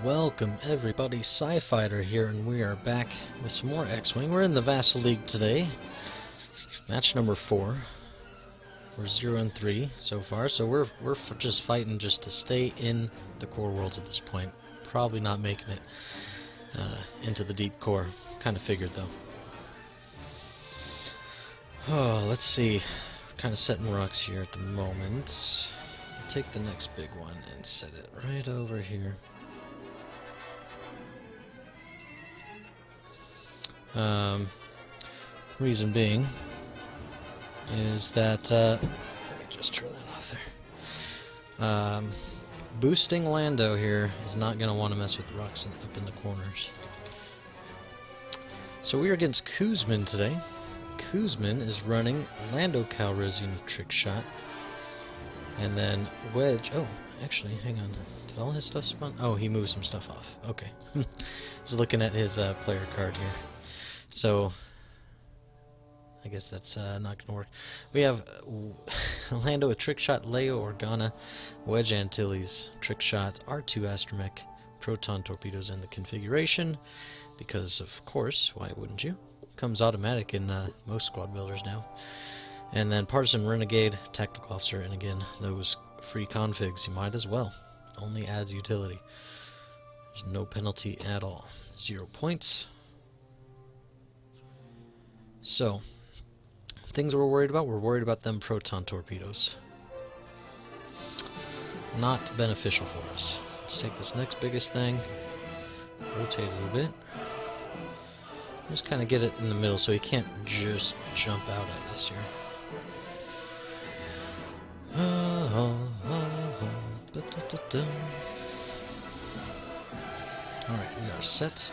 Welcome everybody, Sci-Fighter here, and we are back with some more X-Wing. We're in the Vassal League today. Match number 4. We're 0-3 so far, so we're just fighting just to stay in the core worlds at this point. Probably not making it into the deep core. Kind of figured though. Oh, let's see. We're kind of setting rocks here at the moment. I'll take the next big one and set it right over here. Reason being is that let me just turn that off there. Boosting Lando here is not going to want to mess with the rocks up in the corners. So we are against Kuzmin today. Kuzmin is running Lando Calrissian with Trick Shot, and then Wedge. Oh, actually, hang on. Did all his stuff spawn? Oh, he moved some stuff off. Okay. I was looking at his player card here. So, I guess that's not going to work. We have Lando with Trick Shot, Leo Organa, Wedge Antilles, Trick Shot, R2 Astromech, Proton Torpedoes, and the configuration, because of course, why wouldn't you? Comes automatic in most squad builders now. And then Partisan Renegade, Tactical Officer, and again, those free configs, you might as well. Only adds utility. There's no penalty at all. 0 points. So, things we're worried about them proton torpedoes. Not beneficial for us. Let's take this next biggest thing, rotate it a bit, just kind of get it in the middle so he can't just jump out at us here. Alright, we are set,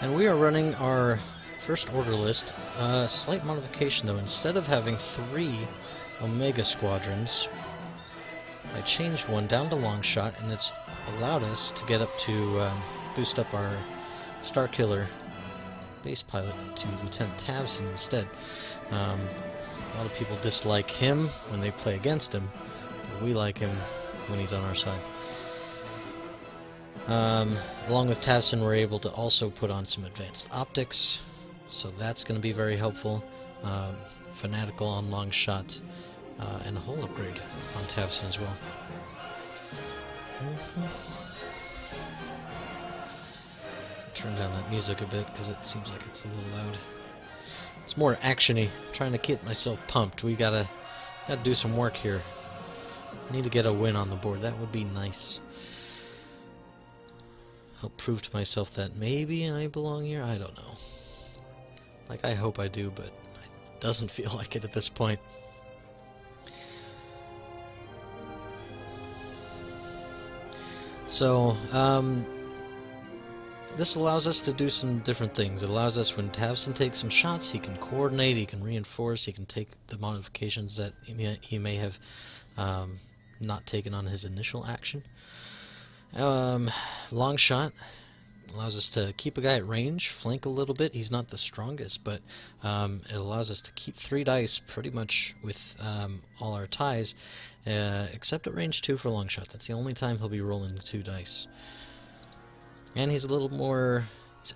and we are running our first order list. Slight modification though, instead of having 3 Omega Squadrons, I changed one down to Long Shot, and it's allowed us to get up to boost up our Starkiller base pilot to Lieutenant Tavson instead. A lot of people dislike him when they play against him, but we like him when he's on our side. Along with Tavson, we're able to also put on some advanced optics, so that's going to be very helpful. Fanatical on Long Shot, and a whole upgrade on Tavson as well. Turn down that music a bit because it seems like it's a little loud. It's more actiony. Trying to get myself pumped. We gotta do some work here. Need to get a win on the board. That would be nice. Help prove to myself that maybe I belong here. I don't know. Like, I hope I do, but it doesn't feel like it at this point. So, this allows us to do some different things. It allows us, when Tavson takes some shots, he can coordinate, he can reinforce, he can take the modifications that he may have not taken on his initial action. Long Shot allows us to keep a guy at range, flank a little bit. He's not the strongest, but it allows us to keep 3 dice pretty much with all our ties, except at range 2 for Long Shot. That's the only time he'll be rolling 2 dice. And he's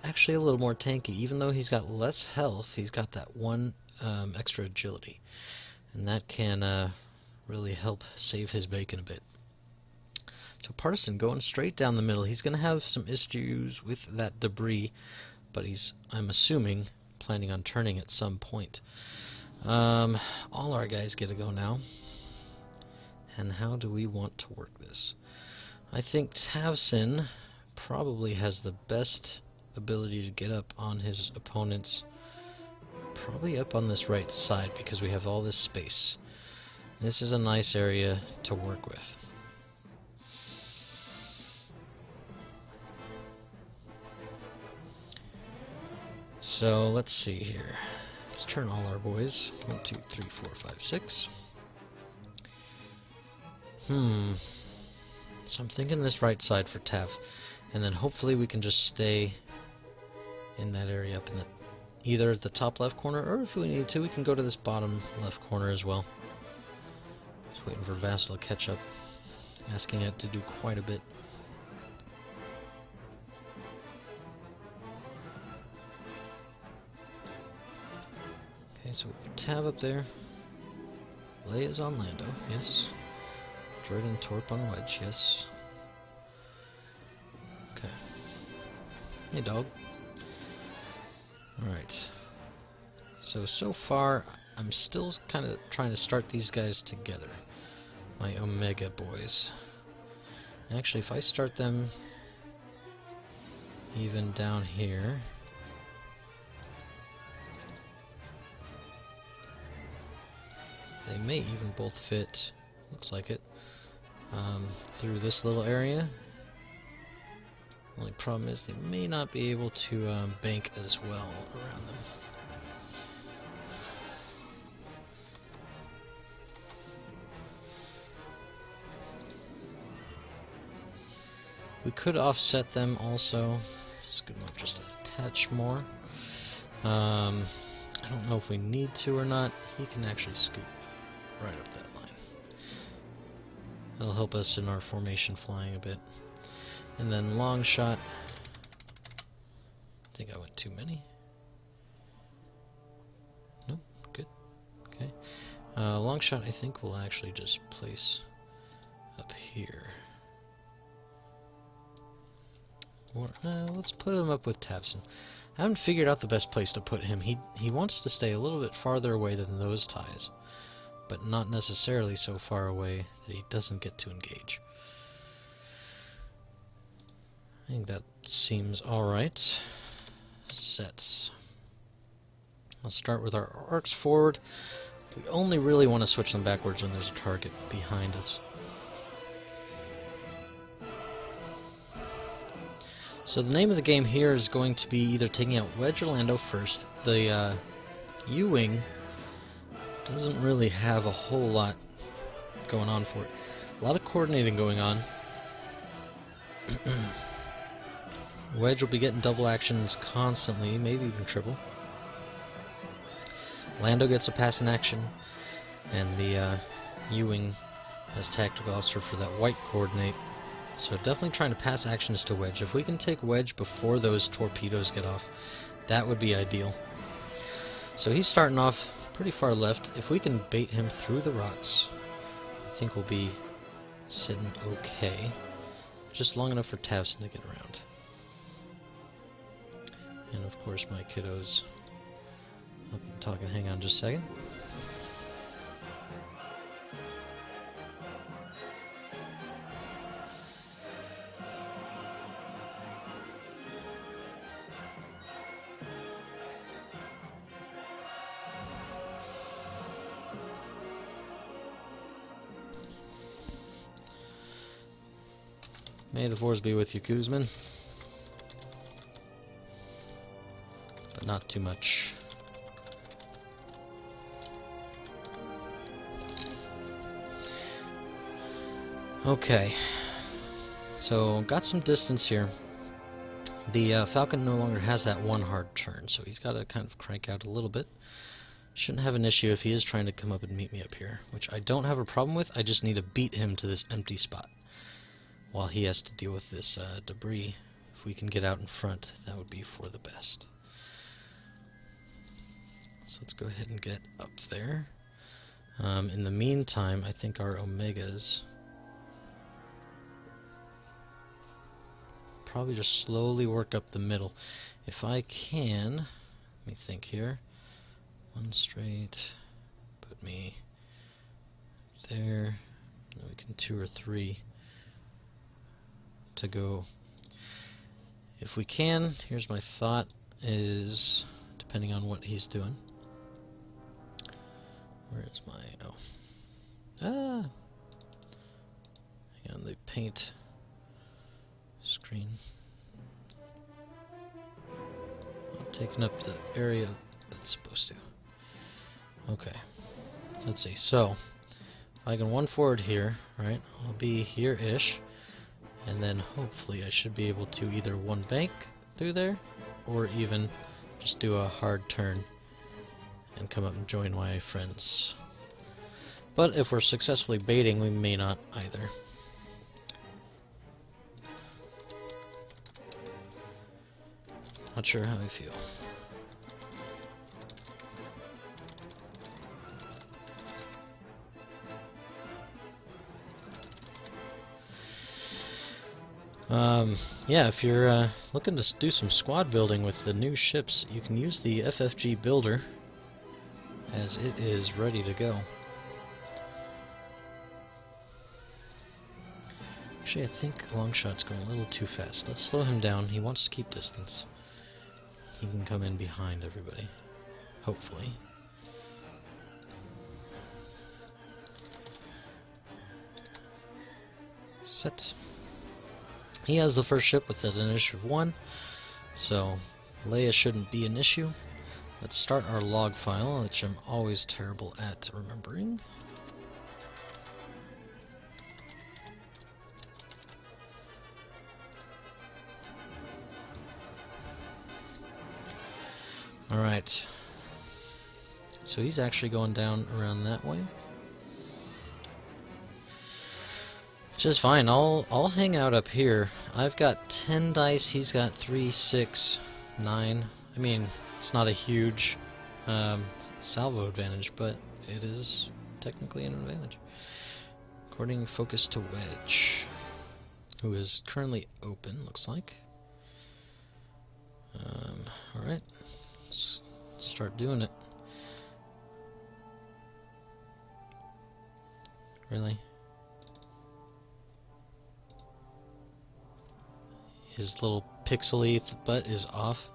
actually a little more tanky. Even though he's got less health, he's got that 1 extra agility. And that can really help save his bacon a bit. So Partisan going straight down the middle. He's going to have some issues with that debris, but he's, I'm assuming, planning on turning at some point. All our guys get to go now. And how do we want to work this? I think Tavson probably has the best ability to get up on his opponents, probably up on this right side because we have all this space. This is a nice area to work with. So let's see here. Let's turn all our boys. 1, 2, 3, 4, 5, 6. So I'm thinking this right side for Tav, and then hopefully we can just stay in that area up in the either the top left corner, or if we need to, we can go to this bottom left corner as well. Just waiting for Vassal to catch up, asking it to do quite a bit. so we put Tav up there. Leia's on Lando, yes. Droid and Torp on Wedge, yes. Okay. Hey, dog. Alright. So far, I'm still kind of trying to start these guys together. My Omega boys. Actually, if I start them even down here... They may even both fit, looks like it, through this little area. Only problem is they may not be able to bank as well around them. We could offset them also. It's good enough just to attach more. I don't know if we need to or not. He can actually scoot right up that line. It'll help us in our formation flying a bit. And then long shot. I think I went too many. Nope, good. Okay. Long shot I think we'll actually just place up here. Or, let's put him up with Tabson. I haven't figured out the best place to put him. He wants to stay a little bit farther away than those ties, but not necessarily so far away that he doesn't get to engage. I think that seems alright. Sets. Let's start with our arcs forward. We only really want to switch them backwards when there's a target behind us. So the name of the game here is going to be either taking out Wedge or Lando first. The U-Wing doesn't really have a whole lot going on for it. A lot of coordinating going on. Wedge will be getting double actions constantly, maybe even triple. Lando gets a pass in action, and the U-Wing as tactical officer for that white coordinate. So definitely trying to pass actions to Wedge. If we can take Wedge before those torpedoes get off, that would be ideal. So he's starting off pretty far left. If we can bait him through the rocks, I think we'll be sitting okay. Just long enough for Tavson to get around. And of course my kiddos up and talking. Hang on just a second. May the force be with you, Kuzmin. But not too much. Okay. So, got some distance here. The Falcon no longer has that one hard turn, so he's got to kind of crank out a little bit. Shouldn't have an issue if he is trying to come up and meet me up here, which I don't have a problem with. I just need to beat him to this empty spot while he has to deal with this debris. If we can get out in front, that would be for the best. So let's go ahead and get up there. In the meantime, I think our Omegas probably just slowly work up the middle. If I can, let me think here. One straight, put me there. Then we can 2 or 3 to go. If we can, here's my thought, is depending on what he's doing. Where is my, hang on, the paint screen. Not taking up the area that it's supposed to. Okay, so let's see, so if I can 1 forward here, right, I'll be here-ish. And then hopefully I should be able to either 1 bank through there, or even just do a hard turn and come up and join my friends. But if we're successfully baiting, we may not either. Not sure how I feel. Yeah, if you're looking to do some squad building with the new ships, you can use the FFG builder, as it is ready to go. Actually, I think Longshot's going a little too fast. Let's slow him down. He wants to keep distance. He can come in behind everybody. Hopefully. Set. He has the first ship with an initiative 1, so Leia shouldn't be an issue. Let's start our log file, which I'm always terrible at remembering. Alright. So he's actually going down around that way. Which is fine. I'll hang out up here. I've got 10 dice, he's got 3, 6, 9. I mean, it's not a huge salvo advantage, but it is technically an advantage. According focus to Wedge, who is currently open, looks like. Alright. Let's start doing it. Really? His little pixely butt is off.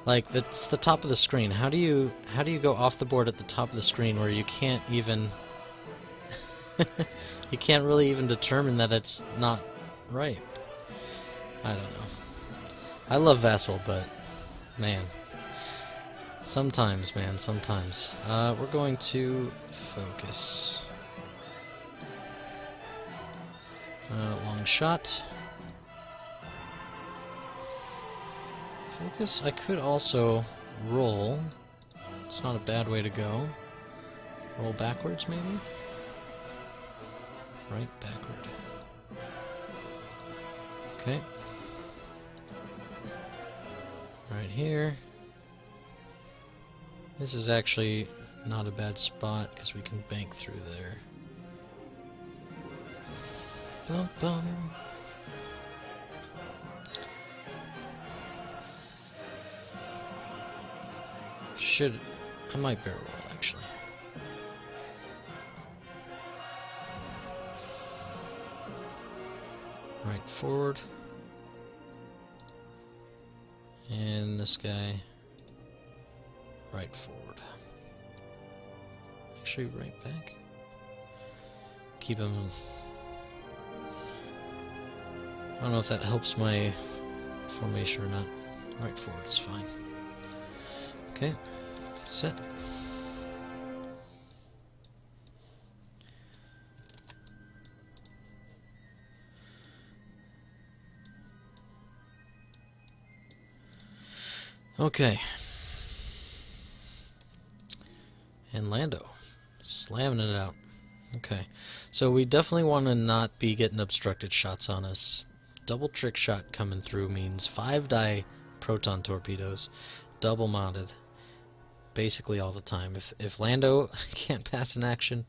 Like, that's the top of the screen. How do you go off the board at the top of the screen where you can't even you can't really even determine that it's not right? I don't know. I love Vassal, but man, sometimes, man, sometimes. We're going to focus. Long shot. Focus. I could also roll. It's not a bad way to go. Roll backwards, maybe? Right, backward. Okay. Right here. This is actually not a bad spot because we can bank through there. Bum bum. I might barrel roll, actually. Right forward. And this guy, right forward. Actually, right back. Keep him... I don't know if that helps my formation or not. Right forward is fine. Okay. Set. Okay. And Lando. Slamming it out. Okay. So we definitely want to not be getting obstructed shots on us. Double trick shot coming through means 5 die proton torpedoes. Double mounted. Basically all the time. If Lando can't pass an action,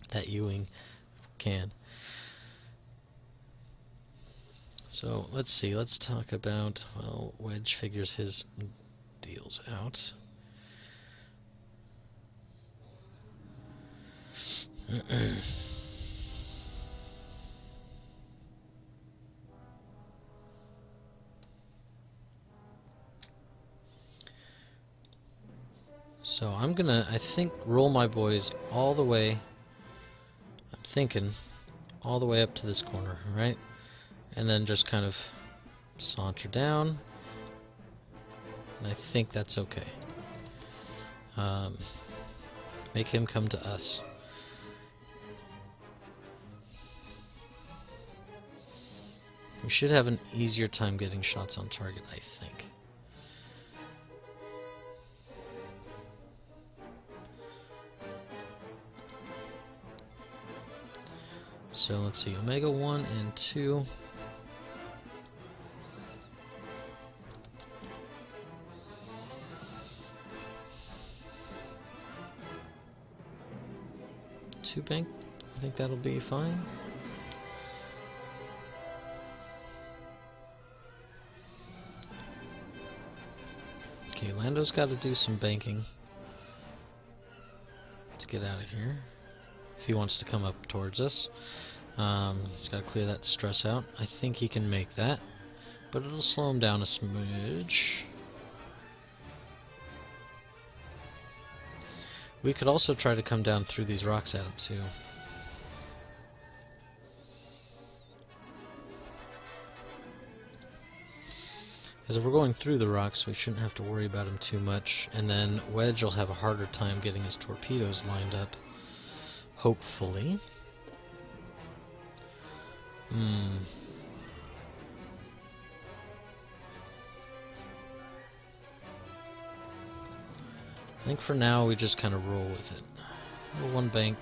that U-wing can. So let's see. Let's talk about, well, Wedge figures his deals out. So I'm gonna, I think, roll my boys all the way, I'm thinking, all the way up to this corner, right? And then just kind of saunter down. And I think that's okay. Make him come to us. We should have an easier time getting shots on target, I think. So let's see, Omega 1 and 2. Two bank, I think that'll be fine. Okay, Lando's got to do some banking to get out of here if he wants to come up towards us. He's got to clear that stress out. I think he can make that, but it'll slow him down a smidge. We could also try to come down through these rocks at him too. Because if we're going through the rocks, we shouldn't have to worry about him too much. And then Wedge will have a harder time getting his torpedoes lined up. Hopefully. I think for now we just kind of roll with it. One bank,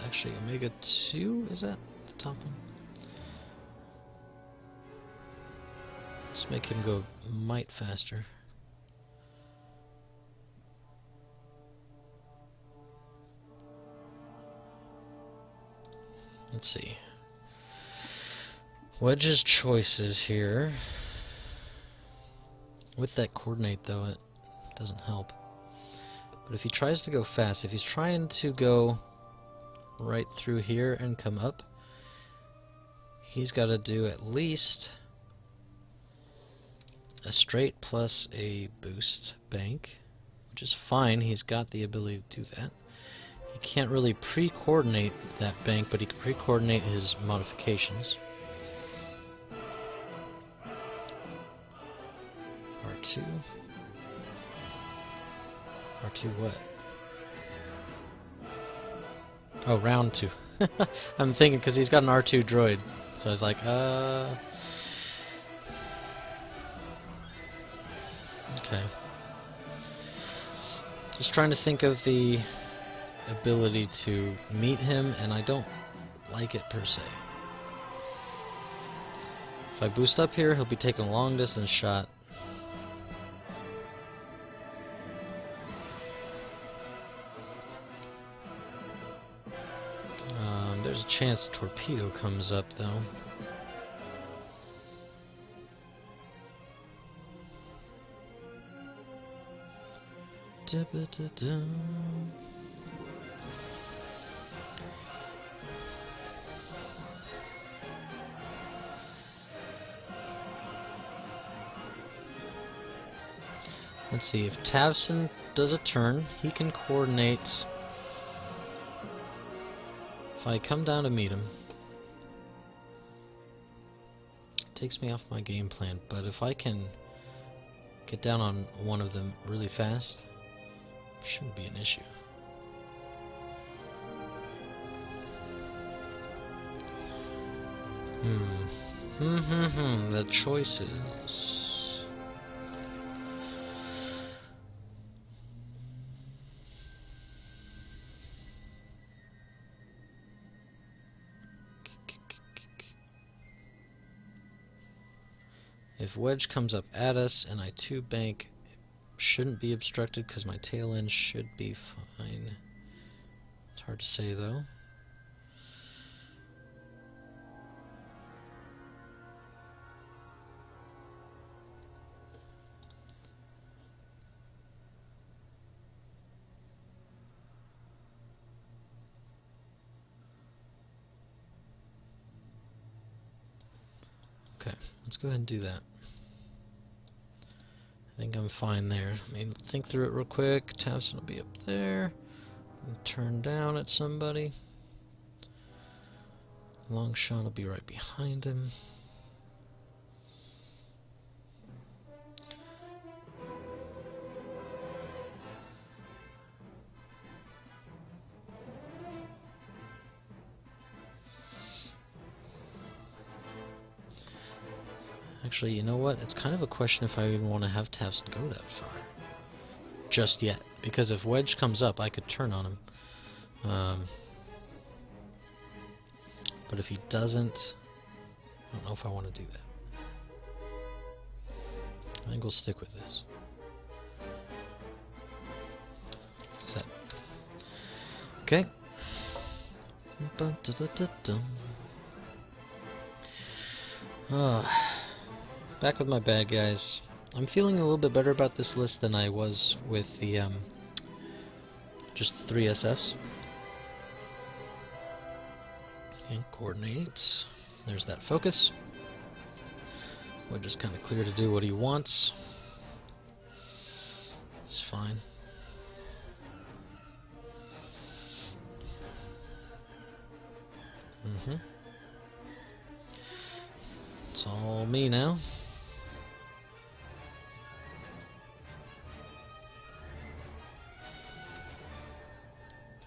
actually Omega 2, is that the top one? Let's make him go mite faster. Let's see. Wedge's choices here. With that coordinate though, it doesn't help. But if he tries to go fast, if he's trying to go right through here and come up, he's got to do at least a straight plus a boost bank, which is fine. He's got the ability to do that. He can't really pre-coordinate that bank, but he can pre-coordinate his modifications. R2. R2 what? Oh, round 2. I'm thinking because he's got an R2 droid. So I was like, okay. Just trying to think of the ability to meet him, and I don't like it per se. If I boost up here, he'll be taking a long distance shot. There's a chance a torpedo comes up, though. Let's see, if Tavson does a turn, he can coordinate. If I come down to meet him, it takes me off my game plan, but if I can get down on one of them really fast, it shouldn't be an issue. The choices. If Wedge comes up at us and I 2 bank, shouldn't be obstructed because my tail end should be fine. It's hard to say though. Okay, let's go ahead and do that. I think I'm fine there. Let me think through it real quick. Tavson will be up there. Turn down at somebody. Long shot will be right behind him. Actually, you know what? It's kind of a question if I even want to have Tavson go that far. Just yet. Because if Wedge comes up, I could turn on him. But if he doesn't, I don't know if I want to do that. I think we'll stick with this. Set. Okay. Back with my bad guys. I'm feeling a little bit better about this list than I was with the just the 3 SFs. And coordinate. There's that focus. We're just kind of clear to do what he wants. It's fine. It's all me now.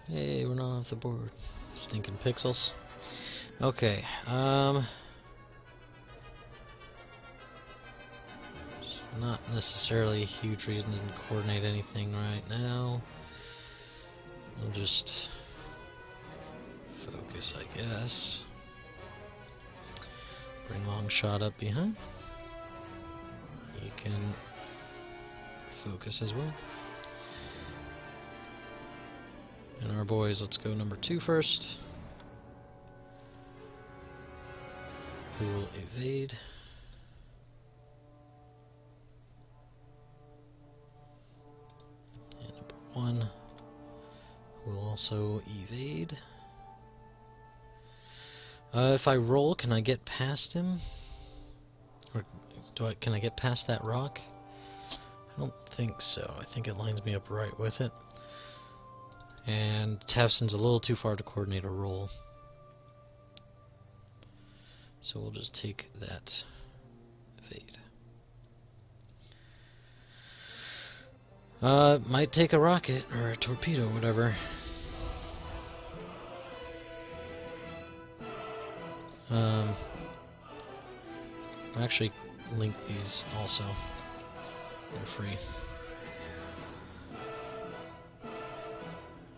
Hey, we're not off the board. Stinking pixels. Okay, not necessarily a huge reason to coordinate anything right now. We'll just focus, I guess. Bring long shot up behind. You can focus as well. And our boys, let's go number 2 first. Who will evade? And number 1 will also evade. If I roll, can I get past him? Or can I get past that rock? I don't think so. I think it lines me up right with it. And Tavson's a little too far to coordinate a roll. So we'll just take that evade. Might take a rocket or a torpedo, whatever. I'll actually link these also. They're free.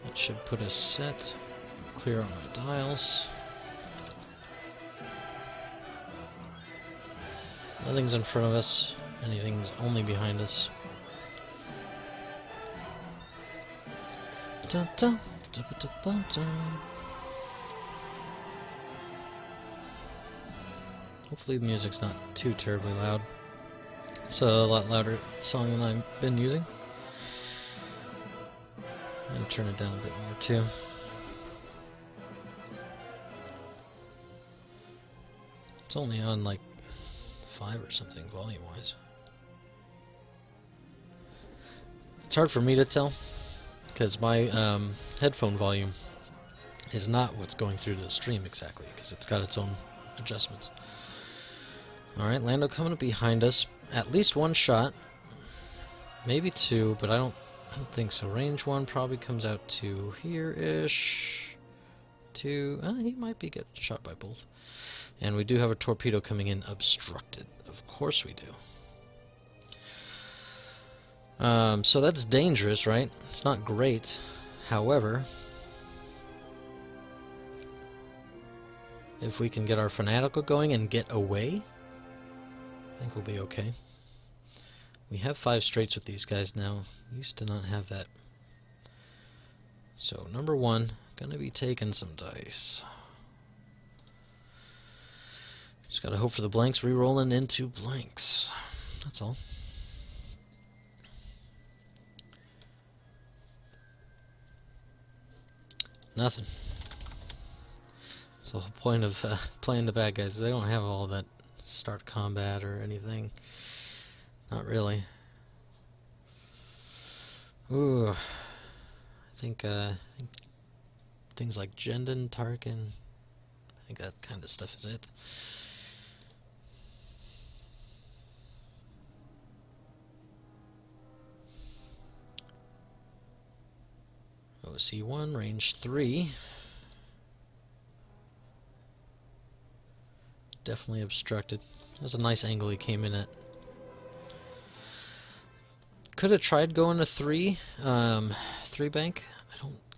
That should put us set. Clear on my dials. Nothing's in front of us. Anything's only behind us. Dun, dun, dun, dun, dun, dun. Hopefully the music's not too terribly loud. It's a lot louder song than I've been using. And turn it down a bit more too. It's only on like 5 or something volume-wise. It's hard for me to tell because my headphone volume is not what's going through the stream exactly because it's got its own adjustments. Alright, Lando coming up behind us. At least 1 shot. Maybe 2, but I don't think so. Range 1 probably comes out to here-ish. 2. He might be getting shot by both. And we do have a torpedo coming in obstructed. Of course we do. So that's dangerous, right? It's not great. However, if we can get our fanatical going and get away, I think we'll be okay. We have 5 straights with these guys now. Used to not have that. So number 1, gonna be taking some dice. Just gotta hope for the blanks, re-rolling into blanks. That's all. Nothing. So the whole point of playing the bad guys, they don't have all that start combat or anything. Not really. Ooh. I think things like Jendon, Tarkin, I think that kind of stuff is it. OC1, range 3. Definitely obstructed. That's a nice angle he came in at. Could have tried going to 3 bank.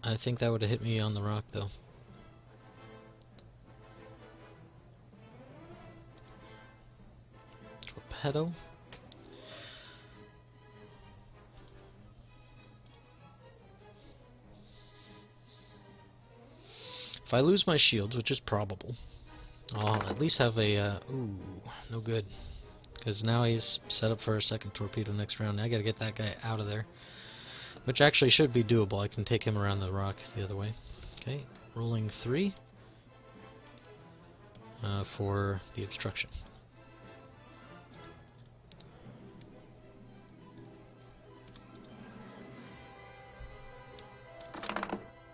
I think that would have hit me on the rock though. pedo. If I lose my shields, which is probable, I'll at least have a, ooh, no good. Because now he's set up for a second torpedo next round. I gotta get that guy out of there. Which actually should be doable. I can take him around the rock the other way. Okay, rolling 3 for the obstruction.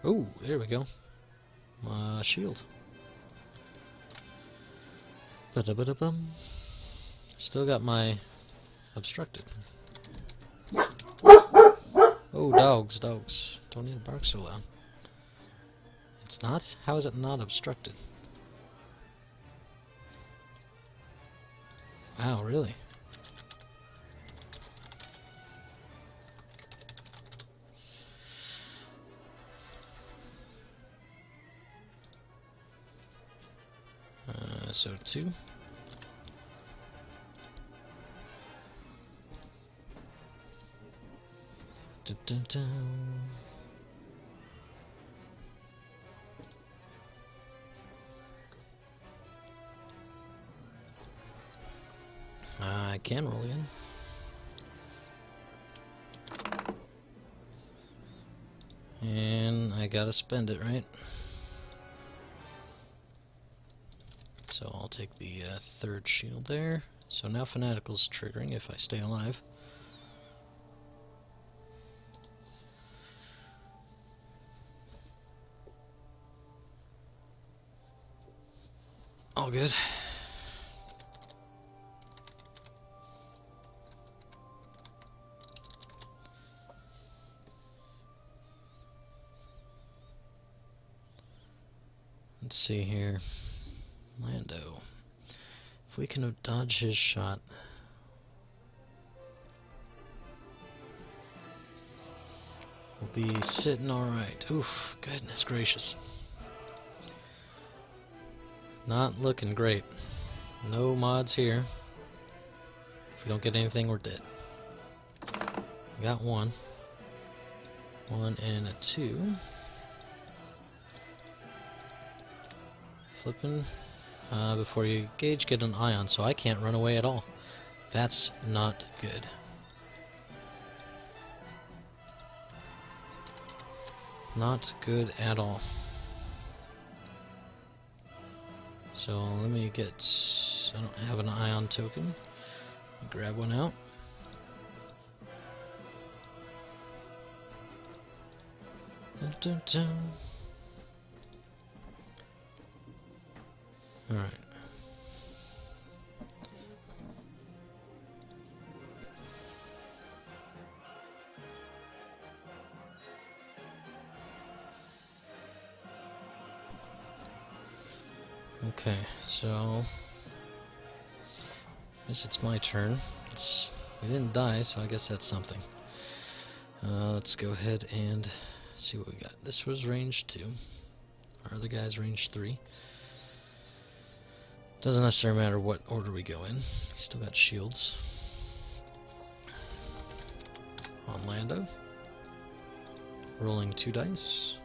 Oh, there we go. Shield. Ba-da-ba-da-bum. Still got my obstructed. Oh, dogs, dogs. Don't need to bark so loud. It's not? How is it not obstructed? Wow, really? So 2. Dun, dun, dun. I can roll in. And I gotta spend it, right? So I'll take the 3rd shield there. So now Fanatical's triggering if I stay alive. All good. Let's see here. Lando. If we can dodge his shot. We'll be sitting alright. Oof, goodness gracious. Not looking great. No mods here. If we don't get anything, we're dead. Got 1. 1 and a 2. Flipping. Before you engage, get an ion, so I can't run away at all. That's not good. Not good at all. So let me get... I don't have an ion token. Grab one out. Dun, dun, dun. Alright. Okay, so I guess it's my turn. We didn't die, so I guess that's something. Let's go ahead and see what we got. This was range 2. Our other guy's range 3. Doesn't necessarily matter what order we go in. We still got shields. On Lando. Rolling 2 dice.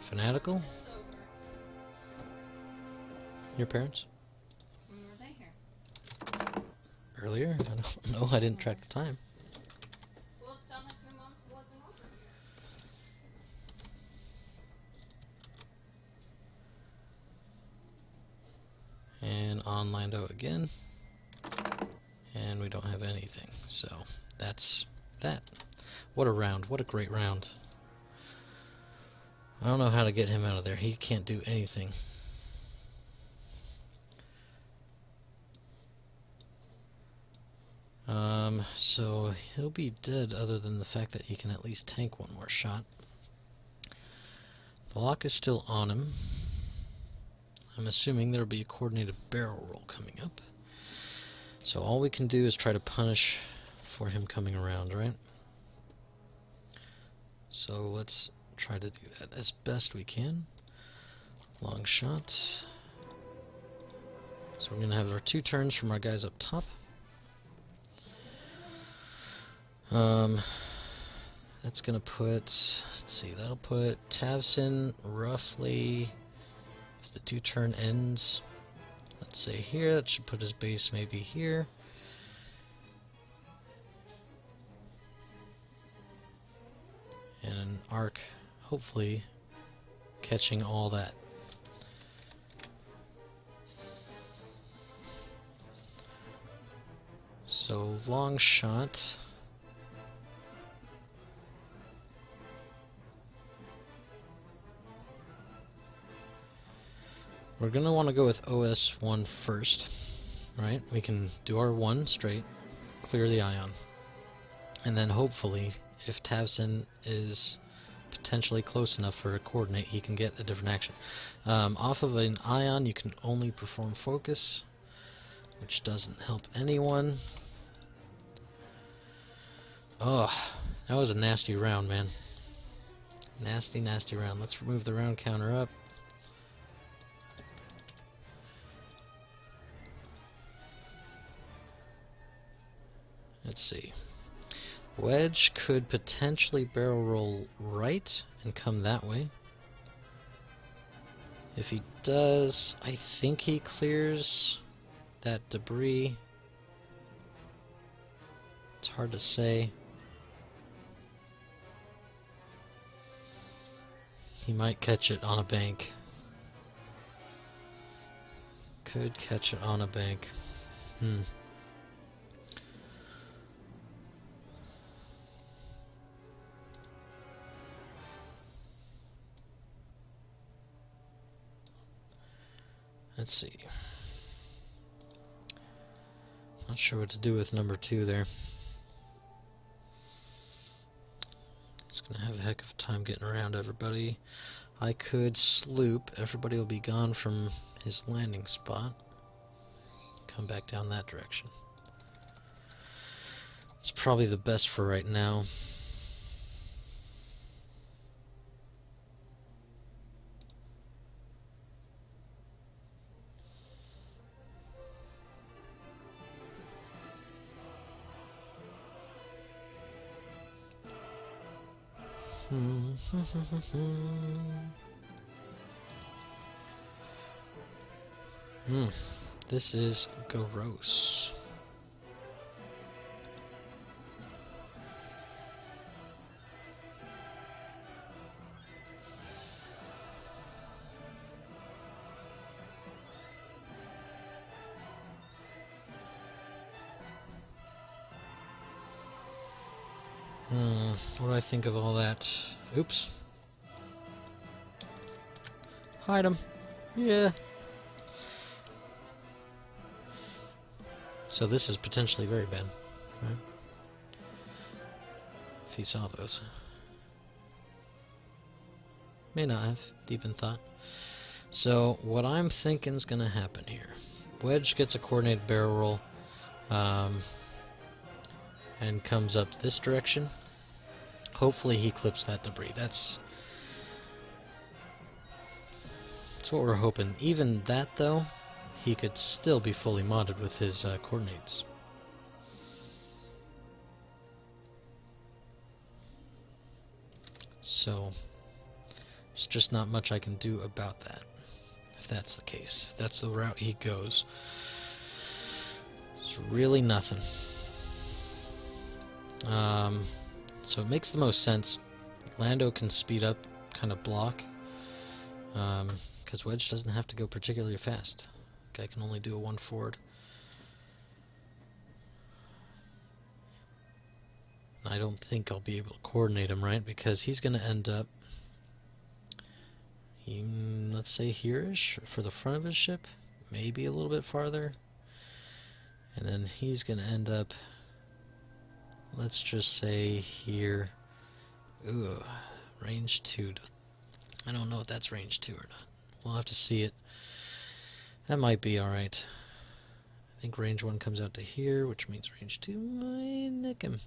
Fanatical. Your parents? When were they here? Earlier? I don't know. I didn't track the time. Well, it sounded like your mom wasn't over here. And on Lando again. And we don't have anything. So, that's that. What a round. What a great round. I don't know how to get him out of there. He can't do anything. So he'll be dead other than the fact that he can at least tank one more shot. The lock is still on him. I'm assuming there'll be a coordinated barrel roll coming up. So all we can do is try to punish for him coming around, right? So let's try to do that as best we can. Long shot. So we're going to have our 2 turns from our guys up top. That's going to put, let's see, that'll put Tavson roughly, if the 2-turn ends, let's say here, that should put his base maybe here. And an arc, hopefully, catching all that. So, long shot. We're going to want to go with OS1 first, right? We can do our 1 straight, clear the ion. And then hopefully, if Tavson is potentially close enough for a coordinate, he can get a different action. Off of an ion, you can only perform focus, which doesn't help anyone. Oh, that was a nasty round, man. Nasty, nasty round. Let's remove the round counter up. Let's see. Wedge could potentially barrel roll right and come that way. If he does, I think he clears that debris. It's hard to say. He might catch it on a bank. Could catch it on a bank. Let's see. Not sure what to do with number 2 there. It's going to have a heck of a time getting around everybody. I could sloop. Everybody will be gone from his landing spot. Come back down that direction. It's probably the best for right now. This is gross. What do I think of all that? Oops. Hide him. Yeah. So this is potentially very bad, right? If he saw those. May not have, deep in thought. So what I'm thinking is going to happen here. Wedge gets a coordinated barrel roll and comes up this direction. Hopefully he clips that debris. That's what we're hoping. Even that, though, he could still be fully modded with his coordinates. So, there's just not much I can do about that, if that's the case. If that's the route he goes, there's really nothing. So it makes the most sense. Lando can speed up, kind of block, because Wedge doesn't have to go particularly fast. Guy can only do a 1 forward. I don't think I'll be able to coordinate him right, because he's going to end up, let's say here-ish, for the front of his ship, maybe a little bit farther, and then he's going to end up, let's just say here. Ooh, range 2. I don't know if that's range 2 or not. We'll have to see it. That might be alright. I think range 1 comes out to here, which means range 2 might nick him.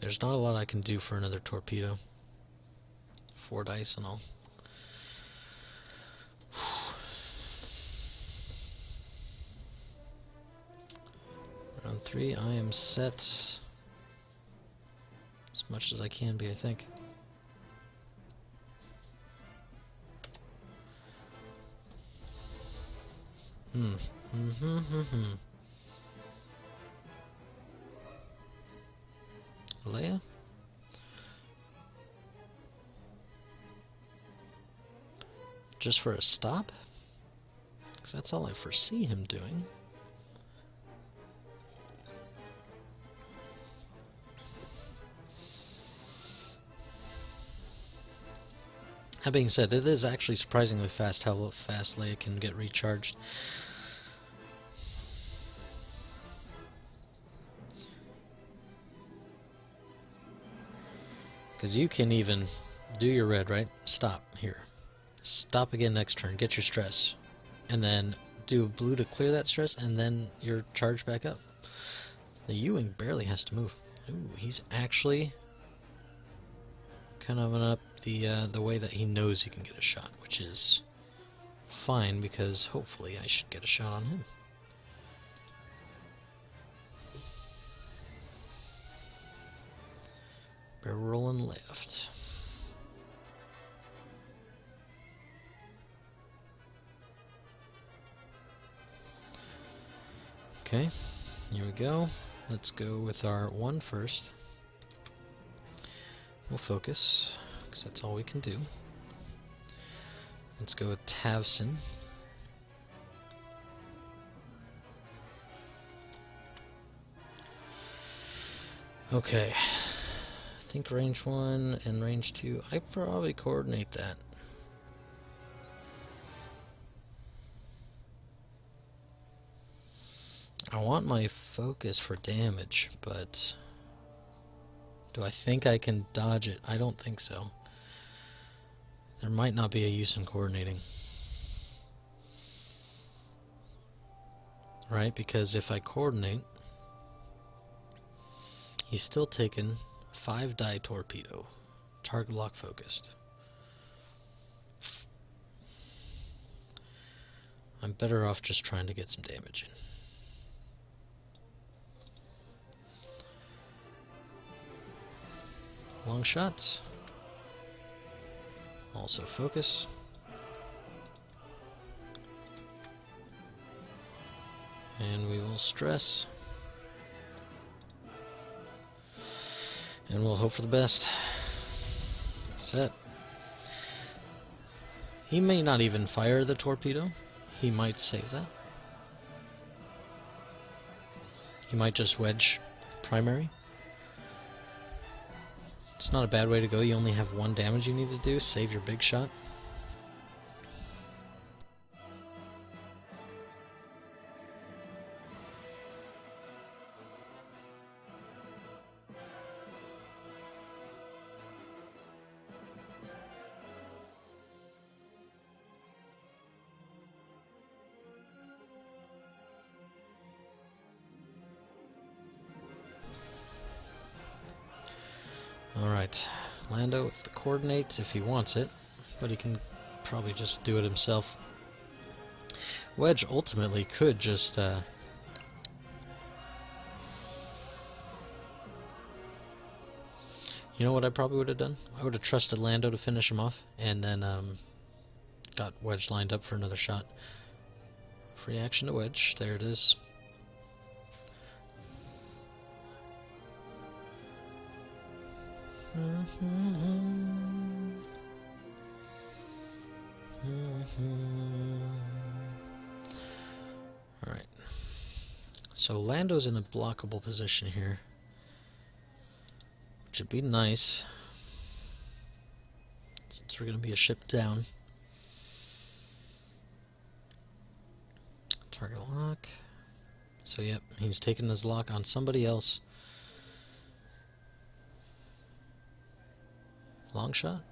There's not a lot I can do for another torpedo. 4 dice and all. Round 3, I am set as much as I can be, I think. Leia? Just for a stop? Because that's all I foresee him doing. That being said, it is actually surprisingly fast how fast Leia can get recharged. Because you can even do your red, right? Stop here. Stop again next turn, get your stress. And then do blue to clear that stress, and then you're charged back up. The U-wing barely has to move. Ooh, he's actually kind of up the way that he knows he can get a shot, which is fine, because hopefully I should get a shot on him. Barrel rolling left. Okay, here we go. Let's go with our 1 first. We'll focus, because that's all we can do. Let's go with Tavson. Okay, I think range 1 and range 2, I probably coordinate that. I want my focus for damage, but do I think I can dodge it? I don't think so. There might not be a use in coordinating. Right, because if I coordinate, he's still taking 5 die torpedo, target lock focused. I'm better off just trying to get some damage in. Long shots. Also focus. And we will stress. And we'll hope for the best. Set. He may not even fire the torpedo. He might save that. He might just wedge primary. It's not a bad way to go. You only have 1 damage you need to do. Save your big shot. Alright, Lando with the coordinates if he wants it, but he can probably just do it himself. Wedge ultimately could just you know what I probably would have done? I would have trusted Lando to finish him off, and then got Wedge lined up for another shot. Free action to Wedge, there it is. Alright. So Lando's in a blockable position here. Which would be nice, since we're going to be a ship down. Target lock. So yep, he's taking his lock on somebody else. Long shot.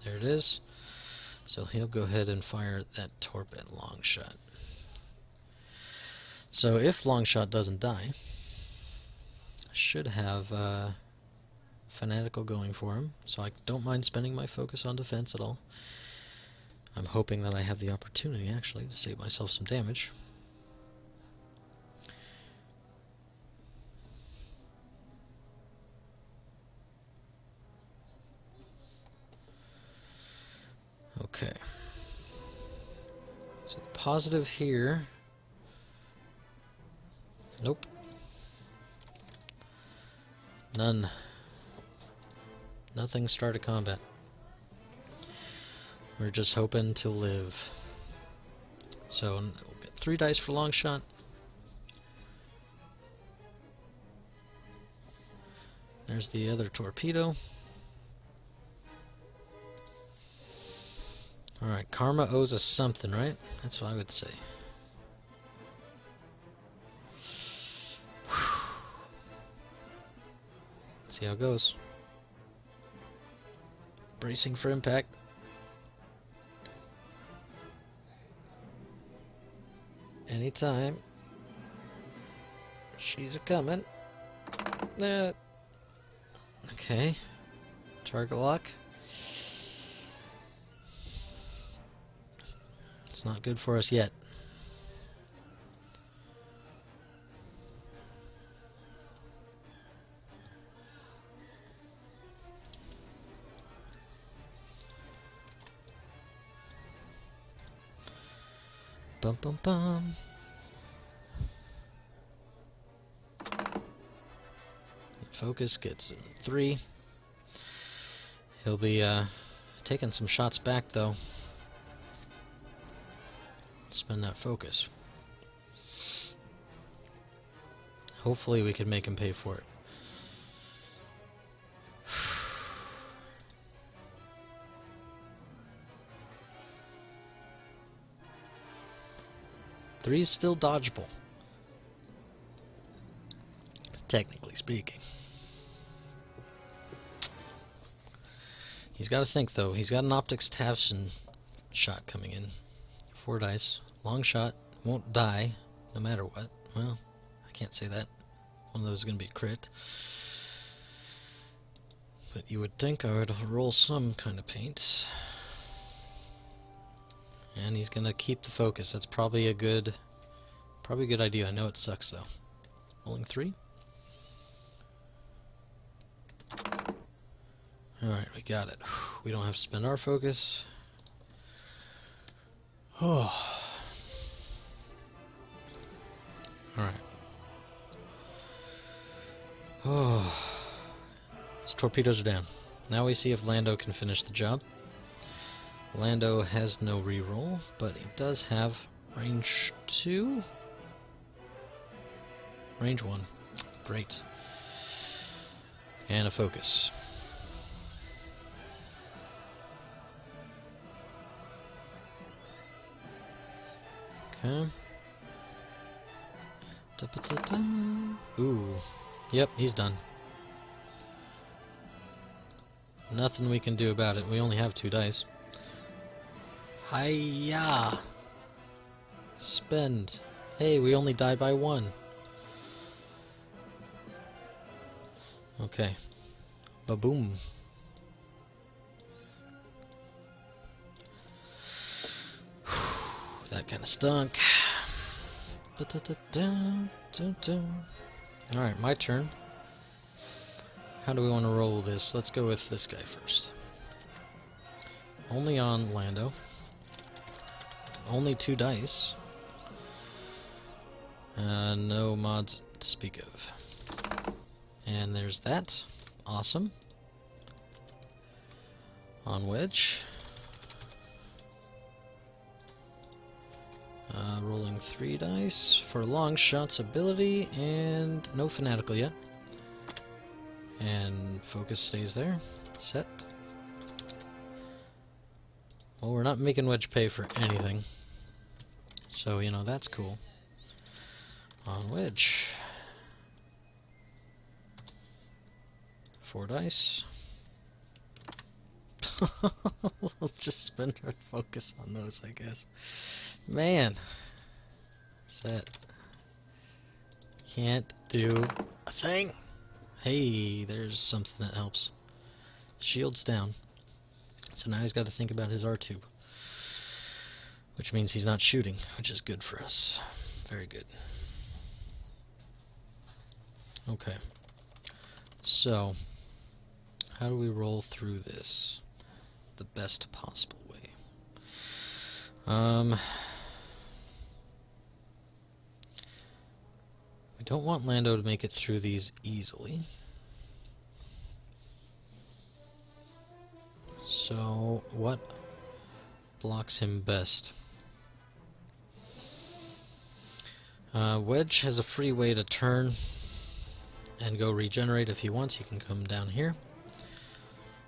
There it is. So he'll go ahead and fire that torp at long shot. So if long shot doesn't die, should have Fanatical going for him, so I don't mind spending my focus on defense at all. I'm hoping that I have the opportunity, actually, to save myself some damage. Okay. So the positive here... Nope. None. Nothing started combat. We're just hoping to live. So we'll get 3 dice for long shot. There's the other torpedo. Alright, karma owes us something, right? That's what I would say. Let's see how it goes. Bracing for impact. Anytime. She's a-coming. Okay. Target lock. It's not good for us yet. Bum bum bum. Focus gets 3. He'll be taking some shots back though. Spend that focus. Hopefully we can make him pay for it. Three's still dodgeable, technically speaking. He's got to think though. He's got an optics Tavson shot coming in. 4 dice. Long shot. Won't die no matter what. Well, I can't say that. One of those is going to be a crit. But you would think I would roll some kind of paint. And he's going to keep the focus. That's probably a good idea. I know it sucks though. Rolling 3. Alright, we got it. We don't have to spend our focus. Oh. Alright. Oh. His torpedoes are down. Now we see if Lando can finish the job. Lando has no reroll, but he does have range 2? Range 1. Great. And a focus. Okay. Da-ba-da-da. Ooh. Yep, he's done. Nothing we can do about it. We only have 2 dice. Hiya! Spend. Hey, we only die by 1. Okay. Ba-boom. That kind of stunk. Alright, my turn. How do we want to roll this? Let's go with this guy first. Only on Lando. Only 2 dice. No mods to speak of. And there's that. Awesome. On Wedge. Rolling 3 dice for long shots ability, and no fanatical yet. And focus stays there. Set. Well, we're not making Wedge pay for anything. So, you know, that's cool. On Wedge. 4 dice. We'll just spend our focus on those, I guess. Man. Set. Can't do a thing. Hey, there's something that helps. Shield's down. So now he's got to think about his R2. Which means he's not shooting, which is good for us. Very good. Okay. So, how do we roll through this the best possible way? We don't want Lando to make it through these easily. So, what blocks him best? Wedge has a free way to turn and go regenerate if he wants. He can come down here.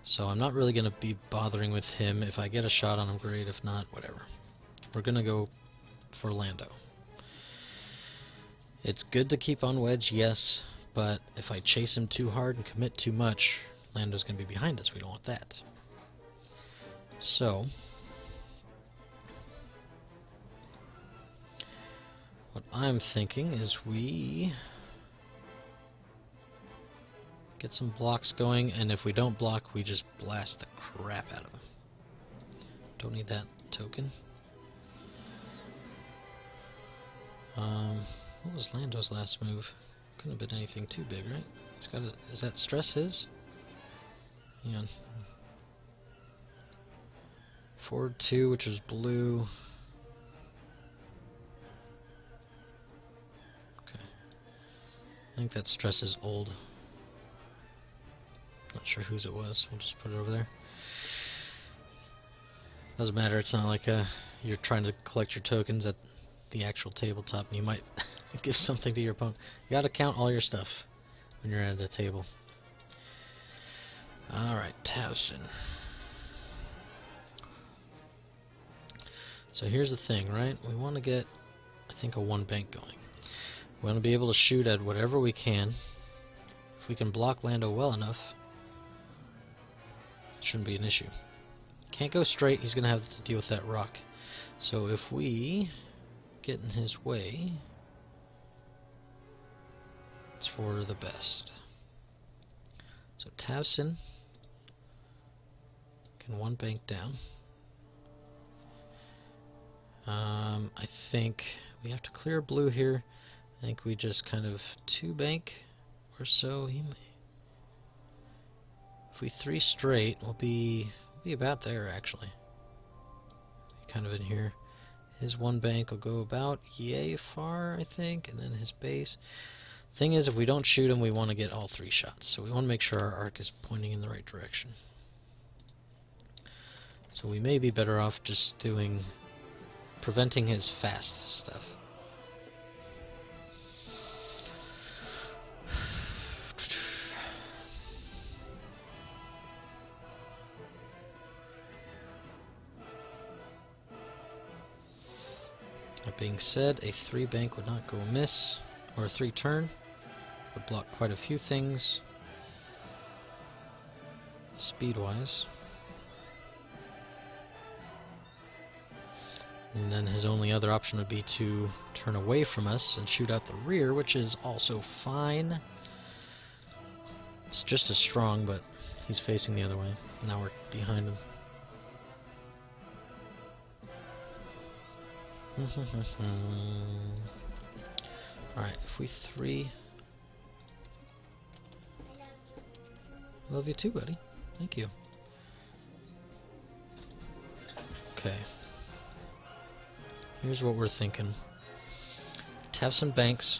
So I'm not really going to be bothering with him. If I get a shot on him, great. If not, whatever. We're going to go for Lando. It's good to keep on Wedge, yes, but if I chase him too hard and commit too much, Lando's going to be behind us. We don't want that. So, what I'm thinking is we get some blocks going, and if we don't block, we just blast the crap out of him. Don't need that token. What was Lando's last move? Couldn't have been anything too big, right? He's got a, is that stress his? Hang on. Forward 2, which is blue. Okay. I think that stress is old. Not sure whose it was. We'll just put it over there. Doesn't matter. It's not like you're trying to collect your tokens at the actual tabletop and you might give something to your opponent. You gotta count all your stuff when you're at the table. Alright, Towson. So here's the thing, right? We want to get, I think, a 1 bank going. We want to be able to shoot at whatever we can. If we can block Lando well enough, it shouldn't be an issue. Can't go straight, he's going to have to deal with that rock. So if we get in his way, it's for the best. So Towson can 1 bank down. I think we have to clear blue here. I think we just kind of 2 bank or so. He may, if we 3 straight, we'll be about there actually. Kind of in here. His 1 bank will go about yay far, I think, and then his base. Thing is, if we don't shoot him, we want to get all 3 shots. So we want to make sure our arc is pointing in the right direction. So we may be better off just preventing his fast stuff. That being said, a 3 bank would not go amiss, or a 3 turn would block quite a few things speed-wise. And then his only other option would be to turn away from us and shoot out the rear, which is also fine. It's just as strong, but he's facing the other way. Now we're behind him. Alright, if we 3... Love you too, buddy. Thank you. Okay. Here's what we're thinking. Have some banks.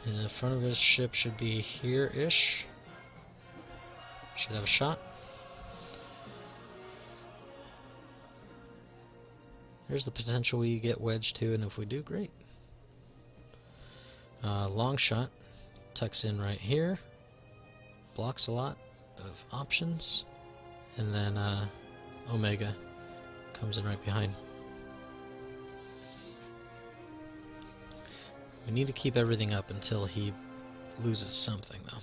And the front of his ship should be here-ish. Should have a shot. There's the potential we get wedged to, and if we do, great. Long shot. Tucks in right here. Blocks a lot of options. And then Omega comes in right behind. We need to keep everything up until he loses something, though.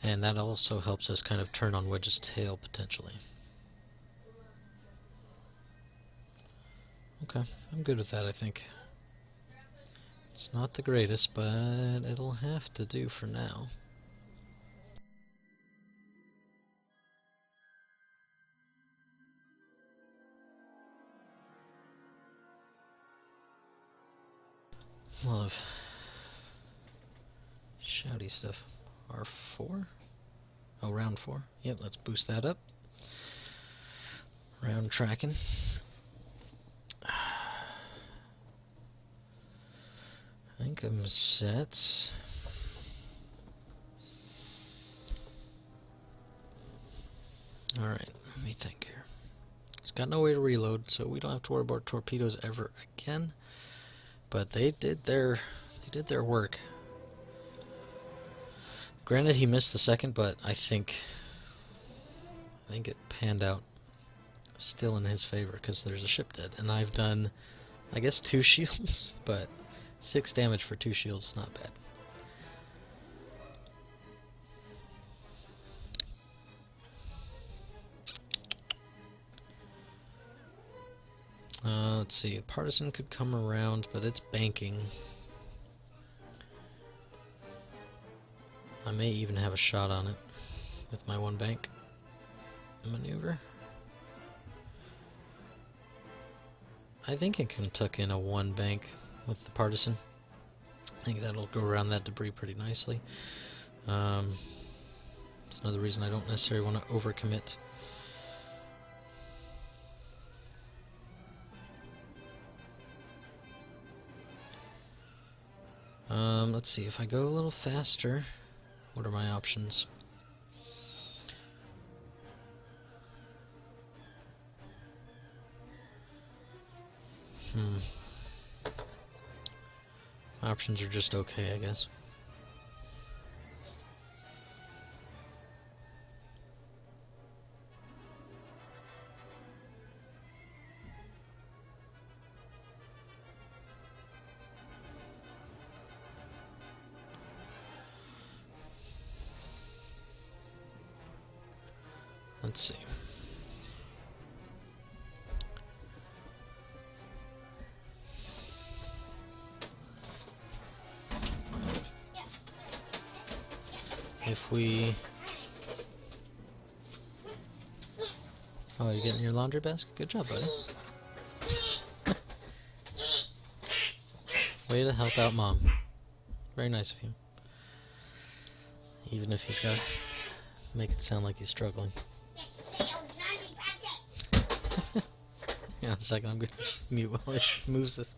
And that also helps us kind of turn on Wedge's tail, potentially. Okay, I'm good with that, I think. It's not the greatest, but it'll have to do for now. A lot of shouty stuff. R4? Oh, round 4. Yep, let's boost that up. Round tracking. I think I'm set. Alright, let me think here. It's got no way to reload, so we don't have to worry about torpedoes ever again. But they did their work. Granted, he missed the second, but I think it panned out still in his favor because there's a ship dead, and I've done, I guess, 2 shields, but 6 damage for 2 shields, not bad. Let's see, the Partisan could come around, but it's banking. I may even have a shot on it with my 1 bank maneuver. I think it can tuck in a 1 bank with the Partisan. I think that'll go around that debris pretty nicely. It's another reason I don't necessarily want to overcommit. Let's see, if I go a little faster, what are my options? My options are just okay, I guess. Let's see. If we... Oh, you're getting your laundry basket? Good job, buddy. Way to help out Mom. Very nice of you. Even if he's got to make it sound like he's struggling. Yeah, a second, I'm going to mute while he moves this.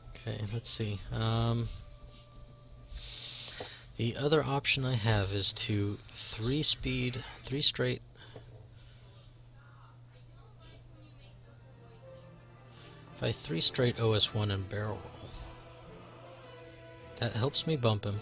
Okay, let's see. The other option I have is to 3-speed, 3 straight. If I 3 straight OS1 and barrel roll, that helps me bump him.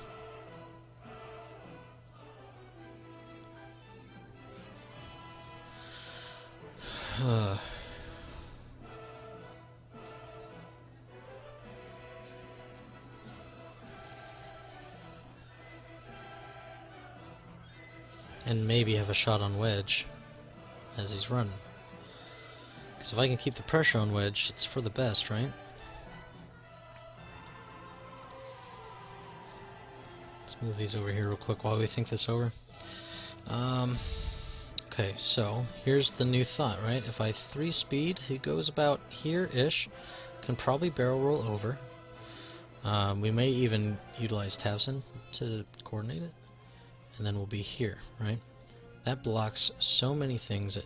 And maybe have a shot on wedge as he's running. Because if I can keep the pressure on wedge, it's for the best, right? Let's move these over here real quick while we think this over. Okay, so here's the new thought, right? If I 3-speed, he goes about here-ish, can probably barrel roll over. We may even utilize Tavson to coordinate it, and then we'll be here, right? That blocks so many things that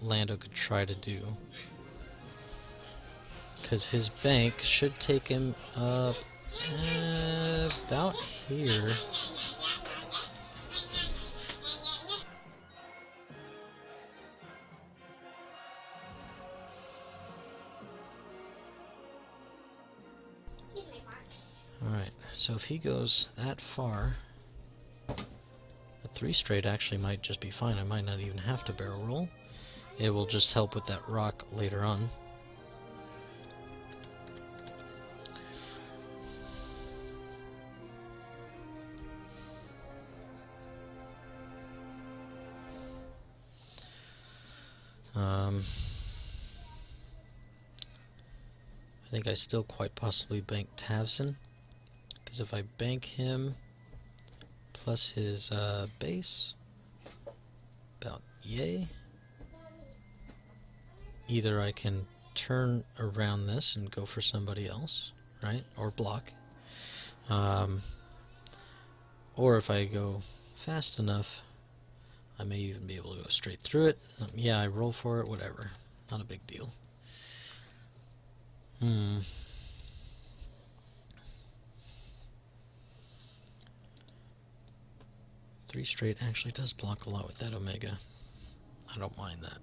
Lando could try to do. Because his bank should take him up about here. Alright, so if he goes that far, a 3 straight actually might just be fine. I might not even have to barrel roll. It will just help with that rock later on. I think I still quite possibly bank Tavson, because if I bank him plus his base, about yay, either I can turn around this and go for somebody else, right, or block, or if I go fast enough, I may even be able to go straight through it. Yeah, I roll for it, whatever, not a big deal. 3 straight actually does block a lot with that Omega. I don't mind that.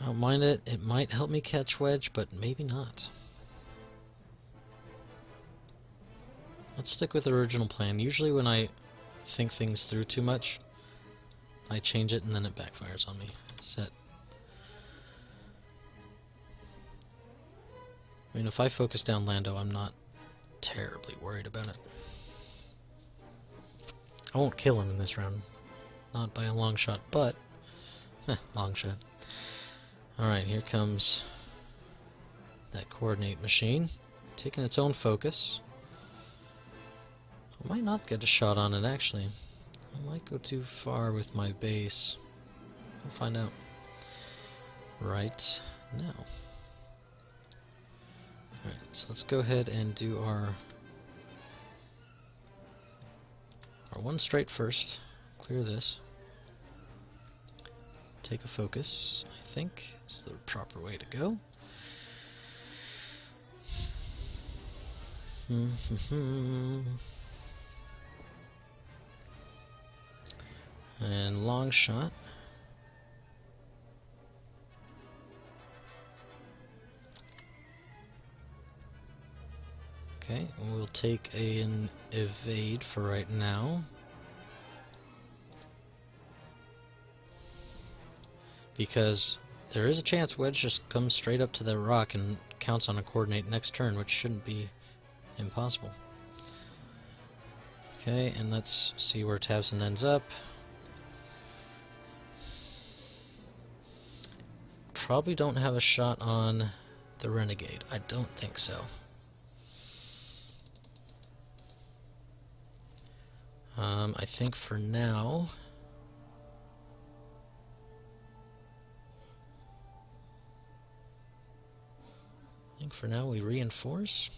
I don't mind it. It might help me catch Wedge, but maybe not. Let's stick with the original plan. Usually when I think things through too much, I change it and then it backfires on me. Set. I mean, if I focus down Lando, I'm not terribly worried about it. I won't kill him in this round. Not by a long shot, but... long shot. Alright, here comes that coordinate machine, taking its own focus. I might not get a shot on it, actually. I might go too far with my base. We'll find out right now. Alright, so let's go ahead and do our one straight first. Clear this. Take a focus, I think, is the proper way to go. And long shot. Okay, we'll take an evade for right now. Because there is a chance Wedge just comes straight up to the rock and counts on a coordinate next turn, which shouldn't be impossible. Okay, and let's see where Tavson ends up. Probably don't have a shot on the Renegade. I don't think so. I think for now... for now we reinforce.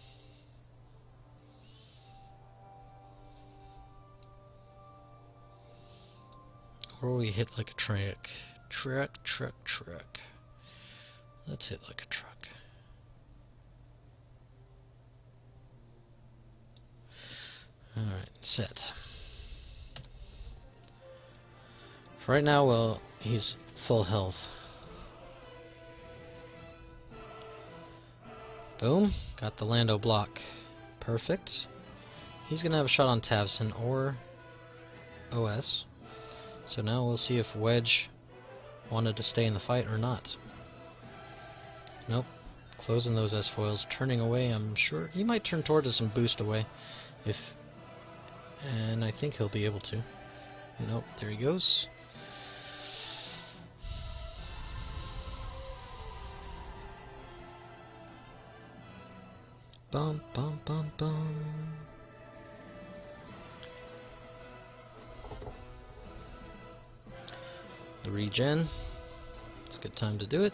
Or we hit like a truck. Truck. Let's hit like a truck. Alright, set. For right now, well, he's full health. Boom. Got the Lando block. Perfect. He's going to have a shot on Tavson or OS. So now we'll see if Wedge wanted to stay in the fight or not. Nope. Closing those S-foils. Turning away, I'm sure. He might turn toward us and boost away. And I think he'll be able to. Nope. There he goes. Bum, bum, bum, bum. The regen. It's a good time to do it.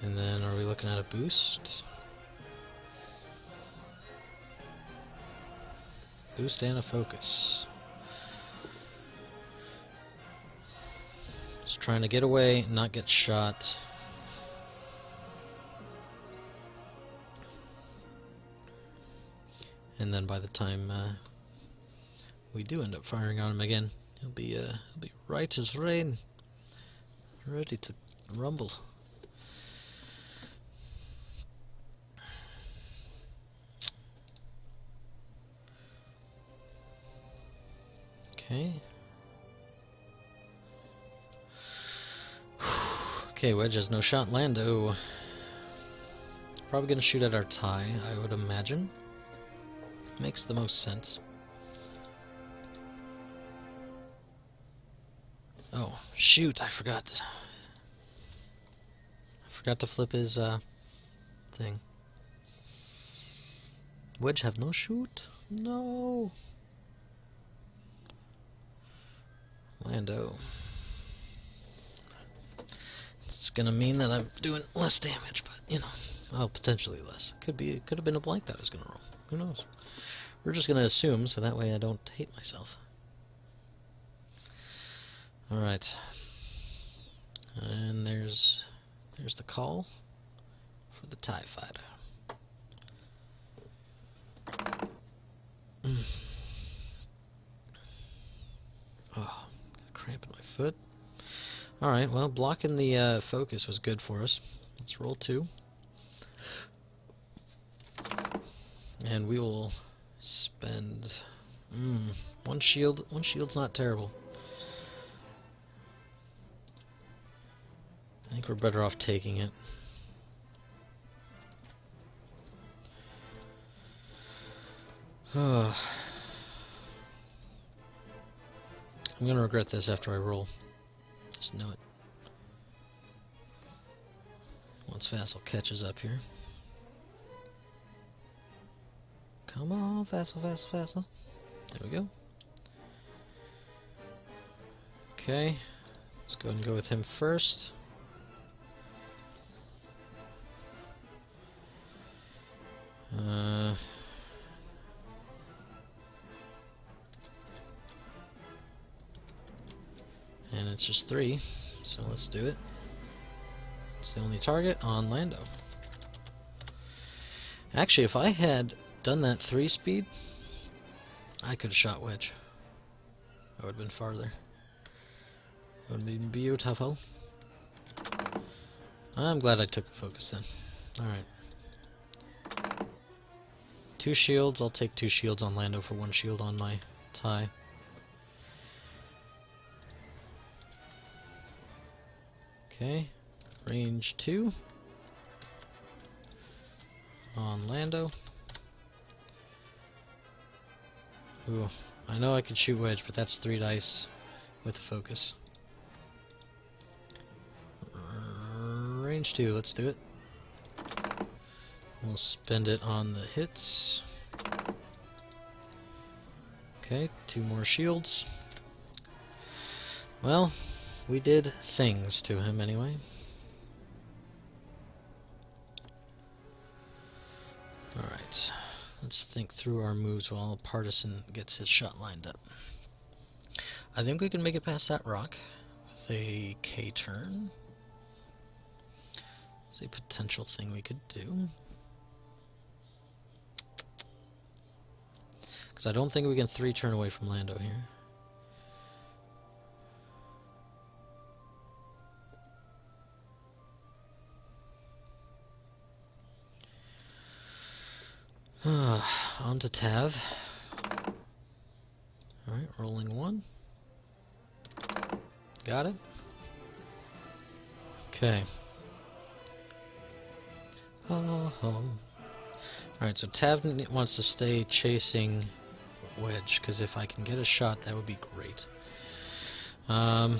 And then are we looking at a boost? Boost and a focus. Just trying to get away, not get shot. And then by the time we do end up firing on him again, he'll be right as rain, ready to rumble. Okay. Okay, Wedge has no shot. Lando. Probably gonna shoot at our tie, I would imagine. Makes the most sense. Oh, shoot, I forgot. I forgot to flip his, thing. Wedge have no shoot? No! Lando. It's gonna mean that I'm doing less damage, but, you know, well, potentially less. Could have been a blank that I was gonna roll. Who knows? We're just gonna assume, so that way I don't hate myself. Alright. And there's the call for the TIE Fighter. Oh, got a cramp in my foot. Alright, well, blocking the focus was good for us. Let's roll 2. And we will spend... one shield. One shield's not terrible. I think we're better off taking it. I'm gonna regret this after I roll. Just know it. Once Vassal catches up here. Come on, Vassal, Vassal, Vassal. There we go. Okay. Let's go ahead and go with him first. And it's just 3, so let's do it. It's the only target on Lando. Actually, if I had done that 3-speed, I could have shot Wedge. I would have been farther. Would have been beautiful. I'm glad I took the focus then. Alright. 2 shields. I'll take 2 shields on Lando for 1 shield on my tie. Okay. Range 2 on Lando. Ooh, I know I could shoot Wedge, but that's 3 dice with a focus. Range 2, let's do it. We'll spend it on the hits. Okay, 2 more shields. Well, we did things to him anyway. Alright, let's think through our moves while Partisan gets his shot lined up. I think we can make it past that rock with a K turn. It's a potential thing we could do. Because I don't think we can 3 turn away from Lando here. On to Tav. Alright, rolling 1. Got it. Okay. Alright, so Tav wants to stay chasing Wedge, because if I can get a shot, that would be great. Don't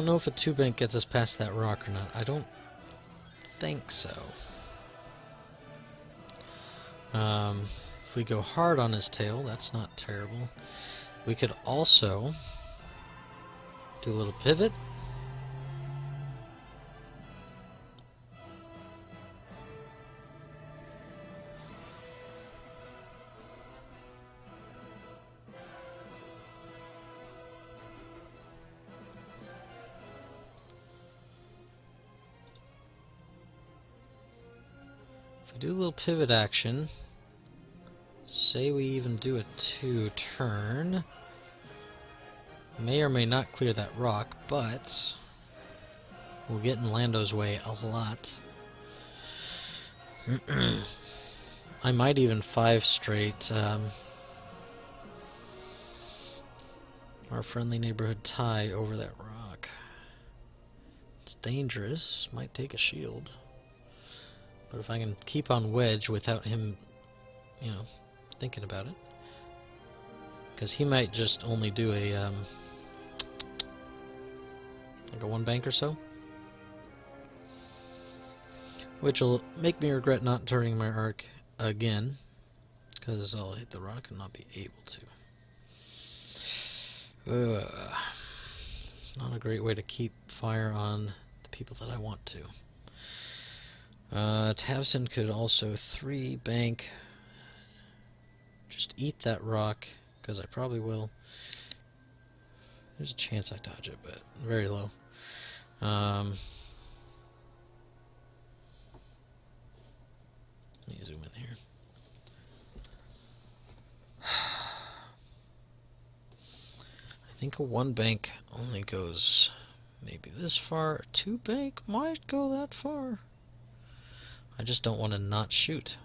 know if a 2-bank gets us past that rock or not. I don't think so. If we go hard on his tail, that's not terrible. We could also do a little pivot. If we do a little pivot action, say we even do a 2-turn, may or may not clear that rock, but we'll get in Lando's way a lot. I might even 5 straight our friendly neighborhood tie over that rock. It's dangerous. Might take a shield. But if I can keep on wedge without him, you know, thinking about it. Because he might just only do a, like a 1 bank or so. Which will make me regret not turning my arc again. Because I'll hit the rock and not be able to. It's not a great way to keep fire on the people that I want to. Tavson could also 3 bank. Just eat that rock, because I probably will. There's a chance I dodge it, but very low. Let me zoom in here. I think a 1 bank only goes maybe this far. A 2 bank might go that far. I just don't want to not shoot.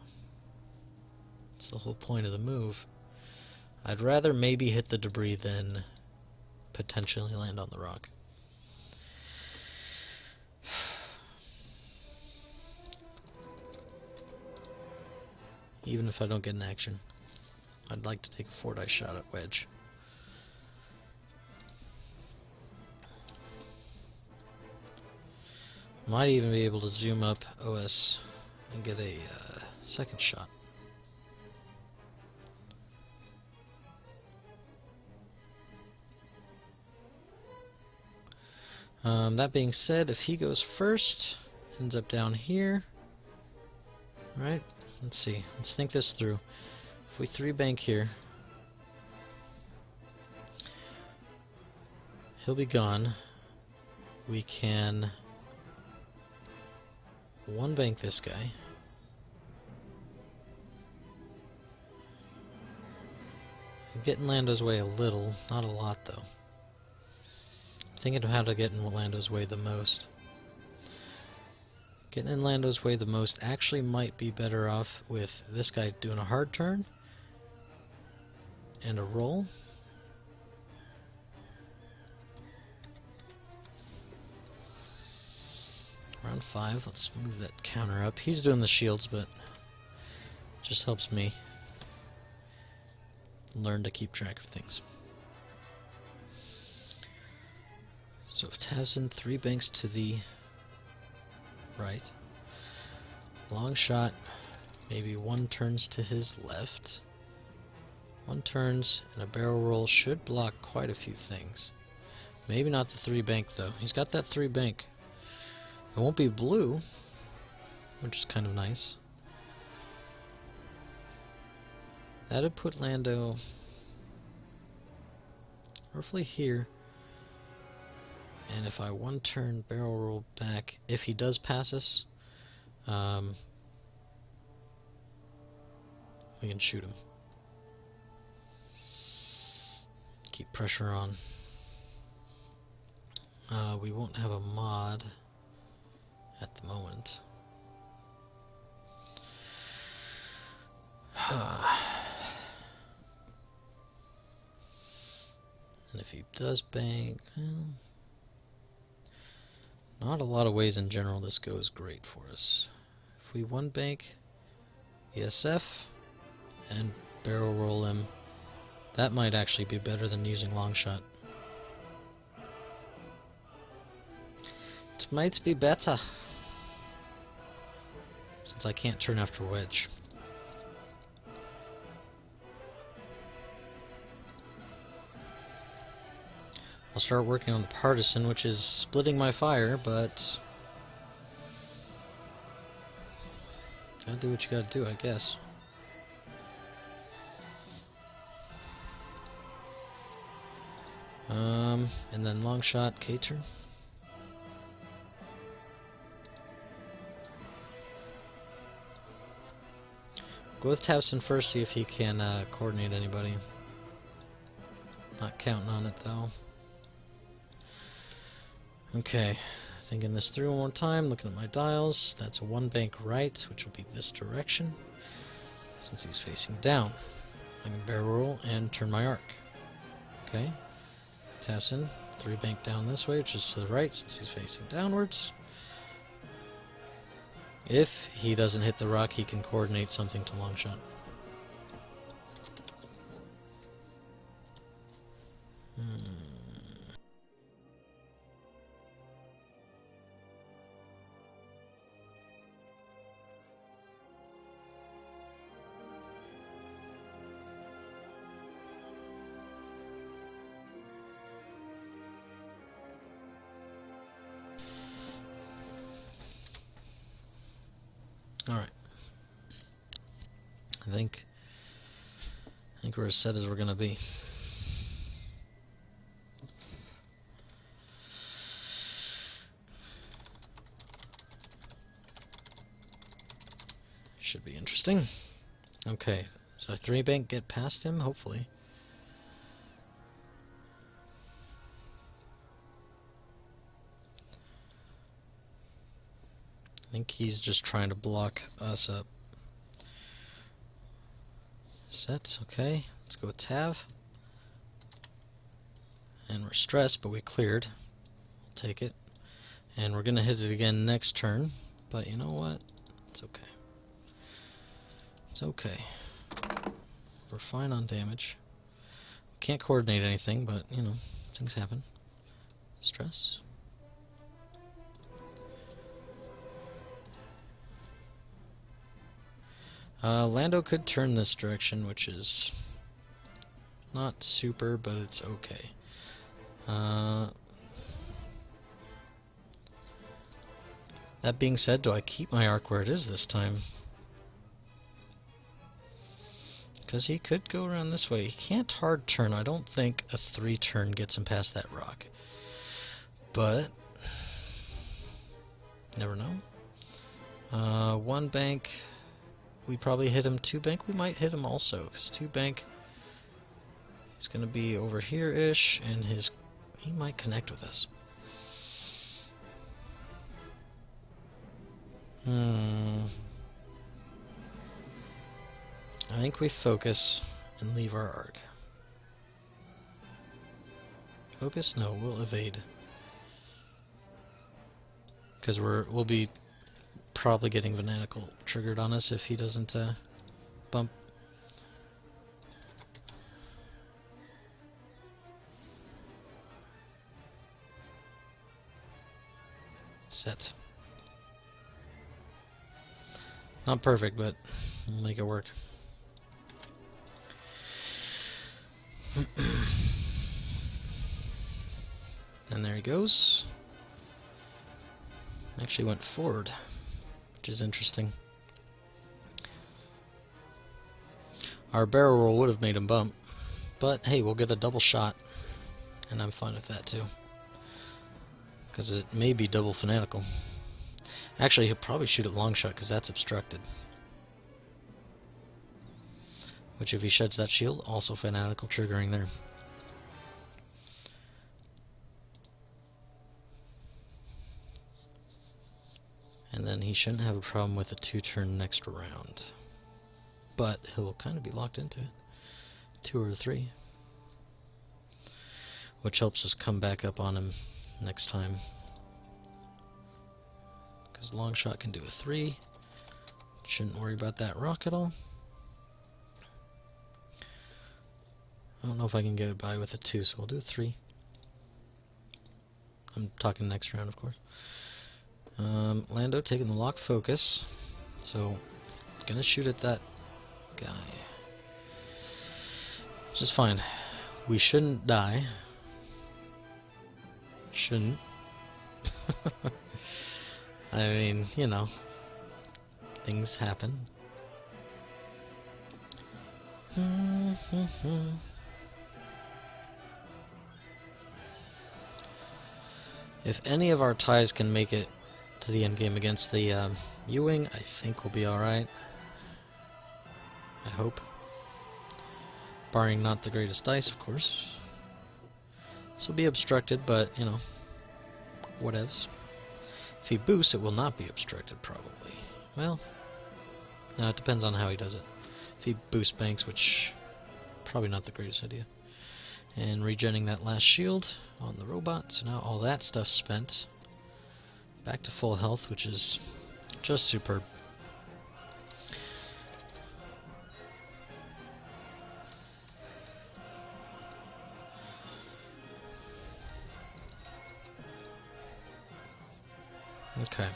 That's the whole point of the move. I'd rather maybe hit the debris than potentially land on the rock. Even if I don't get an action. I'd like to take a 4 dice shot at wedge. Might even be able to zoom up OS and get a second shot. That being said, if he goes first, ends up down here. Right? Let's see. Let's think this through. If we 3 bank here, he'll be gone. We can 1 bank this guy. I'm getting Lando's way a little, not a lot though. Thinking of how to get in Lando's way the most. Getting in Lando's way the most actually might be better off with this guy doing a hard turn and a roll. Round 5, let's move that counter up. He's doing the shields, but it just helps me learn to keep track of things. So if Tavson 3 banks to the right, long shot, maybe 1 turns to his left. 1 turns and a barrel roll should block quite a few things. Maybe not the 3 bank though. He's got that 3 bank. It won't be blue, which is kind of nice. That'd put Lando roughly here. And if I 1 turn barrel roll back, if he does pass us, we can shoot him. Keep pressure on. We won't have a mod at the moment. And if he does bang, well, not a lot of ways in general this goes great for us. If we 1 bank ESF and barrel roll him, that might actually be better than using long shot. It might be better, since I can't turn after wedge. I'll start working on the partisan, which is splitting my fire, but gotta do what you gotta do, I guess. And then long shot, K-turn. Go with Tavson first, see if he can coordinate anybody. Not counting on it though. Okay, thinking this through one more time, looking at my dials. That's a 1 bank right, which will be this direction. since he's facing down. I can barrel roll and turn my arc. Okay. Taps in. 3 bank down this way, which is to the right since he's facing downwards. If he doesn't hit the rock, he can coordinate something to long shot. Alright. I think we're as set as we're gonna be. Should be interesting. Okay, so 3 bank get past him, hopefully. I think he's just trying to block us up. Set, okay. Let's go with Tav. And we're stressed, but we cleared. We'll take it. And we're going to hit it again next turn. But you know what? It's okay. It's okay. We're fine on damage. We can't coordinate anything, but, you know, things happen. Stress. Lando could turn this direction, which is not super, but it's okay. That being said, do I keep my arc where it is this time? Because he could go around this way. He can't hard turn. I don't think a 3 turn gets him past that rock. But never know. 1 bank. We probably hit him. 2 bank, we might hit him also. Because 2 bank is going to be over here-ish, and he might connect with us. I think we focus and leave our arc. Focus? No, we'll evade. Because we'll be probably getting Vanatical triggered on us if he doesn't bump. Set. Not perfect, but we'll make it work. And there he goes. Actually went forward, which is interesting. Our barrel roll would have made him bump, but hey, we'll get a double shot, and I'm fine with that too. Because it may be double fanatical. Actually, he'll probably shoot at long shot because that's obstructed. Which, if he sheds that shield, also fanatical triggering there. And then he shouldn't have a problem with a 2-turn next round. But he'll kind of be locked into it. 2 or 3. Which helps us come back up on him next time. Because long shot can do a 3. Shouldn't worry about that rock at all. I don't know if I can get by with a 2, so we'll do a 3. I'm talking next round, of course. Lando taking the lock focus, so gonna shoot at that guy. Which is fine. We shouldn't die. Shouldn't. I mean, you know, things happen. If any of our ties can make it to the end game against the U-Wing, I think we'll be alright. I hope. Barring not the greatest dice, of course. This will be obstructed, but, you know, whatevs. If he boosts, it will not be obstructed, probably. Well, no, it depends on how he does it. if he boosts banks, which probably not the greatest idea. And regenning that last shield on the robot, so now all that stuff's spent. Back to full health, which is just superb. Okay.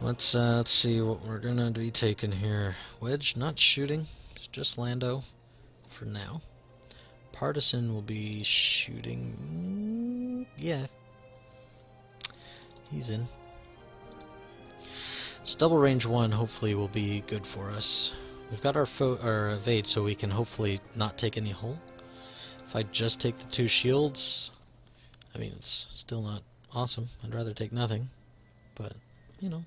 Let's see what we're gonna be taking here. Wedge, not shooting. It's just Lando for now. Partisan will be shooting. Yeah, he's in. This double range 1 hopefully will be good for us. We've got our evade, so we can hopefully not take any hull. If I just take the 2 shields, I mean, it's still not awesome. I'd rather take nothing, but you know.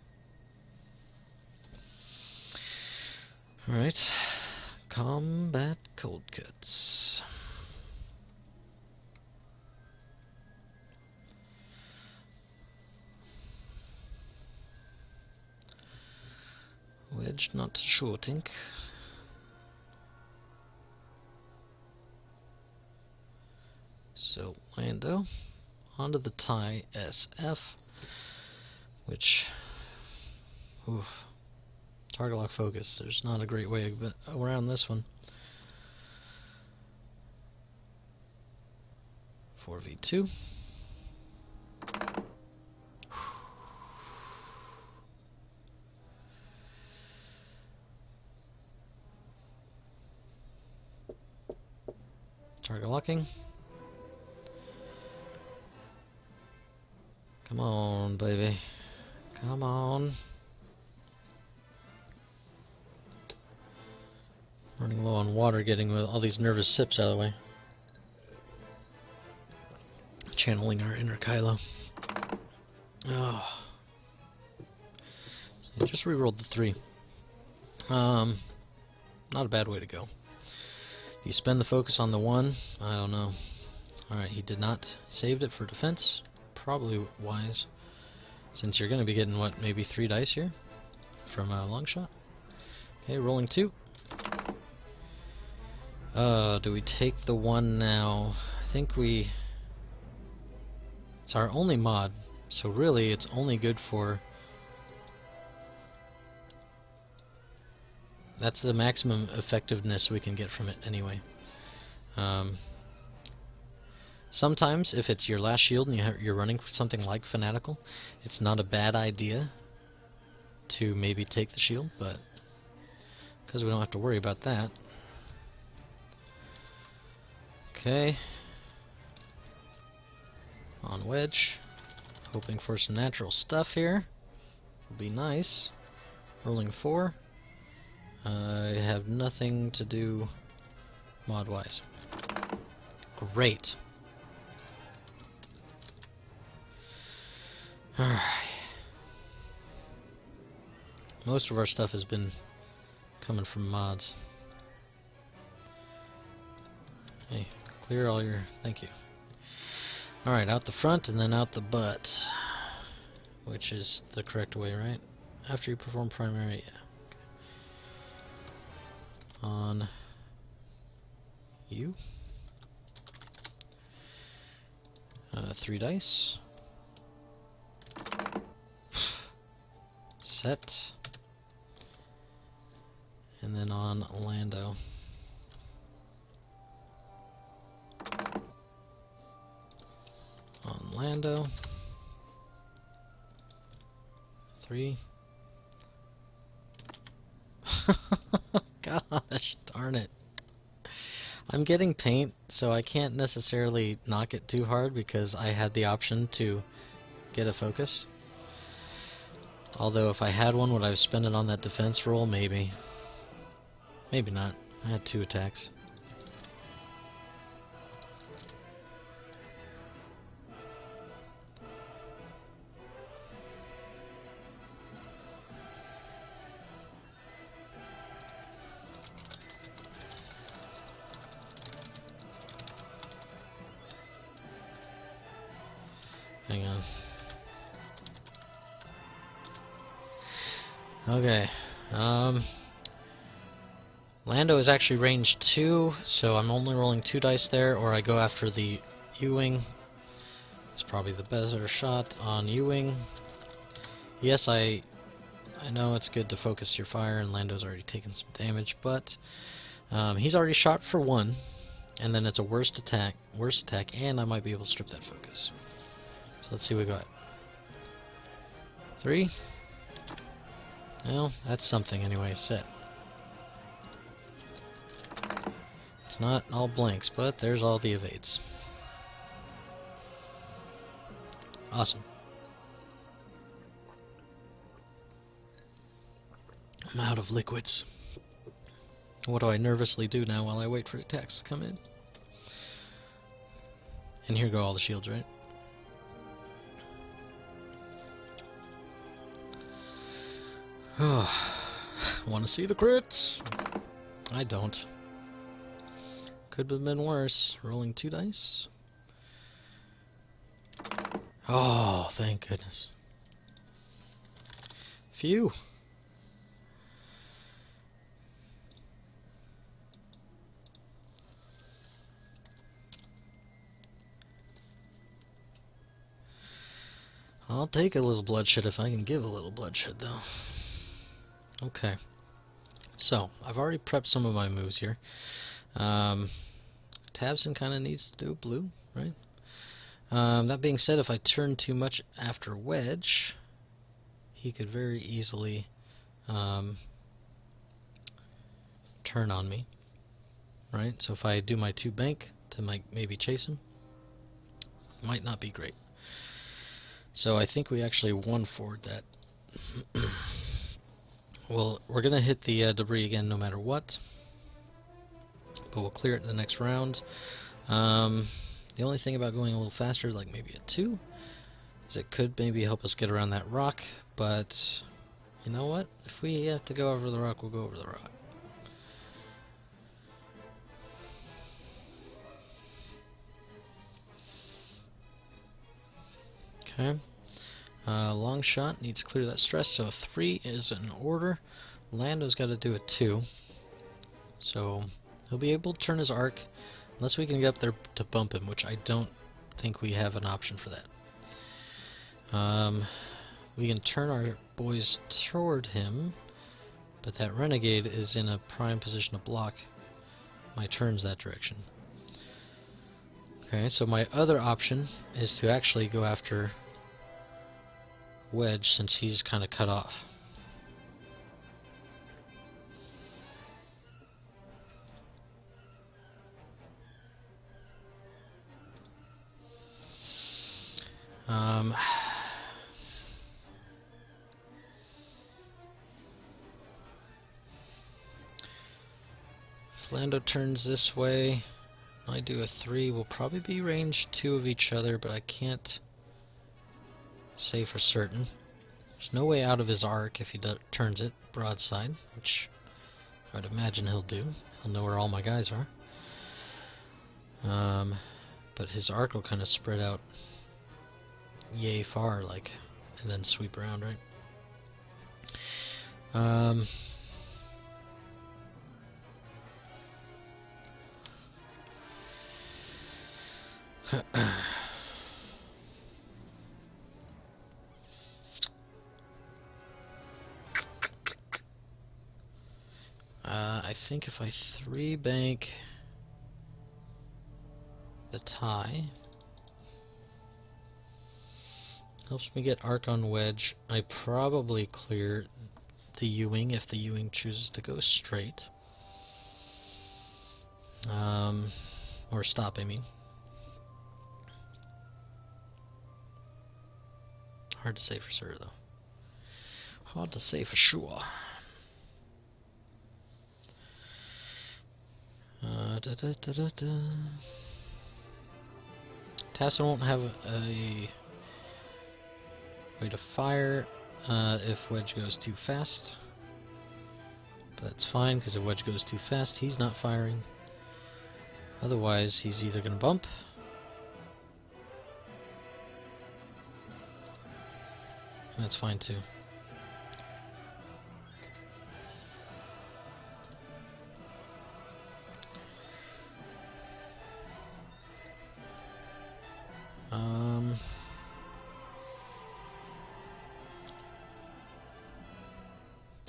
Alright, combat cold cuts. Wedge not shooting. So Lando onto the tie SF, which, oof, target lock focus. There's not a great way around this one. 4v2. Target locking. Come on, baby. Come on. Running low on water, getting all these nervous sips out of the way. Channeling our inner Kylo. Oh. So just rerolled the 3. Not a bad way to go. You spend the focus on the 1? I don't know. Alright, he did not. Saved it for defense. Probably wise, since you're going to be getting, what, maybe 3 dice here from a long shot. Okay, rolling 2. Do we take the 1 now? I think we... It's our only mod, so really it's only good for... That's the maximum effectiveness we can get from it anyway. Sometimes, if it's your last shield and you're running something like Fanatical, it's not a bad idea to maybe take the shield, but because we don't have to worry about that. Okay. On Wedge. Hoping for some natural stuff here. Will be nice. Rolling 4. I have nothing to do mod-wise. Great. Alright. Most of our stuff has been coming from mods. Hey, clear all your... Thank you. Alright, out the front and then out the butt. Which is the correct way, right? After you perform primary, yeah. Okay. On you. 3 dice. Set. And then on Lando. On Lando. 3. Gosh, darn it. I'm getting paint, so I can't necessarily knock it too hard because I had the option to get a focus. Although if I had one, would I have spent it on that defense roll? Maybe. Maybe not. I had 2 attacks. Hang on. Okay, Um, Lando is actually range 2, so I'm only rolling 2 dice there, or I go after the U-Wing. It's probably the better shot on U-Wing. Yes, I know it's good to focus your fire, and Lando's already taken some damage, but he's already shot for 1, and then it's a worst attack, and I might be able to strip that focus. So let's see what we got. 3. Well, that's something anyway, set. It's not all blanks, but there's all the evades. Awesome. I'm out of liquids. What do I nervously do now while I wait for attacks to come in? And here go all the shields, right? Oh, want to see the crits? I don't. Could have been worse. Rolling 2 dice. Oh, thank goodness. Phew. I'll take a little bloodshed if I can give a little bloodshed, though. Okay. So, I've already prepped some of my moves here. Tabson kind of needs to do blue, right? That being said, if I turn too much after Wedge, he could very easily turn on me, right? So if I do my 2 bank to maybe chase him, might not be great. So I think we actually one-forward that. Well, we're going to hit the debris again no matter what, but we'll clear it in the next round. The only thing about going a little faster, like maybe a 2, is it could maybe help us get around that rock, but you know what? If we have to go over the rock, we'll go over the rock. Okay. Long shot needs to clear that stress, so 3 is in order. Lando's got to do a 2. So he'll be able to turn his arc, unless we can get up there to bump him, which I don't think we have an option for that. We can turn our boys toward him, but that renegade is in a prime position to block my turns that direction. Okay, so my other option is to actually go after Wedge, since he's kind of cut off. If Lando turns this way, I do a 3, we'll probably be range 2 of each other, but I can't say for certain. There's no way out of his arc if he turns it broadside, which I would imagine he'll do. He'll know where all my guys are. But his arc will kind of spread out yay far, like, and then sweep around, right? I think if I 3 bank the tie, helps me get arc on Wedge. I probably clear the U-Wing if the U-Wing chooses to go straight. Or stop, I mean. Hard to say for sure, though. Hard to say for sure. Tassin won't have a way to fire if Wedge goes too fast. But that's fine, because if Wedge goes too fast, he's not firing. Otherwise, he's either going to bump, and that's fine too.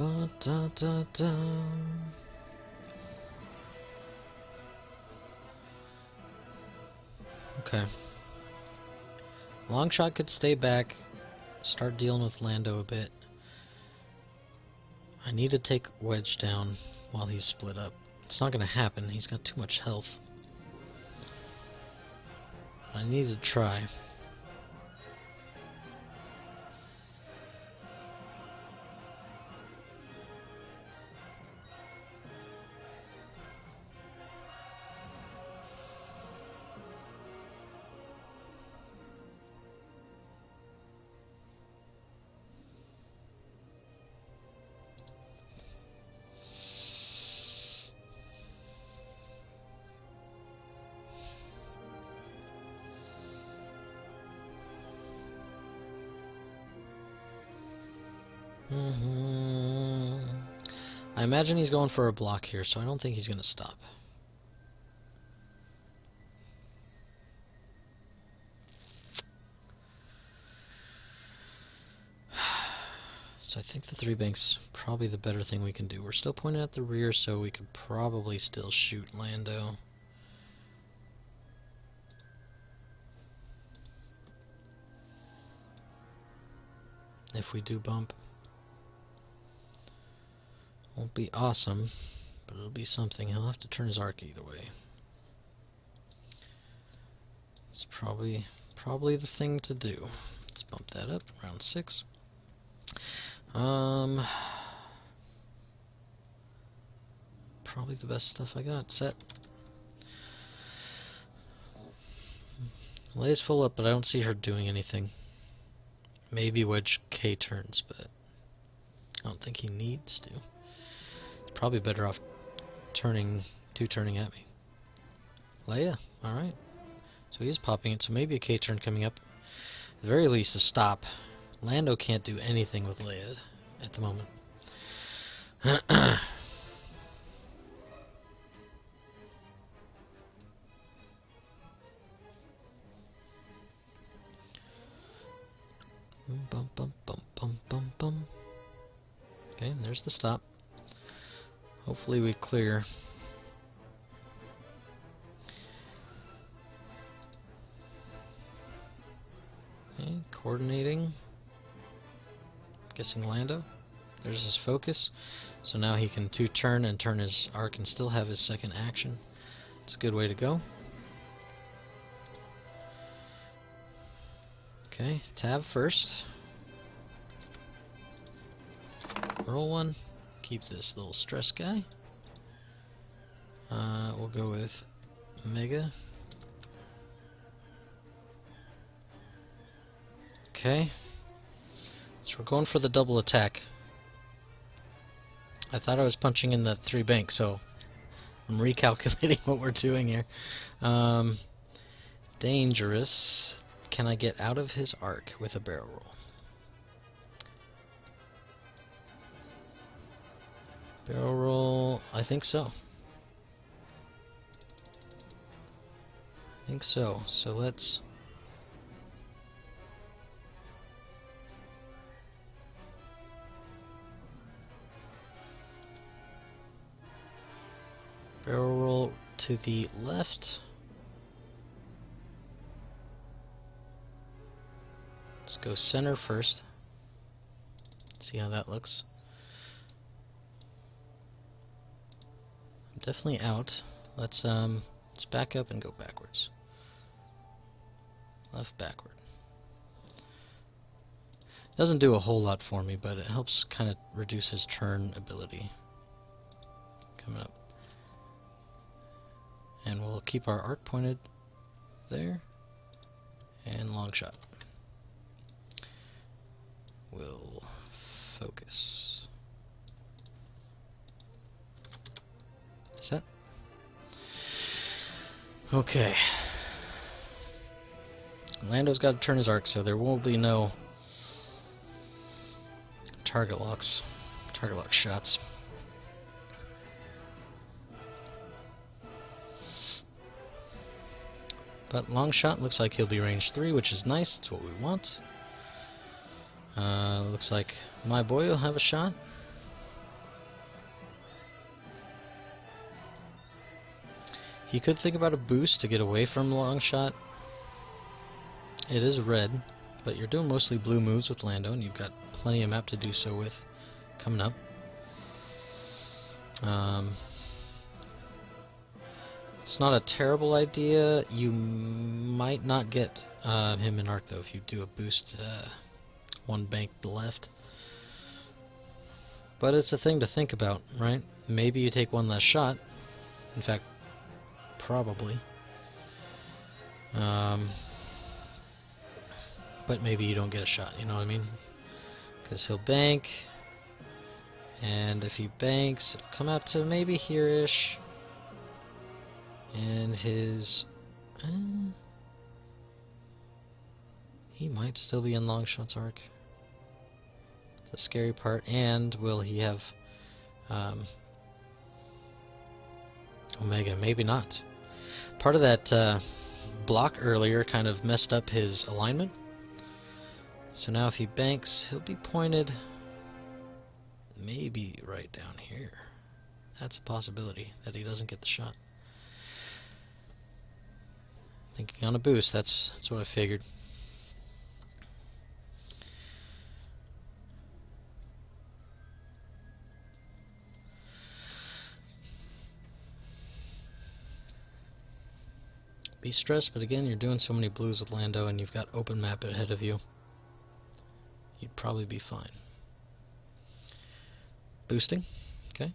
Ba da da da. Okay. Longshot could stay back, start dealing with Lando a bit. I need to take Wedge down while he's split up. It's not going to happen, he's got too much health. I need to try. I imagine he's going for a block here, so I don't think he's going to stop. So I think the 3 banks probably the better thing we can do. We're still pointed at the rear, so we could probably still shoot Lando. If we do bump. Won't be awesome, but it'll be something. He'll have to turn his arc either way. It's probably the thing to do. Let's bump that up, round 6. Probably the best stuff I got. Set. Leia's full up, but I don't see her doing anything. Maybe Wedge K turns, but I don't think he needs to. Probably better off turning at me. Leia, alright. So he is popping it, so maybe a K turn coming up. At the very least, a stop. Lando can't do anything with Leia at the moment. Bum, bum, bum, bum, bum, bum. Okay, there's the stop. Hopefully we clear. Okay, coordinating. Guessing Lando. There's his focus. So now he can 2-turn and turn his arc and still have his second action. It's a good way to go. Okay, tab first. Roll one. Keep this little stress guy. We'll go with Mega. Okay. So we're going for the double attack. I thought I was punching in the 3 bank, so I'm recalculating what we're doing here. Dangerous. Can I get out of his arc with a barrel roll? Barrel roll, I think so. I think so. So let's... barrel roll to the left. Let's go center first. See how that looks. I'm definitely out. Let's back up and go backwards. Left, backward. Doesn't do a whole lot for me, but it helps kind of reduce his turn ability. Coming up. And we'll keep our arc pointed there. And long shot. We'll focus. Set. Okay. Lando's got to turn his arc, so there won't be no target lock shots. But long shot looks like he'll be range 3, which is nice. That's what we want. Looks like my boy will have a shot. He could think about a boost to get away from long shot. It is red, but you're doing mostly blue moves with Lando, and you've got plenty of map to do so with coming up. It's not a terrible idea. You might not get him in arc though if you do a boost one bank to the left. But it's a thing to think about, right? Maybe you take one less shot. In fact, probably. But maybe you don't get a shot, you know what I mean? Because he'll bank, and if he banks, it'll come out to maybe here-ish. And his... he might still be in Longshot's arc. It's a scary part. And will he have... Omega? Maybe not. Part of that block earlier kind of messed up his alignment. So now if he banks, he'll be pointed maybe right down here. That's a possibility that he doesn't get the shot. Thinking on a boost, that's what I figured. Be stressed, but again, you're doing so many blues with Lando and you've got open map ahead of you. You'd probably be fine. Boosting, okay.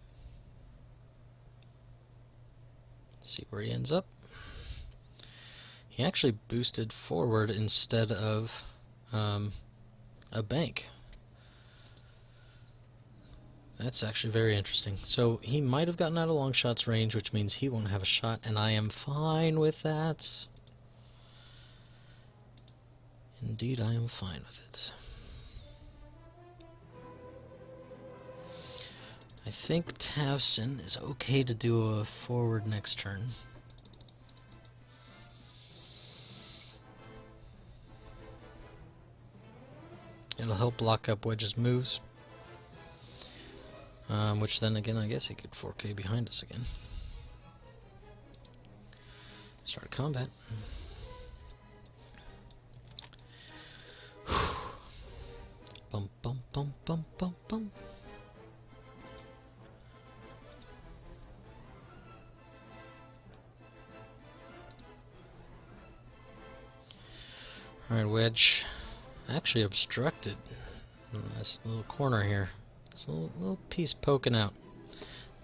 Let's see where he ends up. He actually boosted forward instead of a bank. That's actually very interesting. So he might have gotten out of long shots range, which means he won't have a shot, and I am fine with that. Indeed, I am fine with it. I think Tavson is okay to do a forward next turn. It'll help block up Wedge's moves. Which then again, I guess he could 4K behind us again. Start combat. Bum bum bum bum bum bum. Alright, Wedge. Actually obstructed this little corner here. This little piece poking out.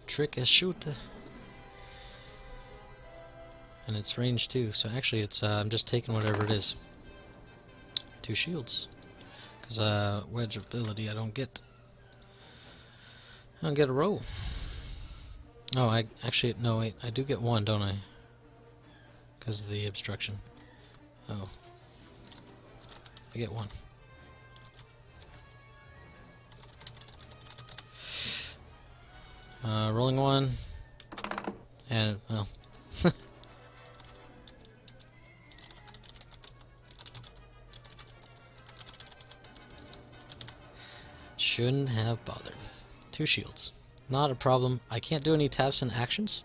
Trick is shoot. And it's range too, so actually it's I'm just taking whatever it is. 2 shields. Because Wedge ability I don't get a roll. Oh, I actually no wait, I do get 1, don't I? Because of the obstruction. Oh. I get 1. Rolling 1. And, well. Shouldn't have bothered. 2 shields. Not a problem. I can't do any Tavson actions.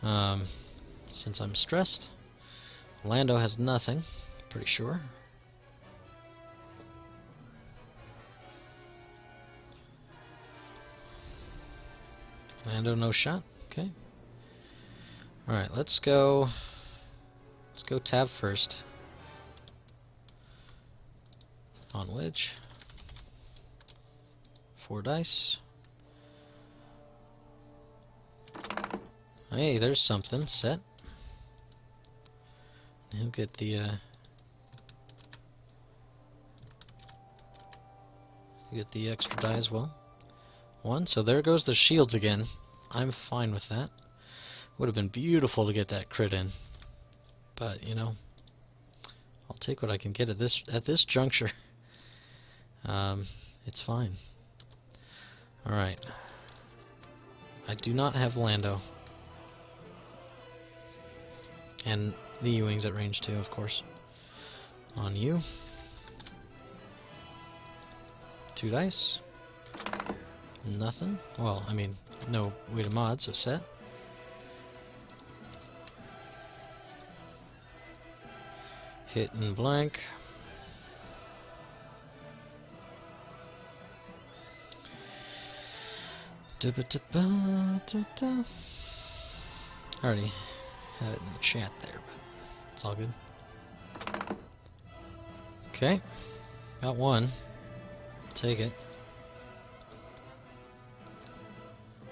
Since I'm stressed. Lando has nothing. Pretty sure. Lando no shot. Okay. Alright, let's go Tab first. On Wedge. 4 dice. Hey, there's something set. He'll get the extra die as well. 1, so there goes the shields again. I'm fine with that. Would have been beautiful to get that crit in. But, you know, I'll take what I can get at this juncture. It's fine. Alright. I do not have Lando. And the U-Wings at range 2, of course. On you. 2 dice. Nothing. Well, I mean, no way to mod, so set. Hit and blank. Da-ba-da-ba-da-da. I already had it in the chat there, but it's all good. Okay, got one. Take it.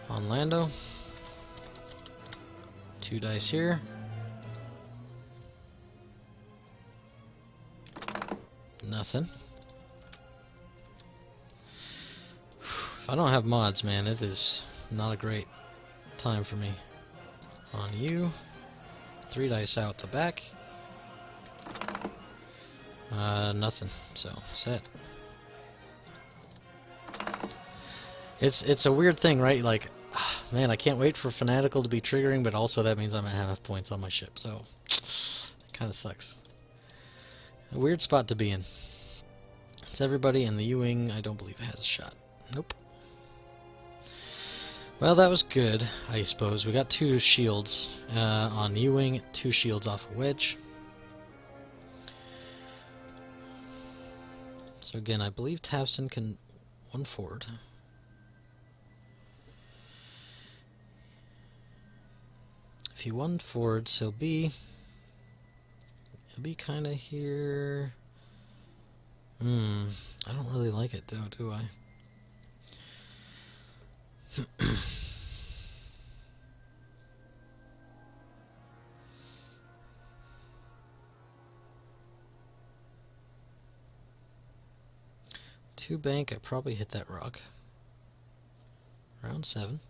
On Lando. 2 dice here. Nothing. If I don't have mods, man, it is not a great time for me. On you. 3 dice out the back. Nothing. So, set. It's a weird thing, right? Like, man, I can't wait for Fanatical to be triggering, but also that means I'm at half points on my ship, so it kind of sucks. A weird spot to be in. It's everybody, and the U-Wing, I don't believe has a shot. Nope. Well, that was good, I suppose. We got 2 shields on U-Wing, 2 shields off a wedge. So again, I believe Tavson can 1 forward. If he 1 forwards, he'll be kind of here. I don't really like it, though, do I? Two bank, I probably hit that rock. Round 7.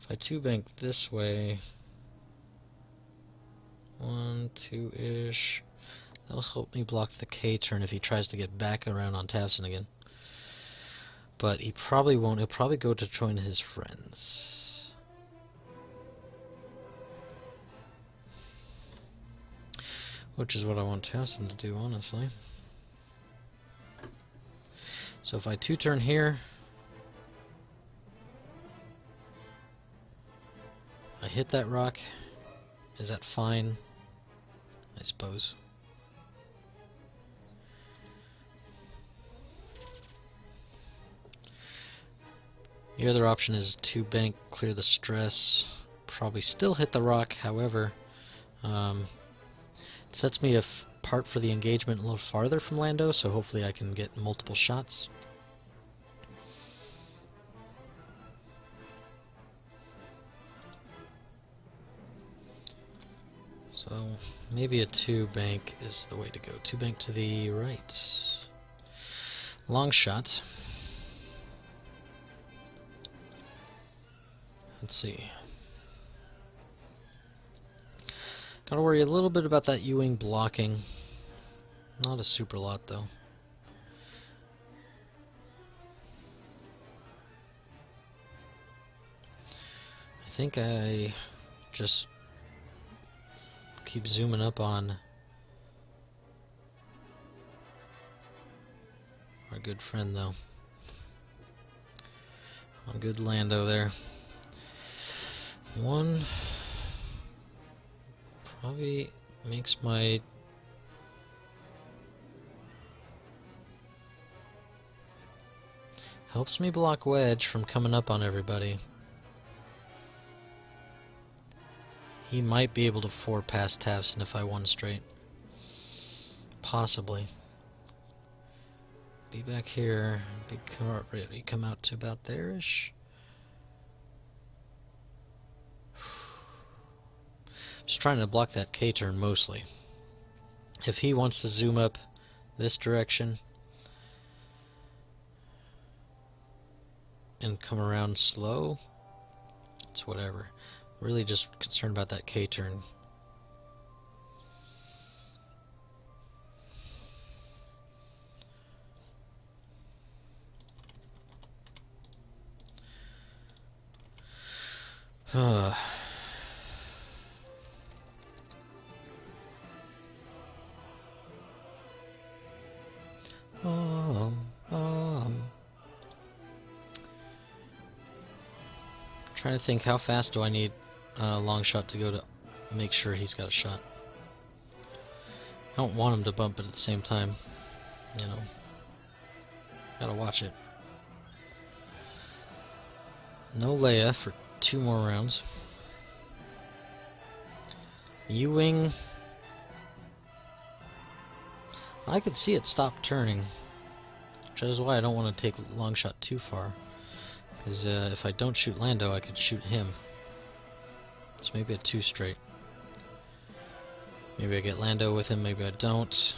If I 2 bank this way, 1, 2-ish, that'll help me block the K turn if he tries to get back around on Tavson again. But he probably won't. He'll probably go to join his friends. Which is what I want Tavson to do, honestly. So if I 2 turn here, I hit that rock. Is that fine? I suppose. The other option is to bank, clear the stress. Probably still hit the rock, however, it sets me apart for the engagement a little farther from Lando, so hopefully I can get multiple shots. So maybe a 2 bank is the way to go. 2 bank to the right. Long shot. Let's see. Gotta worry a little bit about that U-Wing blocking. Not a super lot, though. I think I just keep zooming up on our good friend, though. On good Lando there. 1 probably makes my helps me block wedge from coming up on everybody. He might be able to 4 past Tavson if I 1 straight. Possibly. Be back here. Come out to about there-ish. Just trying to block that K-turn mostly. If he wants to zoom up this direction and come around slow, it's whatever. Really just concerned about that K-turn. trying to think, how fast do I need long shot to go to make sure he's got a shot? I don't want him to bump it at the same time, you know. Gotta watch it. No Leia for 2 more rounds. U-wing. I could see it stop turning, which is why I don't want to take long shot too far. Because if I don't shoot Lando, I could shoot him. So maybe a 2 straight. Maybe I get Lando with him, maybe I don't.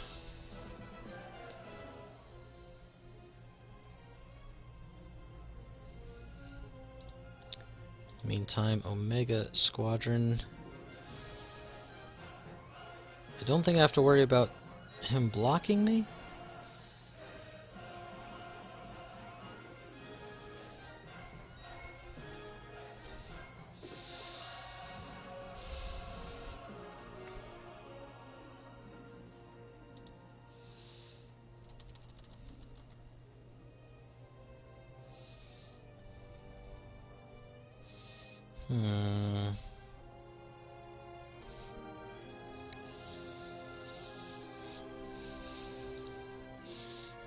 Meantime, Omega Squadron. I don't think I have to worry about him blocking me.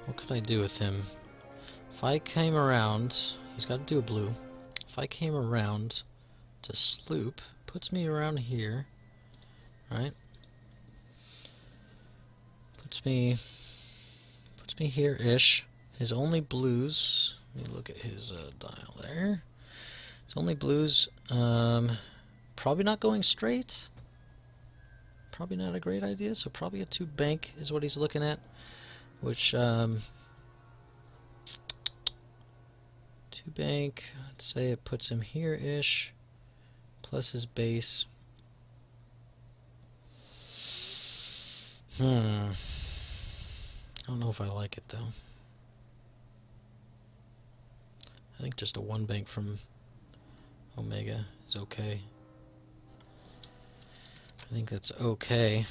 What could I do with him? If I came around, he's got to do a blue. If I came around to sloop, puts me around here, right? Puts me here-ish. His only blues. Let me look at his dial there. His only blues. Probably not going straight. Probably not a great idea. So probably a 2 bank is what he's looking at. Which, 2 bank, let's say it puts him here-ish, plus his base. I don't know if I like it, though. I think just a 1 bank from Omega is okay. I think that's okay.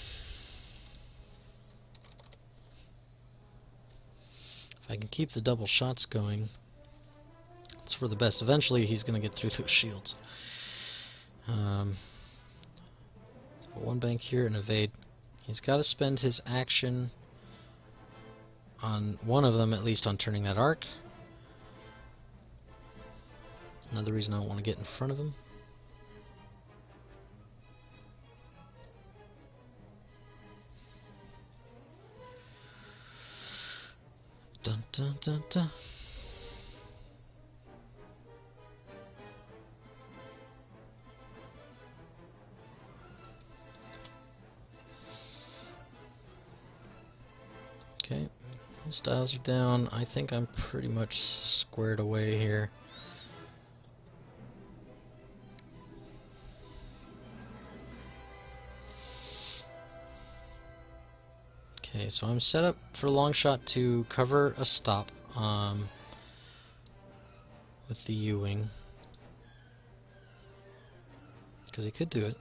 I can keep the double shots going. It's for the best. Eventually, he's going to get through those shields. 1 bank here and evade. He's got to spend his action on one of them, at least on turning that arc. Another reason I don't want to get in front of him. Dun dun dun dun. Okay, his dials are down. I think I'm pretty much squared away here. Okay, so I'm set up for long shot to cover a stop with the U-wing, because he could do it.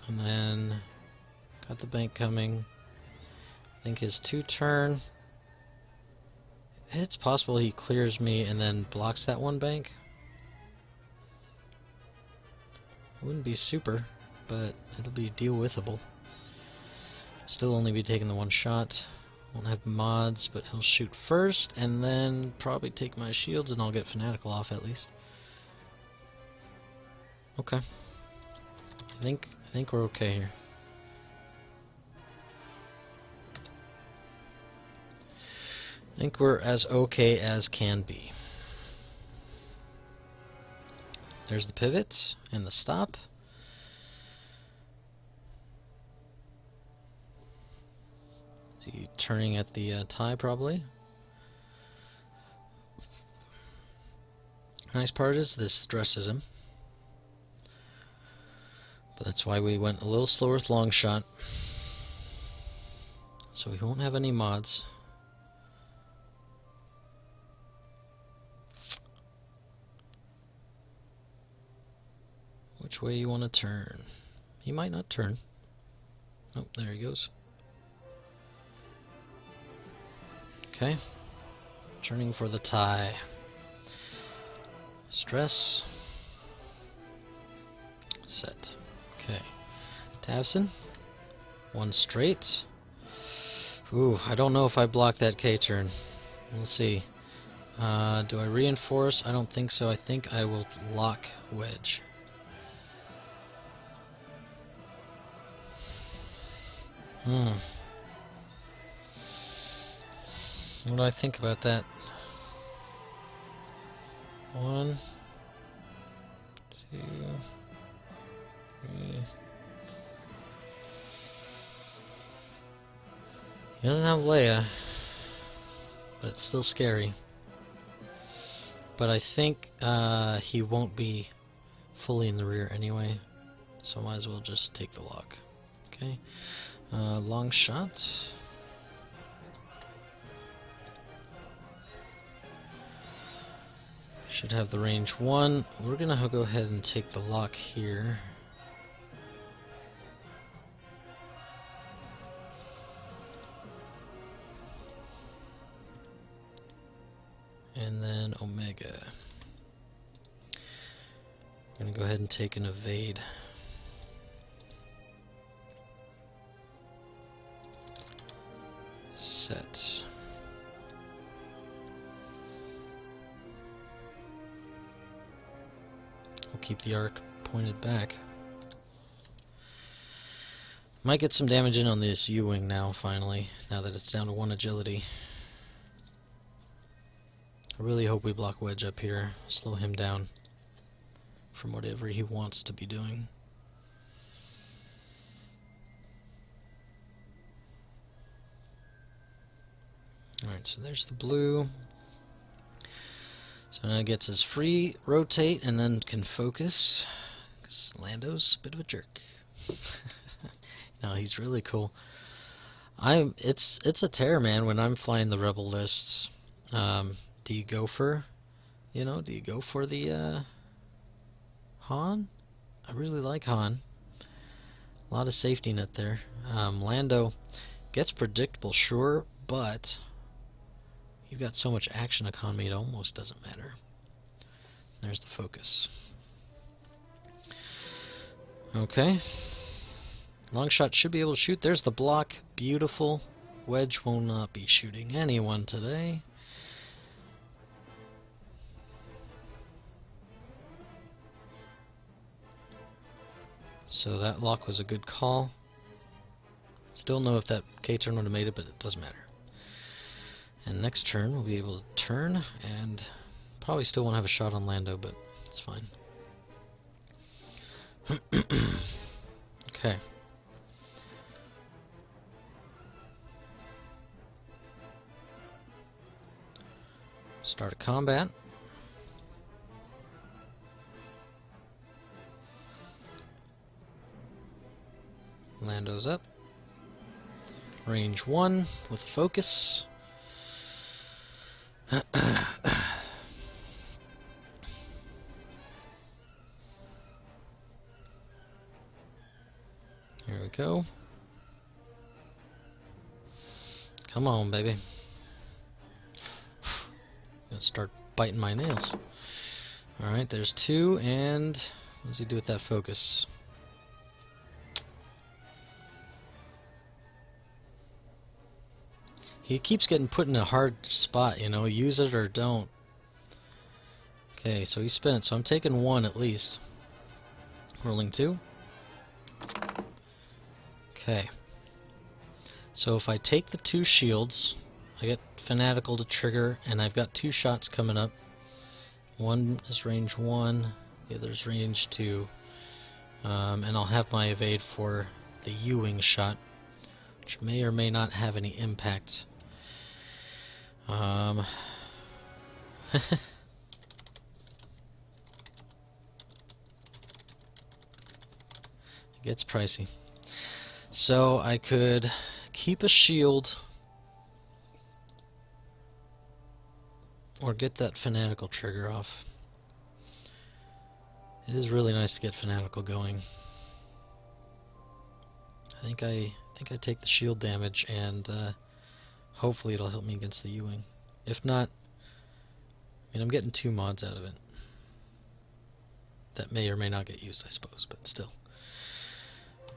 And then got the bank coming. I think his 2 turn. It's possible he clears me and then blocks that 1 bank. It wouldn't be super, but it'll be deal withable. Still only be taking the 1 shot. Won't have mods, but he'll shoot first and then probably take my shields and I'll get fanatical off at least. Okay. I think we're okay here. I think we're as okay as can be. There's the pivot and the stop. Is he turning at the tie probably? Nice part is this stresses him. But that's why we went a little slower with long shot. So we won't have any mods. Which way you want to turn? He might not turn. Oh, there he goes. Okay. Turning for the tie. Stress. Set. Okay. Tavson. One straight. Ooh, I don't know if I block that K-turn. We'll see. Do I reinforce? I don't think so. I think I will lock wedge. What do I think about that? 1, 2, 3. He doesn't have Leia, but it's still scary. But I think he won't be fully in the rear anyway, so might as well just take the lock. Okay, long shot. Should have the range 1. We're gonna go ahead and take the lock here. And then Omega. I'm gonna go ahead and take an evade. Set. We'll keep the arc pointed back. Might get some damage in on this U-wing now, finally, now that it's down to 1 agility. I really hope we block wedge up here, slow him down from whatever he wants to be doing. Alright, so there's the blue. So now he gets his free rotate and then can focus, because Lando's a bit of a jerk. No, he's really cool. It's a terror, man, when I'm flying the Rebel lists. Do you go for, do you go for the Han? I really like Han. A lot of safety net there. Lando gets predictable, sure, but you've got so much action economy it almost doesn't matter. There's the focus. Okay. Long shot should be able to shoot. There's the block. Beautiful. Wedge will not be shooting anyone today. So that lock was a good call. Still know if that K-turn would have made it, but it doesn't matter. And next turn we'll be able to turn, and probably still won't have a shot on Lando, but it's fine. Okay. Start a combat. Lando's up. Range 1 with focus. Here we go. Come on, baby. Gonna start biting my nails. Alright, there's 2, and what does he do with that focus? He keeps getting put in a hard spot, use it or don't. Okay, so he spent, so I'm taking 1 at least. Rolling 2. Okay. So if I take the 2 shields, I get Fanatical to trigger, and I've got 2 shots coming up. One is range 1, the other's range 2. And I'll have my evade for the U-wing shot, which may or may not have any impact. It gets pricey. So I could keep a shield or get that Fanatical trigger off. It is really nice to get Fanatical going. I think I take the shield damage and Hopefully it'll help me against the Ewing. If not, I mean, I'm getting 2 mods out of it. That may or may not get used, I suppose, but still.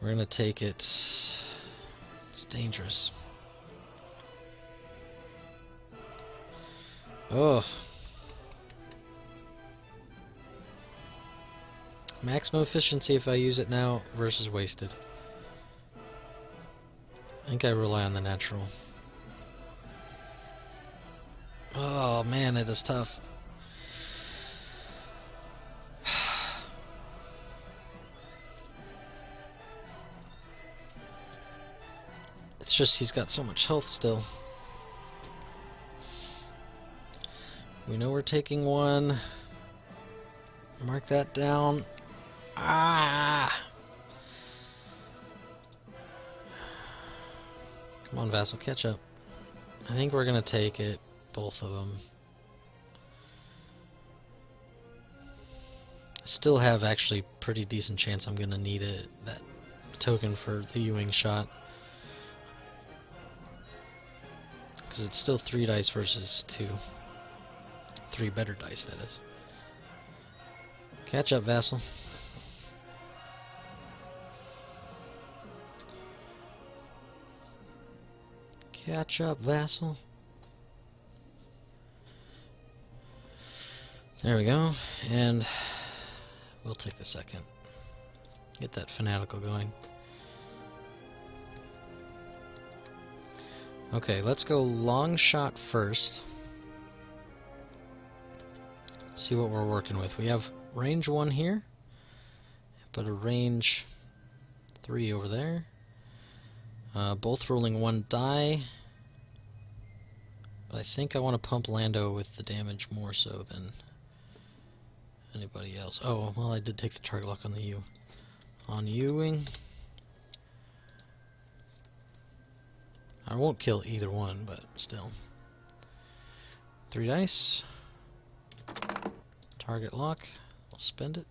We're gonna take it. It's dangerous. Oh. Maximum efficiency if I use it now versus wasted. I think I rely on the natural. Oh man, it is tough. It's just he's got so much health still. We know we're taking one. Mark that down. Ah! Come on, Vassal, catch up. I think we're gonna take it, both of them. Still have actually pretty decent chance I'm gonna need that token for the Ewing shot. Because it's still 3 dice versus 2. 3 better dice, that is. Catch up, Vassal. Catch up, Vassal. There we go, and we'll take the second. Get that fanatical going. Okay, let's go long shot first. See what we're working with. We have range 1 here, but a range 3 over there. Both rolling 1 die. But I think I want to pump Lando with the damage more so than anybody else. Oh, well, I did take the target lock on the U. On Ewing. I won't kill either one, but still. 3 dice. Target lock. I'll spend it.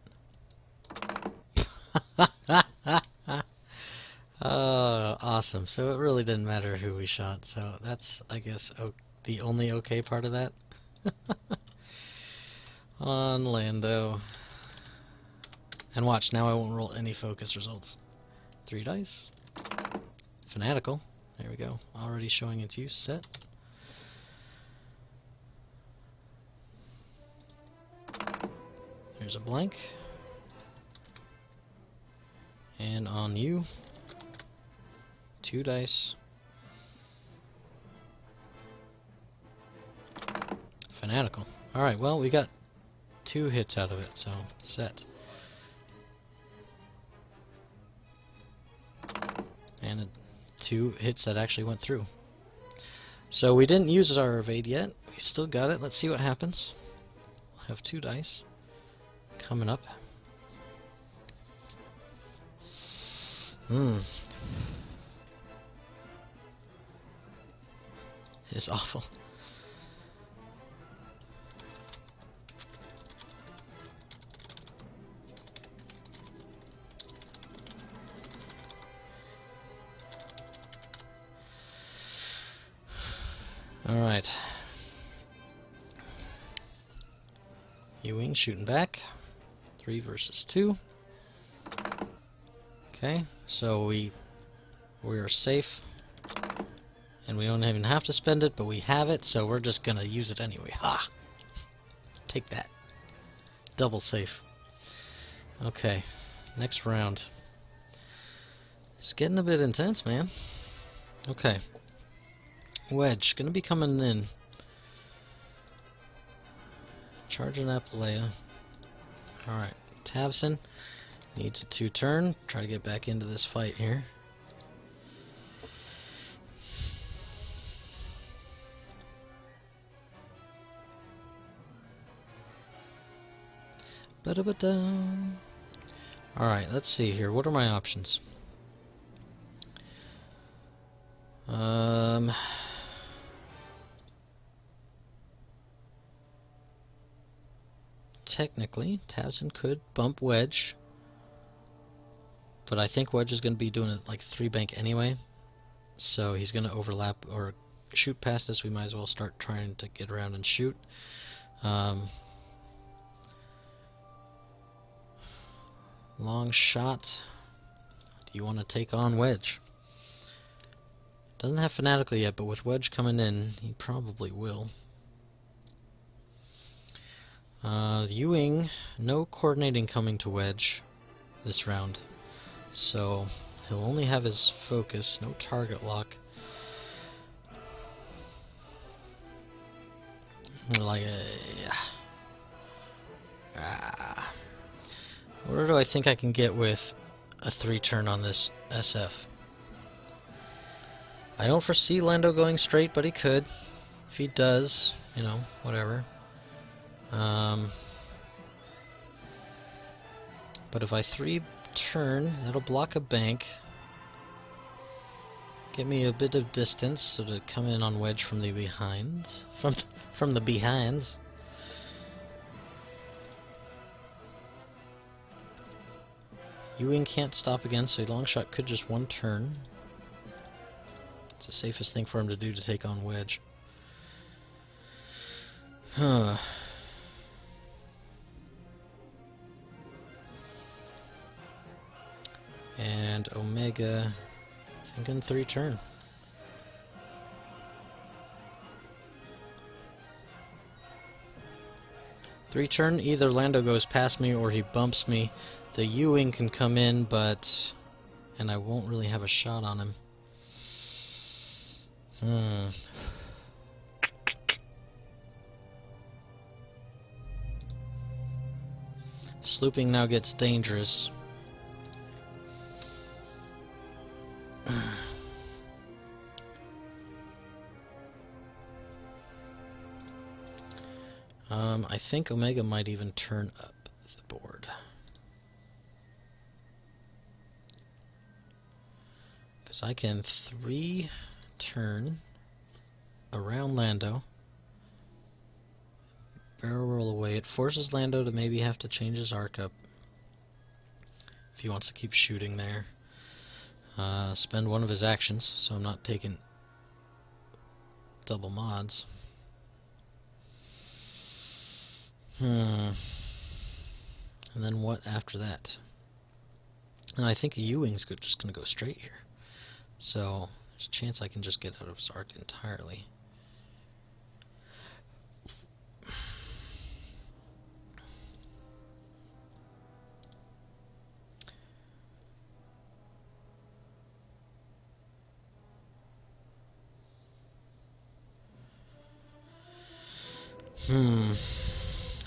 Awesome. So it really didn't matter who we shot. So that's, I guess, the only okay part of that. On Lando. And watch, now I won't roll any focus results. 3 dice. Fanatical. There we go. Already showing its use. Set. Here's a blank. And on you, 2 dice. Fanatical. Alright, well, we got 2 hits out of it, so set. And 2 hits that actually went through. So we didn't use our evade yet. We still got it. Let's see what happens. We'll have 2 dice coming up. It's awful. Alright. Ewing shooting back. 3 versus 2. Okay, so we are safe. And we don't even have to spend it, but we have it, so we're just gonna use it anyway. Ha! Take that. Double safe. Okay, next round. It's getting a bit intense, man. Okay. Wedge, gonna be coming in. Charging Appalea. Alright, Tavson needs a 2-turn. Try to get back into this fight here. Alright, let's see here. What are my options? Technically, Tavson could bump Wedge, but I think Wedge is going to be doing it like 3 bank anyway, so he's going to overlap or shoot past us, we might as well start trying to get around and shoot. Long shot. Do you want to take on Wedge? Doesn't have Fanatical yet, but with Wedge coming in, he probably will. Ewing, no coordinating coming to Wedge this round, so he'll only have his focus, no target lock. Like, where do I think I can get with a 3-turn on this SF? I don't foresee Lando going straight, but he could. If he does, you know, whatever. But if I 3-turn, that'll block a bank. Get me a bit of distance so to come in on Wedge from the behinds. From the behinds. Ewing can't stop again, so a long shot could just 1 turn. It's the safest thing for him to do to take on Wedge. Huh. And Omega, thinking 3-turn. Three-turn, either Lando goes past me or he bumps me. The Ewing can come in, and I won't really have a shot on him. Slooping now gets dangerous. I think Omega might even turn up the board. Because I can 3-turn around Lando. Barrel roll away. It forces Lando to maybe have to change his arc up if he wants to keep shooting there. Spend one of his actions, so I'm not taking double mods. And then what after that? And I think the Ewing's just going to go straight here. So there's a chance I can just get out of his arc entirely.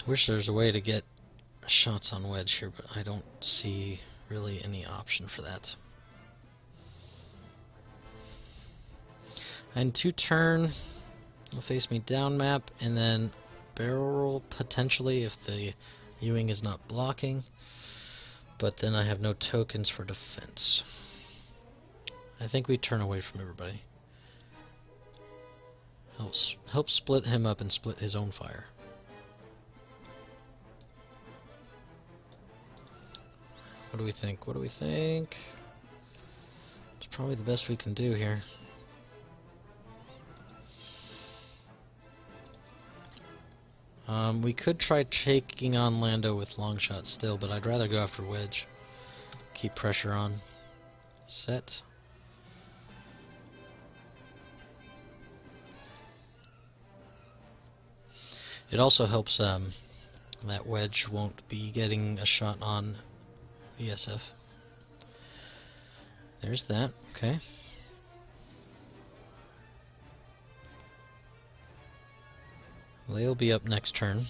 Wish there's a way to get shots on Wedge here, but I don't see really any option for that. And 2-turn will face me down map, and then barrel roll potentially if the Ewing is not blocking, but then I have no tokens for defense. I think we turn away from everybody. Help split him up and split his own fire. What do we think? What do we think? It's probably the best we can do here. We could try taking on Lando with long shot still, but I'd rather go after Wedge. Keep pressure on. Set. It also helps that Wedge won't be getting a shot on the SF. There's that. Okay. They'll be up next turn.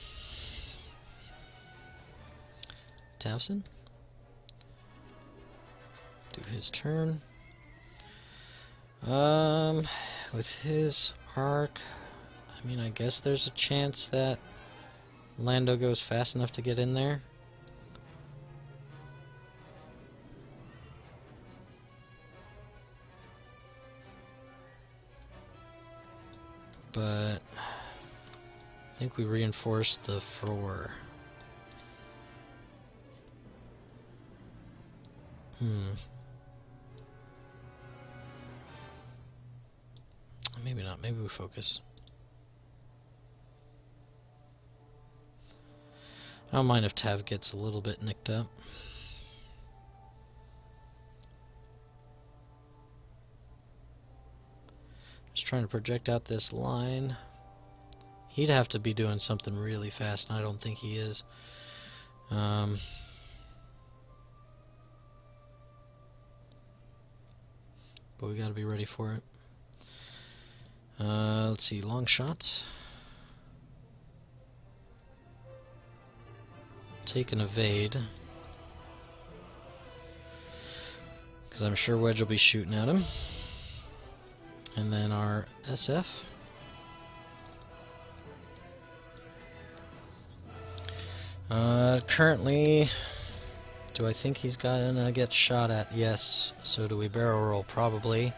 Towson. Do his turn. With his arc, I mean, I guess there's a chance that Lando goes fast enough to get in there. But I think we reinforced the floor. maybe not. Maybe we focus. I don't mind if Tav gets a little bit nicked up. Just trying to project out this line. He'd have to be doing something really fast, and I don't think he is. But we gotta be ready for it. Let's see, long shot. Take an evade. Because I'm sure Wedge will be shooting at him. And then our SF. Currently, do I think he's gonna get shot at? Yes. So do we barrel roll? Probably.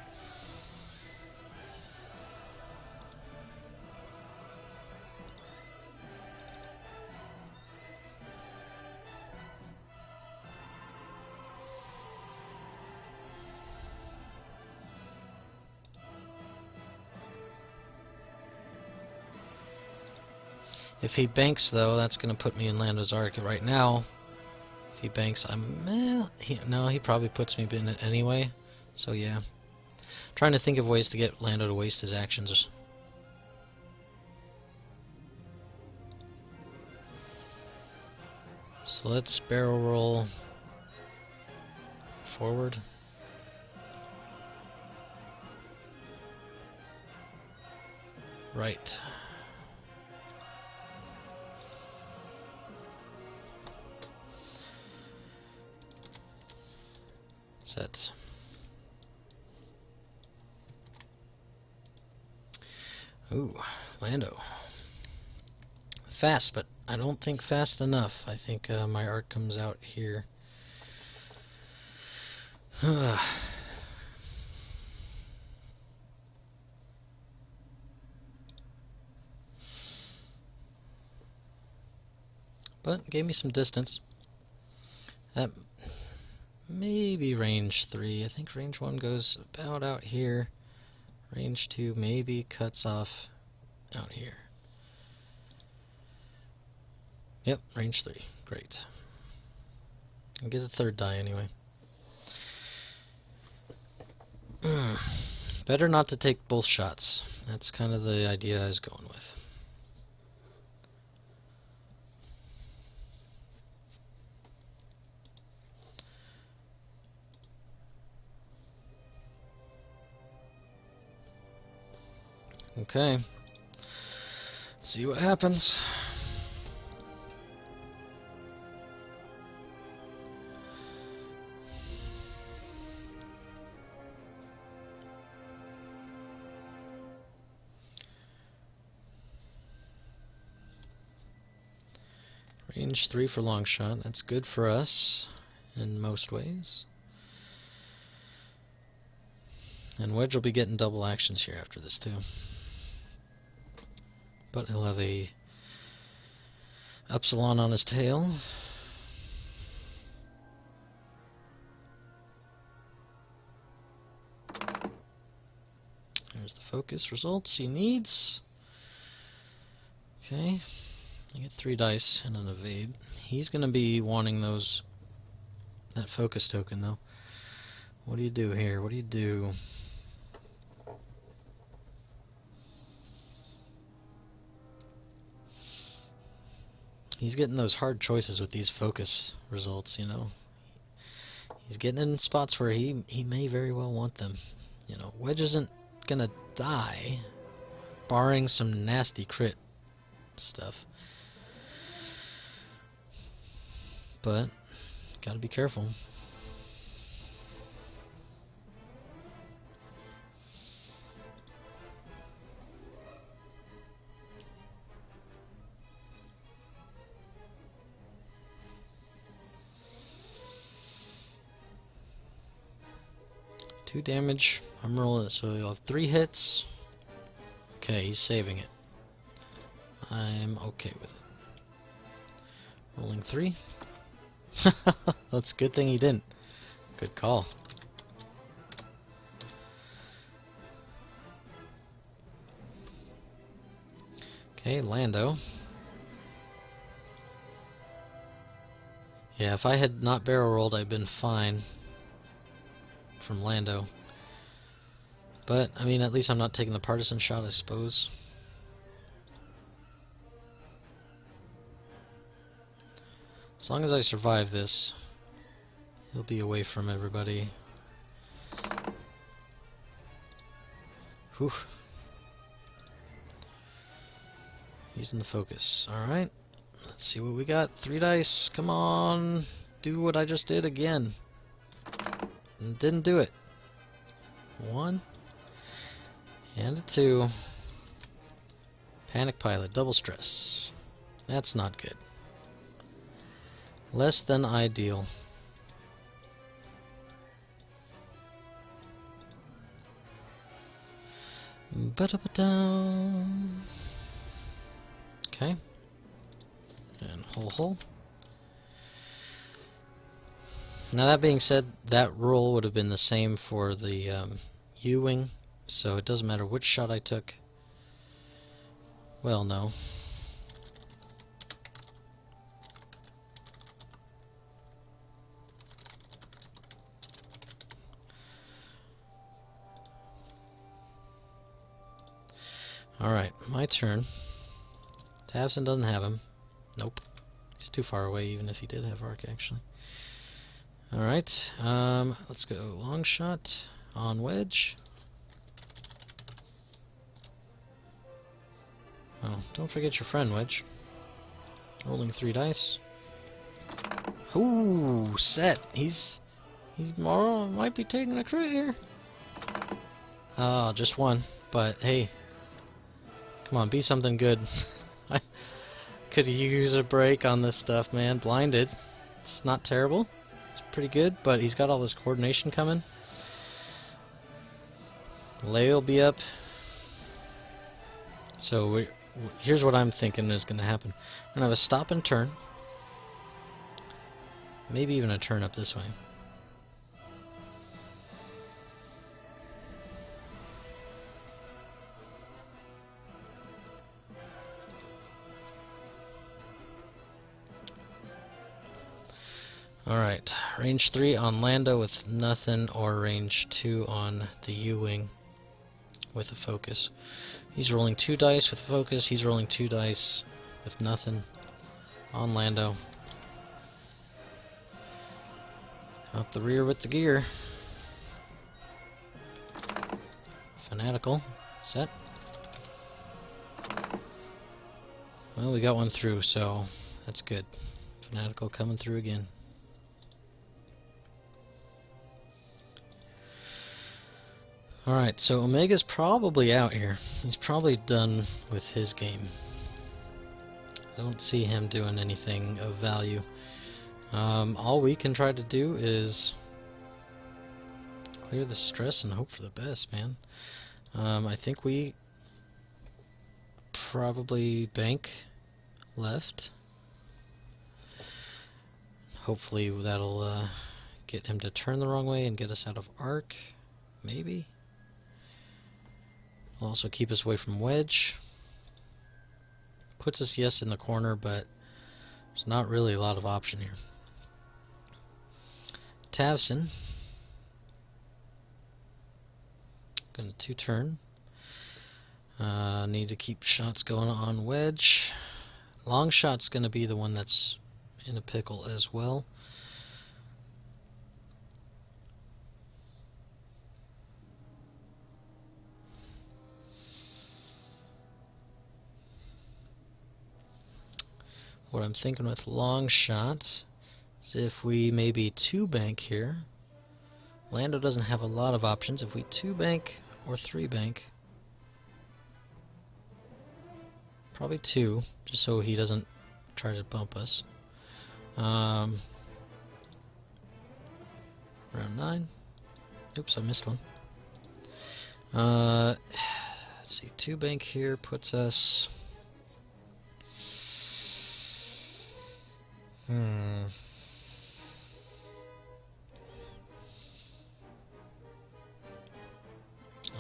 If he banks, though, that's going to put me in Lando's arc. Right now, if he banks, no, he probably puts me in it anyway. So, yeah. Trying to think of ways to get Lando to waste his actions. So let's barrel roll forward. Right. Set. Ooh, Lando. Fast, but I don't think fast enough. I think my arc comes out here. But gave me some distance. That maybe range 3. I think range 1 goes about out here. Range 2 maybe cuts off out here. Yep, range 3. Great. I'll get a third die anyway. Better not to take both shots. That's kind of the idea I was going with. Okay. Let's see what happens. Range 3 for long shot. That's good for us in most ways. And Wedge will be getting double actions here after this too. But he'll have a Upsilon on his tail. There's the focus results he needs. Okay. I get 3 dice and an evade. He's going to be wanting that focus token though. What do you do here? What do you do? He's getting those hard choices with these focus results, you know. He's getting in spots where he may very well want them. You know, Wedge isn't gonna die, barring some nasty crit stuff. But, gotta be careful. Two damage. I'm rolling it, so you'll have 3 hits. Okay, he's saving it. I'm okay with it. Rolling 3. That's a good thing he didn't. Good call. Okay, Lando. Yeah, if I had not barrel rolled, I'd been fine from Lando. But, I mean, at least I'm not taking the partisan shot, I suppose. As long as I survive this, he'll be away from everybody. Whew. Using the focus. Alright. Let's see what we got. 3 dice. Come on. Do what I just did again. And didn't do it. 1. And a 2. Panic pilot. Double stress. That's not good. Less than ideal. Ba-da-ba-da. Okay. And hole. Now that being said, that roll would have been the same for the U-wing, so it doesn't matter which shot I took. Well, no. Alright, my turn. Tavson doesn't have him. Nope. He's too far away, even if he did have arc, actually. Alright, let's go long shot on wedge. Oh, don't forget your friend, Wedge. Rolling 3 dice. Ooh, set. He might be taking a crit here. Oh, just 1. But hey, come on, be something good. I could use a break on this stuff, man. Blinded. It's not terrible. It's pretty good, but he's got all this coordination coming. Lay will be up. So here's what I'm thinking is going to happen. I'm going to have a stop and turn. Maybe even a turn up this way. Alright, range 3 on Lando with nothing, or range 2 on the U-wing with a focus. He's rolling 2 dice with a focus, he's rolling 2 dice with nothing on Lando. Out the rear with the gear. Fanatical, set. Well, we got one through, so that's good. Fanatical coming through again. Alright, so Omega's probably out here. He's probably done with his game. I don't see him doing anything of value. All we can try to do is clear the stress and hope for the best, man. I think we probably bank left. Hopefully that'll get him to turn the wrong way and get us out of arc. Maybe. Will also keep us away from wedge. Puts us, yes, in the corner, but there's not really a lot of option here. Tavson. Gonna 2-turn. Need to keep shots going on wedge. Long shot's gonna be the one that's in a pickle as well. What I'm thinking with long shot is if we maybe 2-bank here. Lando doesn't have a lot of options. If we 2-bank or 3-bank, probably 2, just so he doesn't try to bump us. Round 9. Oops, I missed one. Let's see, 2-bank here puts us...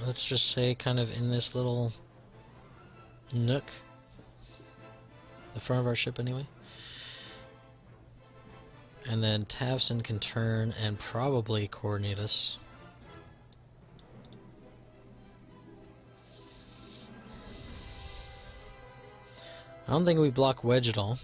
Let's just say kind of in this little nook the front of our ship anyway. And then Tavson can turn and probably coordinate us. I don't think we block Wedge at all.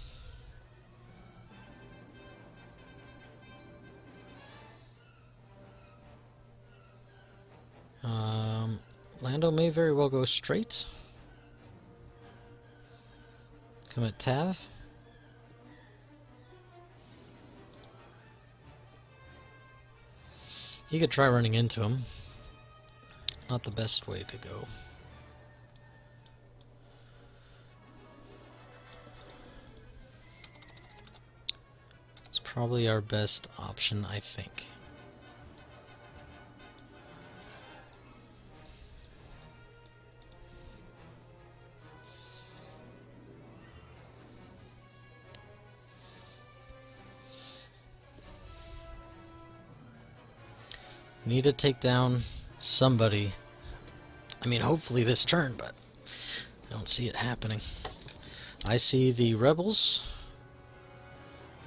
Lando may very well go straight. Come at Tav. He could try running into him. Not the best way to go. It's probably our best option, I think. Need to take down somebody. I mean, hopefully this turn, but I don't see it happening. I see the rebels.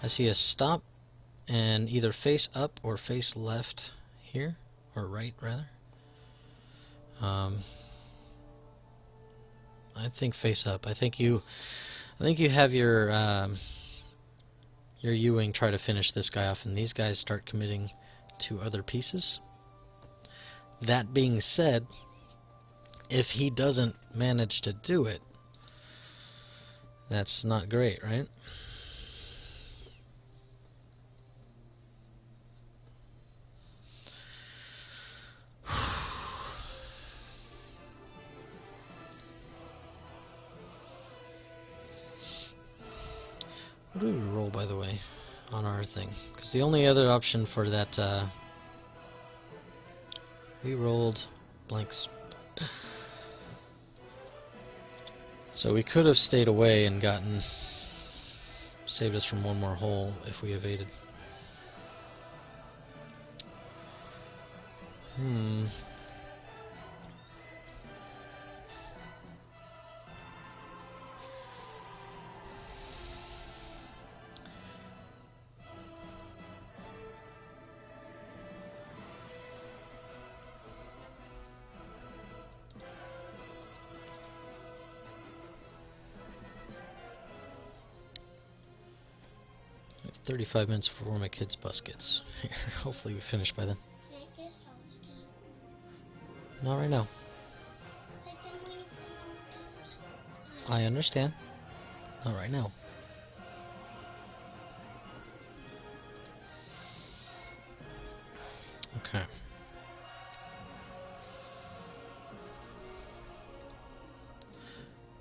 I see a stop and either face up or face left here, or right rather. I think face up. I think you have your U-wing try to finish this guy off, and these guys start committing to other pieces. That being said, if he doesn't manage to do it, that's not great, right? What do we roll, by the way, on our thing? Because the only other option for that, we rolled blanks. So we could have stayed away and saved us from one more hole if we evaded. 35 minutes before my kid's bus gets here. Hopefully we finish by then. Not right now. I understand. Not right now. Okay.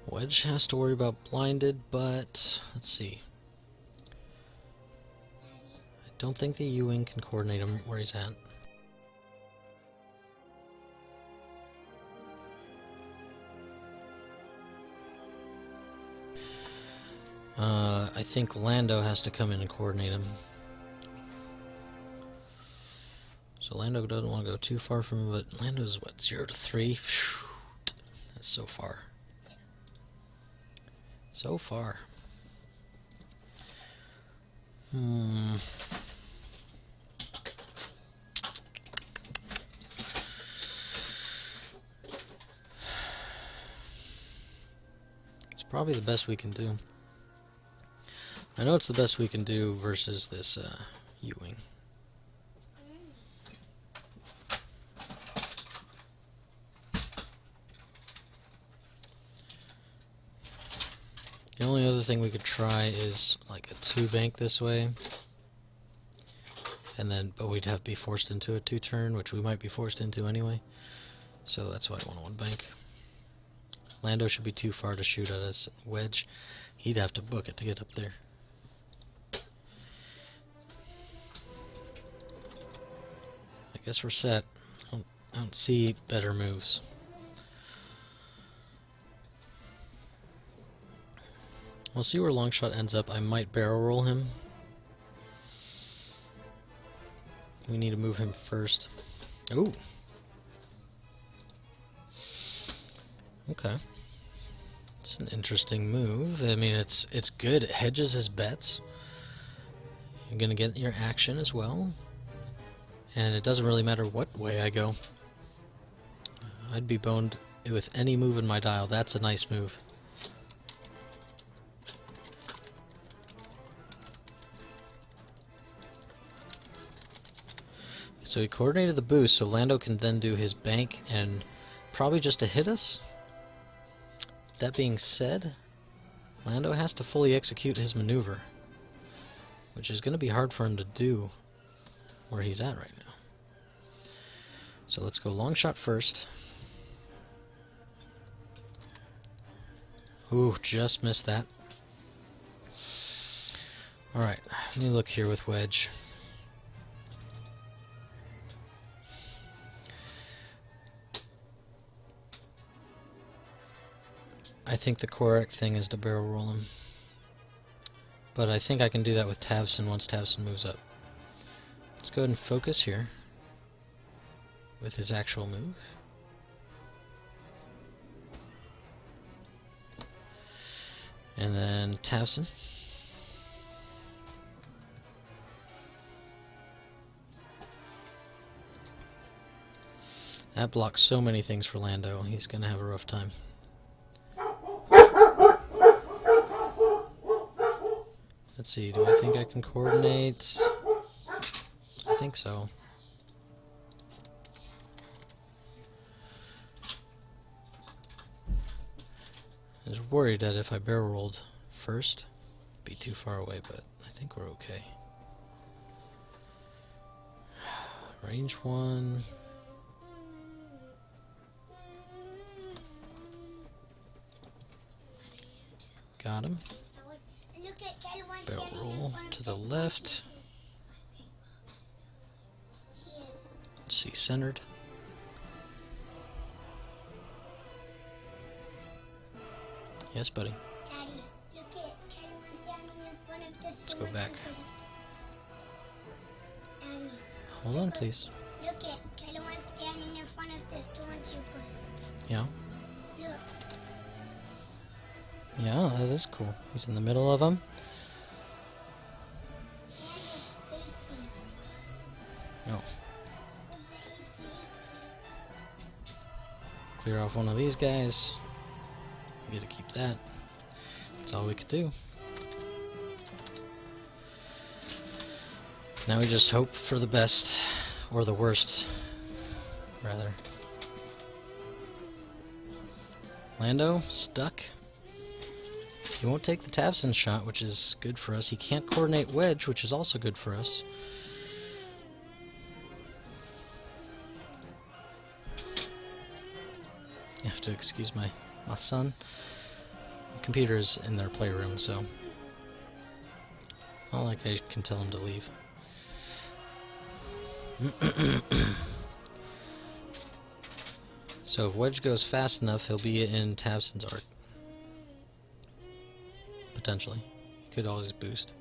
Wedge has to worry about blinded, but let's see. I don't think the U-wing can coordinate him where he's at. I think Lando has to come in and coordinate him. So Lando doesn't want to go too far from him, but Lando's what, 0 to 3? Shoot. That's so far. So far. It's probably the best we can do. I know it's the best we can do versus this U-wing. The only other thing we could try is like a 2-bank this way, and then but we'd have to be forced into a 2-turn, which we might be forced into anyway. So that's why I want a 1-bank. Lando should be too far to shoot at us. Wedge, he'd have to book it to get up there. I guess we're set. I don't see better moves. We'll see where Longshot ends up. I might barrel roll him. We need to move him first. Ooh. Okay. It's an interesting move. I mean, it's good. It hedges his bets. You're gonna get your action as well, and it doesn't really matter what way I go. I'd be boned with any move in my dial. That's a nice move. So he coordinated the boost, so Lando can then do his bank and probably just to hit us. That being said, Lando has to fully execute his maneuver, which is going to be hard for him to do where he's at right now. So let's go long shot first. Ooh, just missed that. Alright, let me look here with wedge. I think the correct thing is to barrel roll him. But I think I can do that with Tavson once Tavson moves up. Let's go ahead and focus here with his actual move. And then Tavson. That blocks so many things for Lando. He's going to have a rough time. Let's see, do I think I can coordinate? I think so. I was worried that if I barrel rolled first, it'd be too far away, but I think we're okay. Range 1. Got him. Barrel roll to the left. Let's see, centered. Yes, buddy. Daddy, look at Caroline standing in front of this. Let's go back. Daddy, Hold on, please. look at Caroline standing in front of the stormtroopers. Yeah. Look. Yeah, that is cool. He's in the middle of them. No. Clear off one of these guys. We get to keep that. That's all we could do. Now we just hope for the best, or the worst, rather. Lando, stuck. He won't take the Tavson shot, which is good for us. He can't coordinate wedge, which is also good for us. You have to excuse my son. The computer's in their playroom, so not like I can tell him to leave. So if wedge goes fast enough, he'll be in Tavson's arc. Potentially. He could always boost.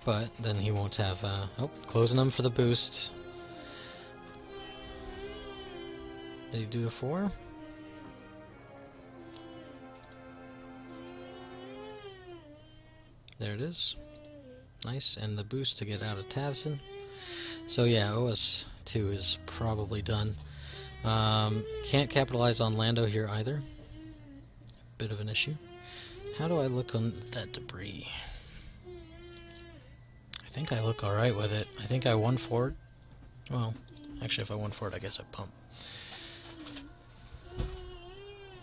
But then he won't have, oh, closing him for the boost. Did he do a 4? There it is. Nice, and the boost to get out of Tavson. So yeah, OS2 is probably done. Can't capitalize on Lando here either. Bit of an issue. How do I look on that debris? I think I look alright with it. I think I won for it. Well, actually if I won for it, I guess I pump.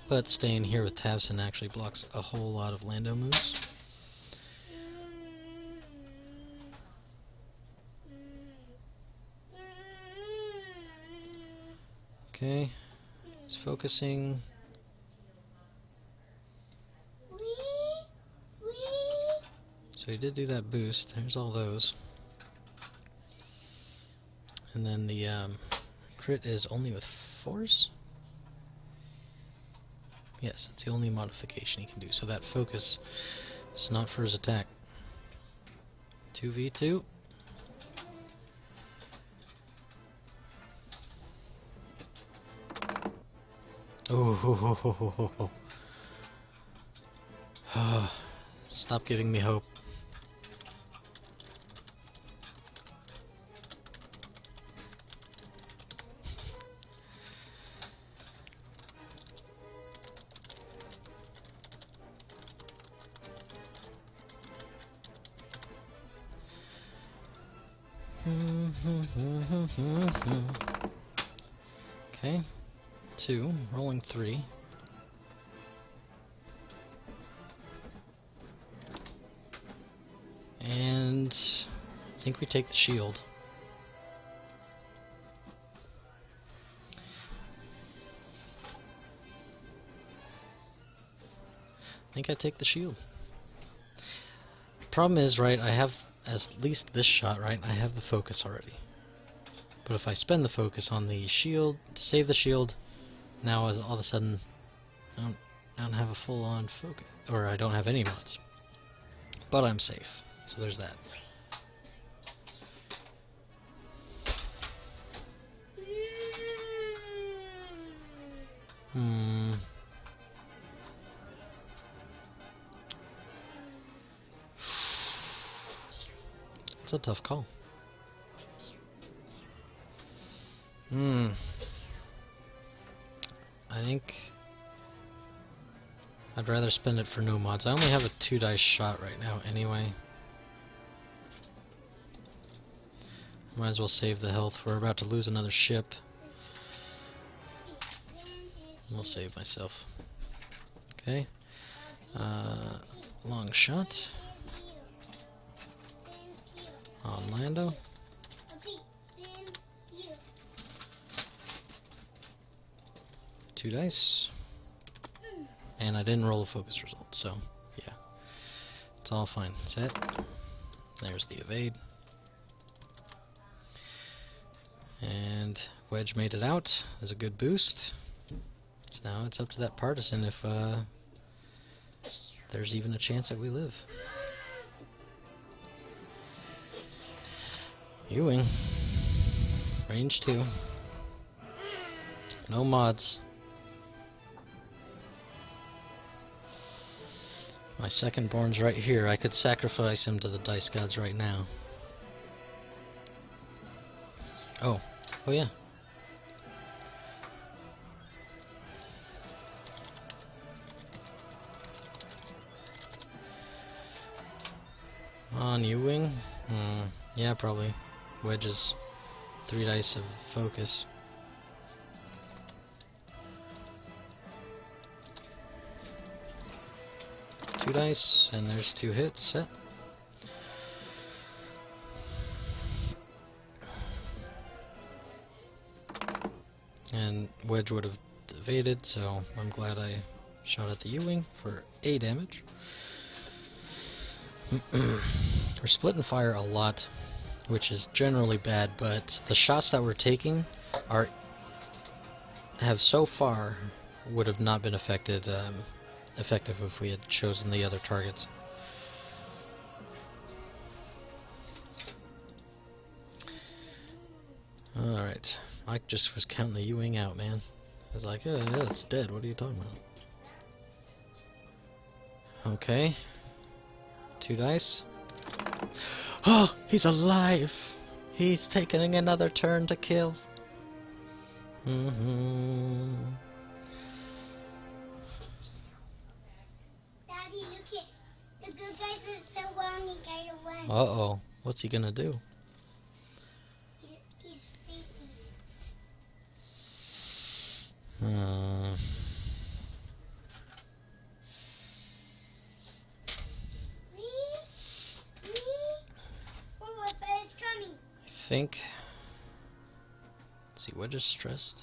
But staying here with Tavson actually blocks a whole lot of Lando moves. Okay, he's focusing. So he did do that boost. There's all those. And then the crit is only with force? Yes, that's the only modification he can do. So that focus is not for his attack. 2v2. Oh, stop giving me hope. Okay, 2, rolling 3. And I think we take the shield. I think I take the shield. Problem is, right, I have at least this shot, right? I have the focus already. But if I spend the focus on the shield to save the shield, now as all of a sudden I don't have a full-on focus, or I don't have any mods. But I'm safe, so there's that. It's a tough call. I think I'd rather spend it for no mods. I only have a 2 dice shot right now anyway. Might as well save the health. We're about to lose another ship. I'll save myself. Okay. Long shot. On Lando. 2 dice. And I didn't roll a focus result, so yeah. It's all fine. Set. There's the evade. And Wedge made it out. There's a good boost. So now it's up to that partisan if there's even a chance that we live. Ewing. Range 2. No mods. My second born's right here. I could sacrifice him to the dice gods right now. Oh yeah. On Ewing? Yeah, probably. Wedge's 3 dice of focus. Two dice, and there's 2 hits. Set. And Wedge would have evaded, so I'm glad I shot at the Ewing for A damage. We're splitting fire a lot, which is generally bad, but the shots that we're taking have so far would have not been effective if we had chosen the other targets. Alright, Mike just was counting the Ewing out, man. I was like, yeah, it's dead, what are you talking about? Okay. 2 dice. Oh, he's alive! He's taking another turn to kill. Daddy, look at the good guys are so well and he got away. Uh-oh. What's he gonna do? He's faking. I think... Let's see, Wedge is stressed.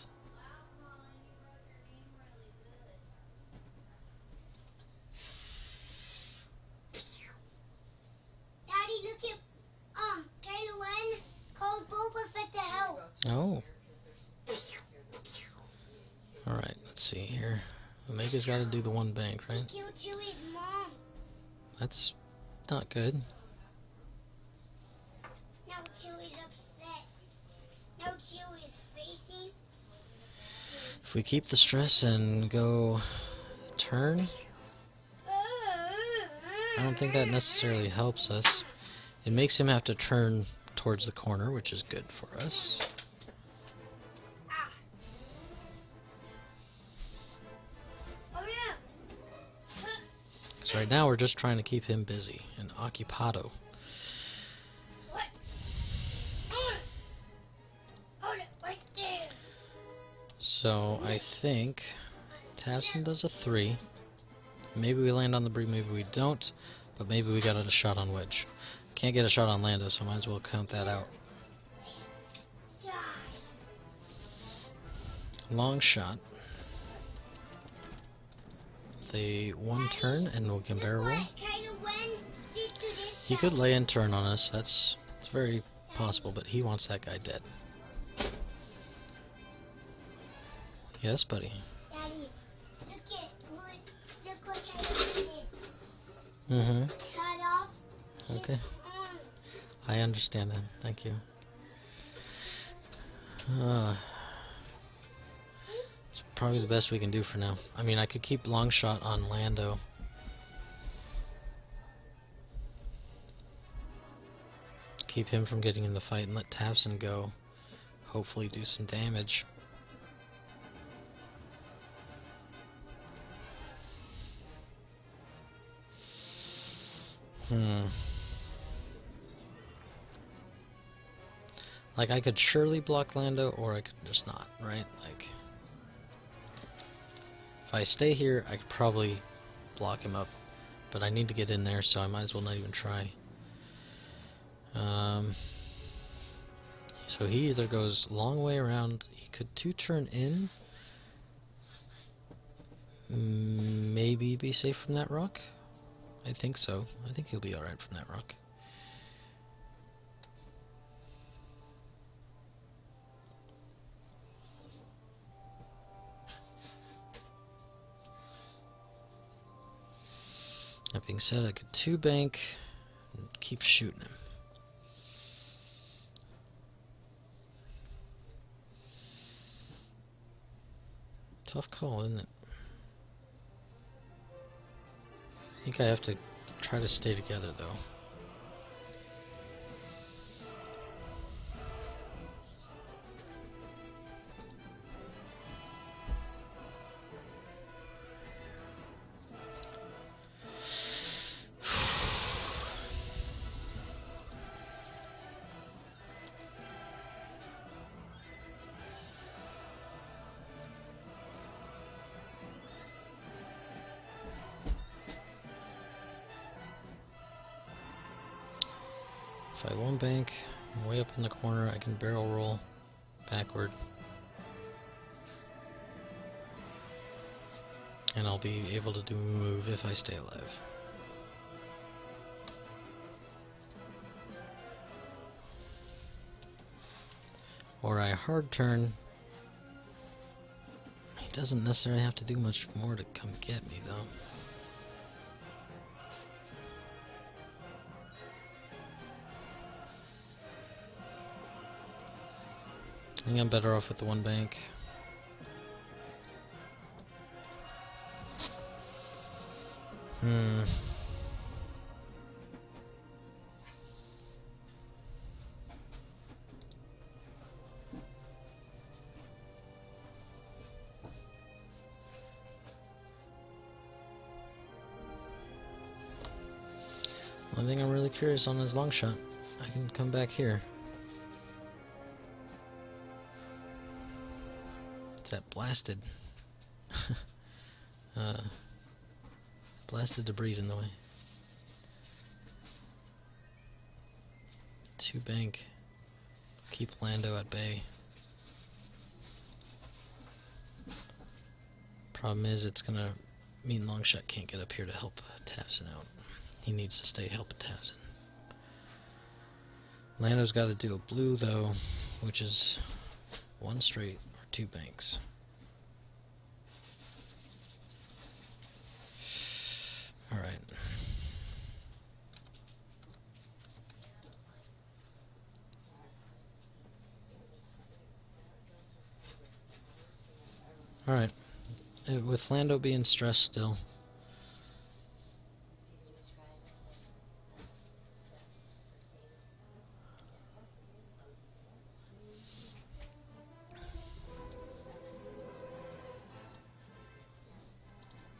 Daddy, look at Kylo Ren called Boba Fett to help. Oh. Alright, let's see here. Omega's gotta do the 1 bank, right? He killed Chewie's mom. That's not good. Now Chewie's upset. Now Chewie's facing. If we keep the stress and go turn, I don't think that necessarily helps us. It makes him have to turn towards the corner, which is good for us. So right now we're just trying to keep him busy and occupado. So I think Tavson does a 3. Maybe we land on the Brie, maybe we don't, but maybe we got a shot on Wedge. Can't get a shot on Lando, so might as well count that out. Long shot. The 1 turn and we can barrel roll. He could lay and turn on us. It's very possible, but he wants that guy dead. Yes, buddy. Daddy, look what I did. Mm-hmm. Cut off. Okay. I understand that. Thank you. It's probably the best we can do for now. I mean, I could keep long shot on Lando. Keep him from getting in the fight and let Tavson go. Hopefully do some damage. Like, I could surely block Lando, or I could just not, right? Like, if I stay here, I could probably block him up. But I need to get in there, so I might as well not even try. So he either goes long way around, he could 2-turn in, maybe be safe from that rock. I think so. I think he'll be alright from that rock. That being said, I could 2-bank and keep shooting him. Tough call, isn't it? I think I have to try to stay together, though. If I 1-bank, I'm way up in the corner, I can barrel roll backward. And I'll be able to do a move if I stay alive. Or I hard turn. He doesn't necessarily have to do much more to come get me, though. I think I'm better off with the 1-bank. One thing I'm really curious on is long shot. I can come back here. It's that blasted blasted debris in the way. 2-bank. Keep Lando at bay. Problem is, it's gonna mean Longshot can't get up here to help Tavson out. He needs to stay helping Tavson. Lando's got to do a blue, though, which is 1 straight or 2 banks. Alright. Alright. With Lando being stressed still.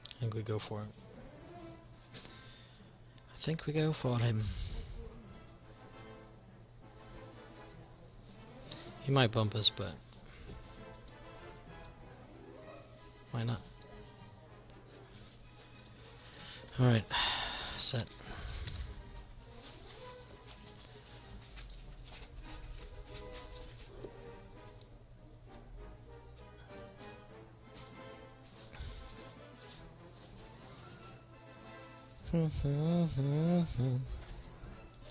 I think we go for it. I think we go for him. He might bump us, but why not? Alright, set.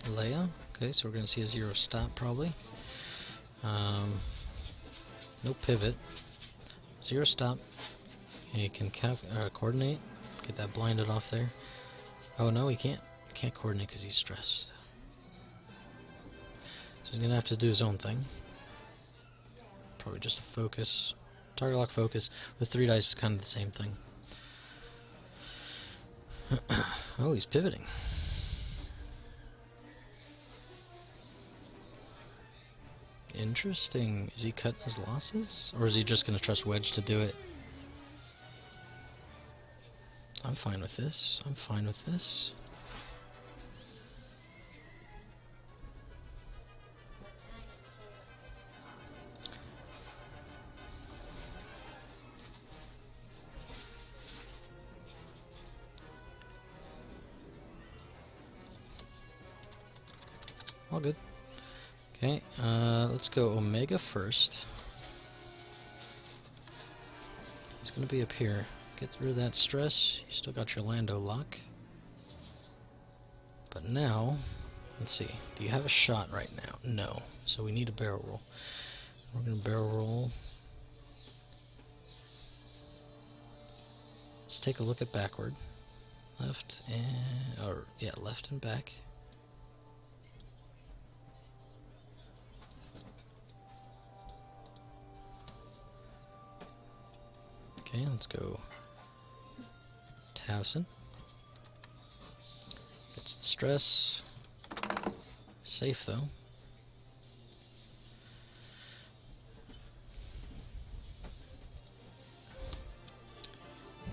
Leia. Okay, so we're going to see a 0 stop probably. No pivot. 0 stop. He can coordinate. Get that blinded off there. Oh no, he can't. He can't coordinate because he's stressed. So he's going to have to do his own thing. Probably just a focus. Target lock focus. With 3 dice is kind of the same thing. Oh, he's pivoting. Interesting. Is he cutting his losses? Or is he just going to trust Wedge to do it? I'm fine with this. I'm fine with this. All good. Okay, let's go Omega first. He's gonna be up here. Get rid of that stress. You still got your Lando lock. But now, let's see. Do you have a shot right now? No. So we need a barrel roll. We're gonna barrel roll. Let's take a look at backward. Left and, or yeah, left and back. Okay, let's go Tavson. Gets the stress. Safe though.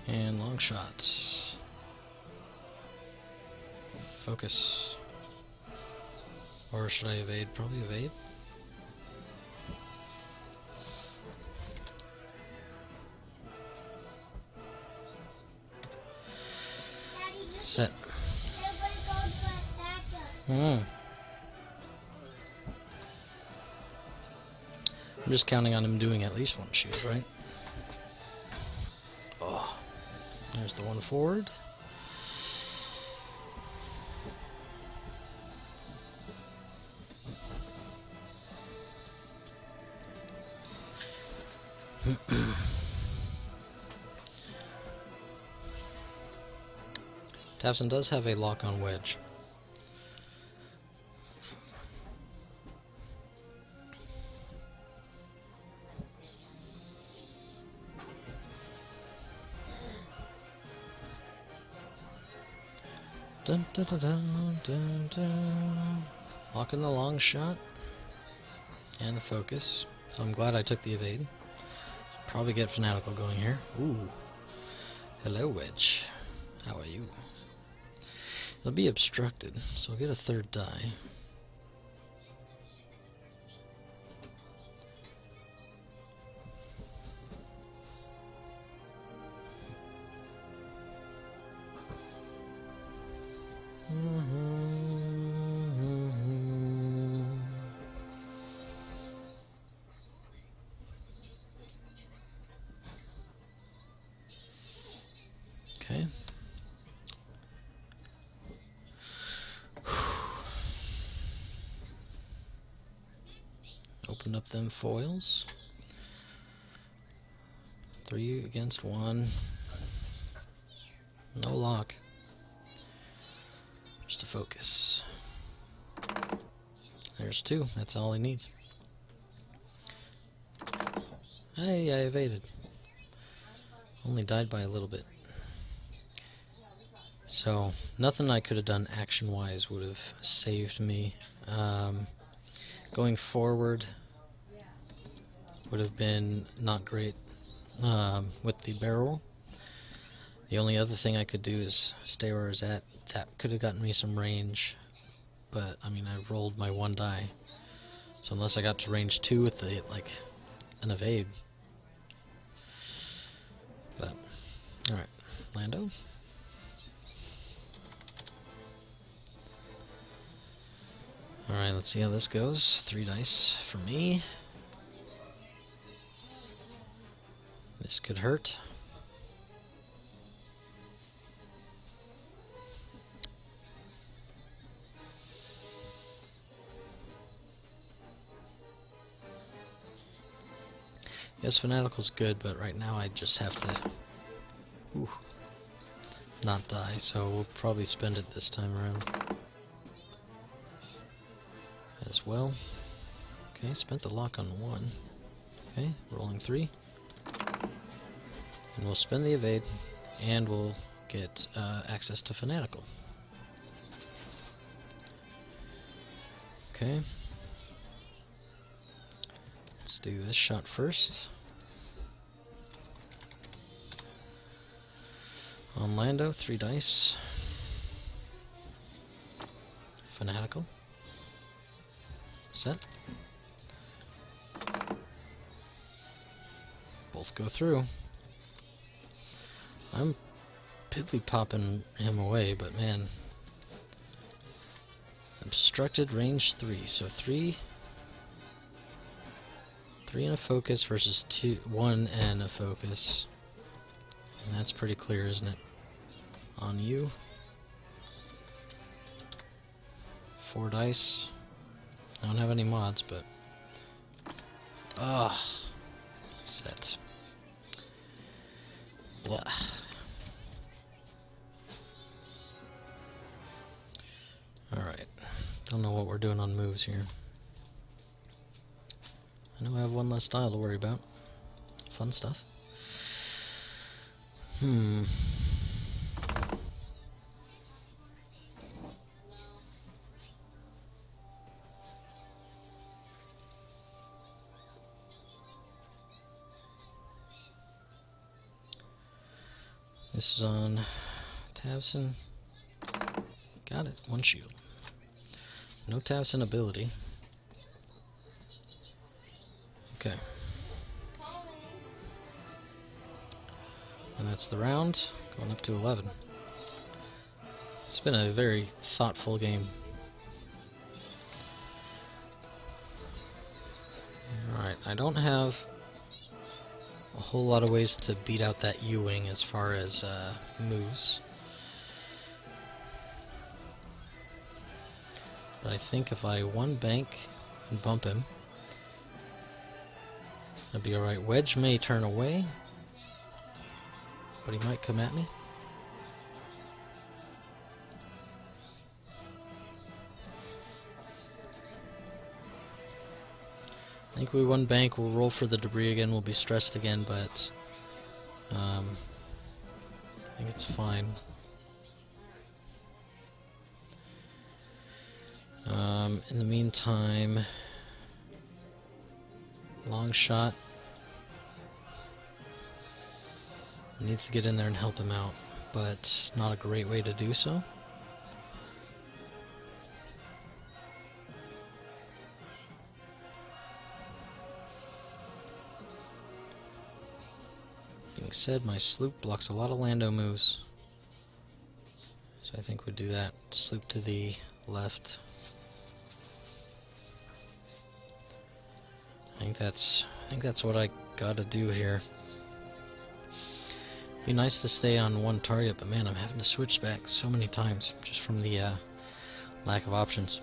And long shots. Focus. Or should I evade? Probably evade. Daddy, you Set. everybody goes for backup. I'm just counting on him doing at least one shield, right? Oh, there's the one forward. Tavson does have a lock on Wedge. Dun, dun, dun, dun, dun, dun. Locking the long shot and the focus. So I'm glad I took the evade. Probably get Fanatical going here. Ooh. Hello, Wedge. How are you? It'll be obstructed, so I'll get a third die. Okay. Open up them foils. 3 against 1. No lock. Just a focus. There's 2. That's all he needs. Hey, I evaded. Only died by a little bit. So, nothing I could have done action-wise would have saved me. Going forward would have been not great with the barrel. The only other thing I could do is stay where I was at. That could have gotten me some range, but I mean I rolled my one die. So unless I got to range 2 with the an evade. But alright, Lando. Alright, let's see how this goes. 3 dice for me. This could hurt. Yes, Fanatical's good, but right now I just have to not die, so we'll probably spend it this time around as well. Okay, spent the lock on 1. Okay, rolling 3. And we'll spend the evade, and we'll get access to Fanatical. Okay. Let's do this shot first. On Lando, 3 dice. Fanatical. Set. Both go through. I'm piddly popping him away, but man. Obstructed range 3, so 3 and a focus versus 1 and a focus. And that's pretty clear, isn't it? On you. 4 dice. I don't have any mods, but... Set. Blah. Alright. Don't know what we're doing on moves here. I know I have one less tile to worry about. Fun stuff. This is on Tavson. Got it. 1 shield. No Tavson ability. Okay. And that's the round, going up to 11. It's been a very thoughtful game. Alright, I don't have a whole lot of ways to beat out that U-wing as far as moves. But I think if I one bank and bump him, that'd be alright. Wedge may turn away, but he might come at me. I think we one bank, we'll roll for the debris again, we'll be stressed again, but I think it's fine. In the meantime, long shot needs to get in there and help him out, but not a great way to do so. Being said, my sloop blocks a lot of Lando moves, so I think we'd do that. Sloop to the left. I think that's what I gotta do here. Be nice to stay on one target, but man, I'm having to switch back so many times just from the lack of options.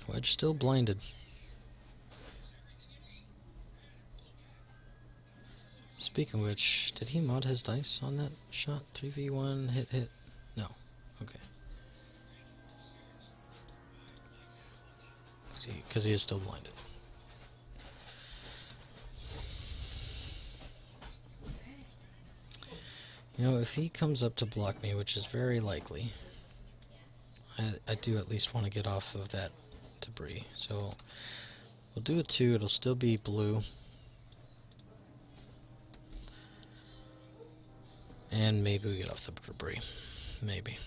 Wedge still blinded. Speaking of which, did he mod his dice on that shot? 3v1, hit. No. Okay. because he is still blinded. You know, if he comes up to block me, which is very likely, I do at least want to get off of that debris. So we'll do a 2, it'll still be blue. And maybe we get off the debris. Maybe.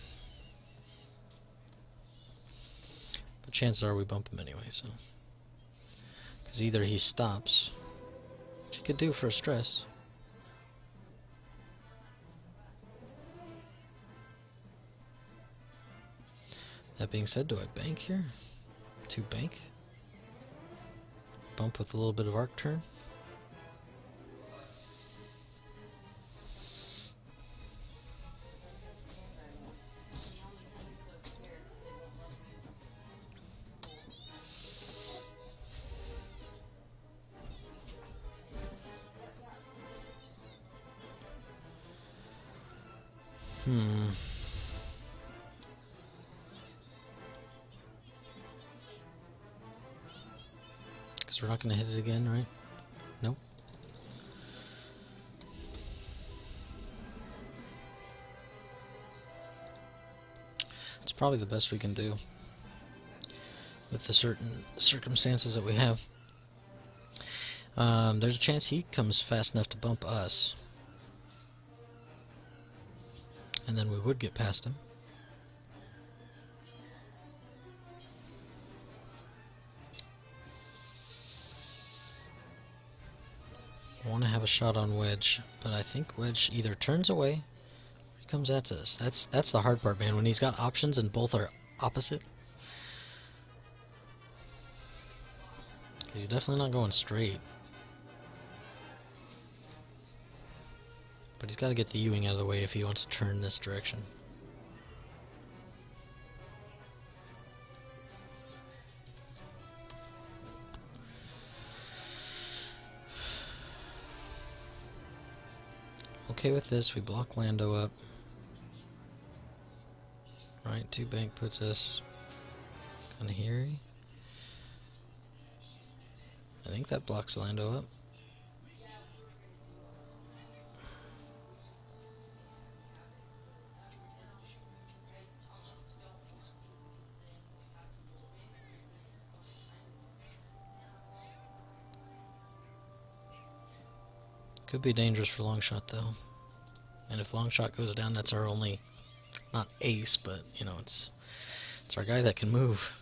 But chances are we bump him anyway, so. Because either he stops, which he could do for a stress. That being said, do I bank here? 2 bank? Bump with a little bit of arc turn? Because we're not going to hit it again, right? Nope. It's probably the best we can do with the certain circumstances that we have. There's a chance he comes fast enough to bump us. And then we would get past him. I want to have a shot on Wedge, but I think Wedge either turns away or he comes at us. That's the hard part, man, when he's got options and both are opposite. He's definitely not going straight. But he's got to get the Ewing out of the way if he wants to turn this direction. Okay with this, we block Lando up. Right, 2 bank puts us kind of here. I think that blocks Lando up. Could be dangerous for long shot though. And if long shot goes down, that's our only, not ace, but you know, it's our guy that can move.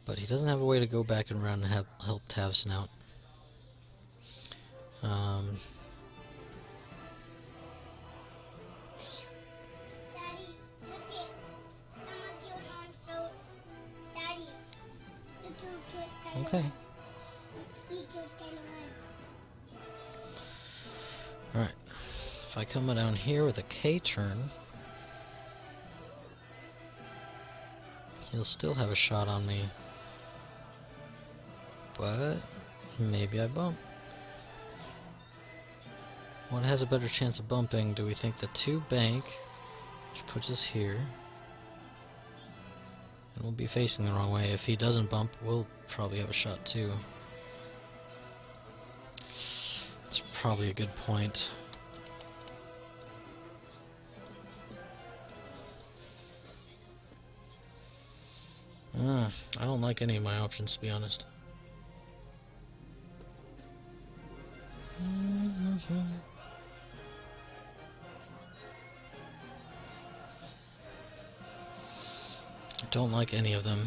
But he doesn't have a way to go back and around and help Tavson out. Daddy, look it. Someone killed Han Solo. Daddy, look who killed Kylo Okay. Ren. He killed Kylo Ren. Alright. If I come down here with a K turn, he'll still have a shot on me. But maybe I bump. What has a better chance of bumping? Do we think the 2 bank, which puts us here, and we'll be facing the wrong way. If he doesn't bump, we'll probably have a shot too. It's probably a good point. I don't like any of my options, to be honest. I don't like any of them.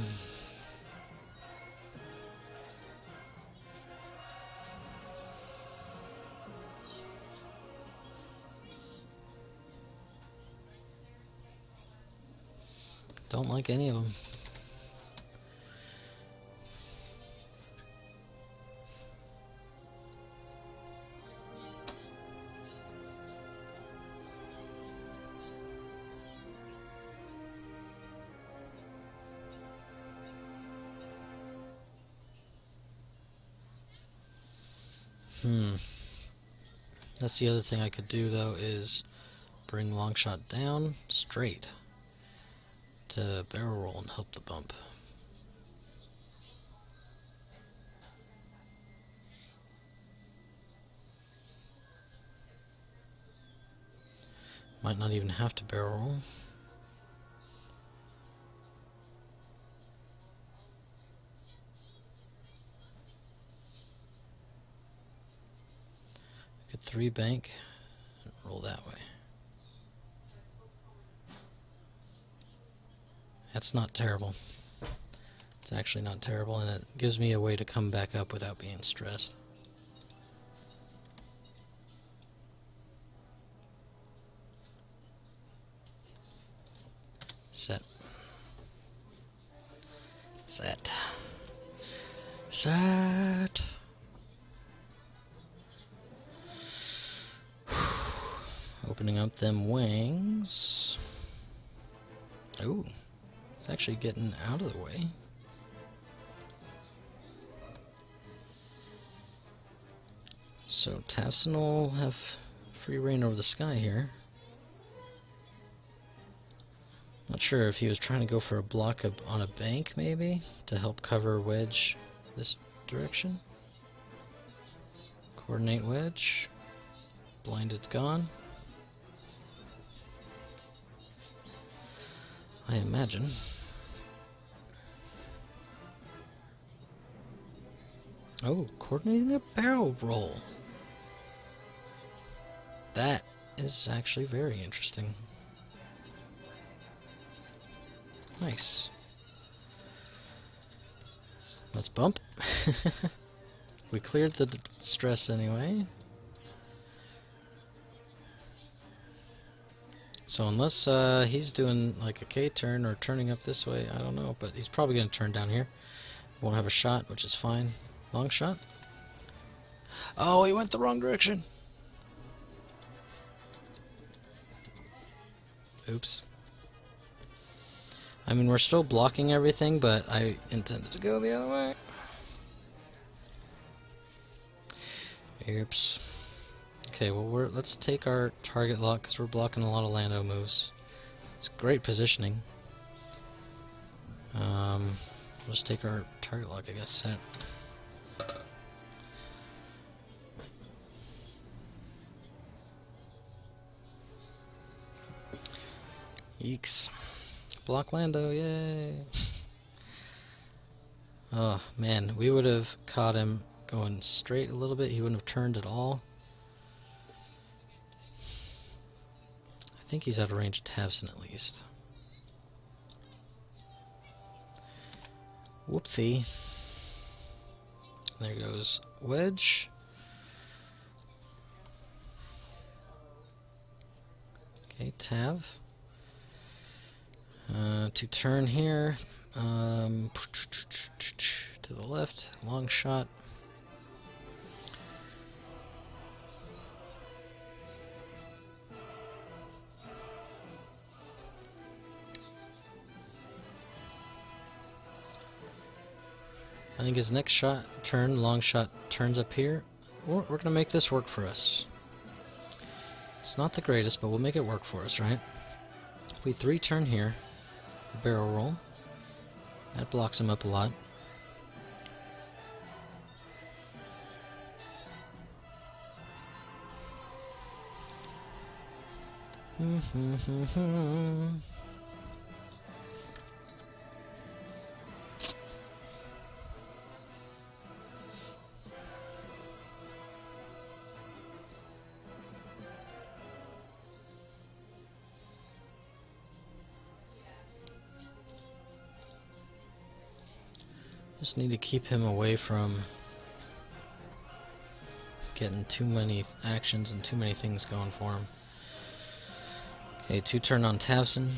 Don't like any of them. That's the other thing I could do though, is bring long shot down straight to barrel roll and help the bump. Might not even have to barrel roll. Could 3 bank and roll that way. That's not terrible. It's actually not terrible, and it gives me a way to come back up without being stressed. Set. Set. Set. Opening up them wings. Ooh, it's actually getting out of the way. So Tafson will have free reign over the sky here. Not sure if he was trying to go for a block on a bank, maybe, to help cover wedge this direction. Coordinate wedge. Blinded gone. I imagine. Oh, coordinating a barrel roll. That is actually very interesting. Nice. Let's bump. We cleared the stress anyway. So unless he's doing like a K-turn or turning up this way, I don't know, but he's probably going to turn down here. Won't have a shot, which is fine. Long shot. Oh, he went the wrong direction. Oops. I mean, we're still blocking everything, but I intended to go the other way. Oops. Okay, well, let's take our target lock, because we're blocking a lot of Lando moves. It's great positioning. Let's take our target lock, I guess, set. Yeeks. Block Lando, yay! Oh, man, we would have caught him going straight a little bit. He wouldn't have turned at all. I think he's out of range of Tavson at least. Whoopsie. There goes wedge. Okay, Tav. To turn here. To the left. Long shot. I think his next shot, long shot, turns up here. We're going to make this work for us. It's not the greatest, but we'll make it work for us, right? If we 3-turn here, barrel roll, that blocks him up a lot. Just need to keep him away from getting too many actions and too many things going for him. Okay, 2-turn on Tavson.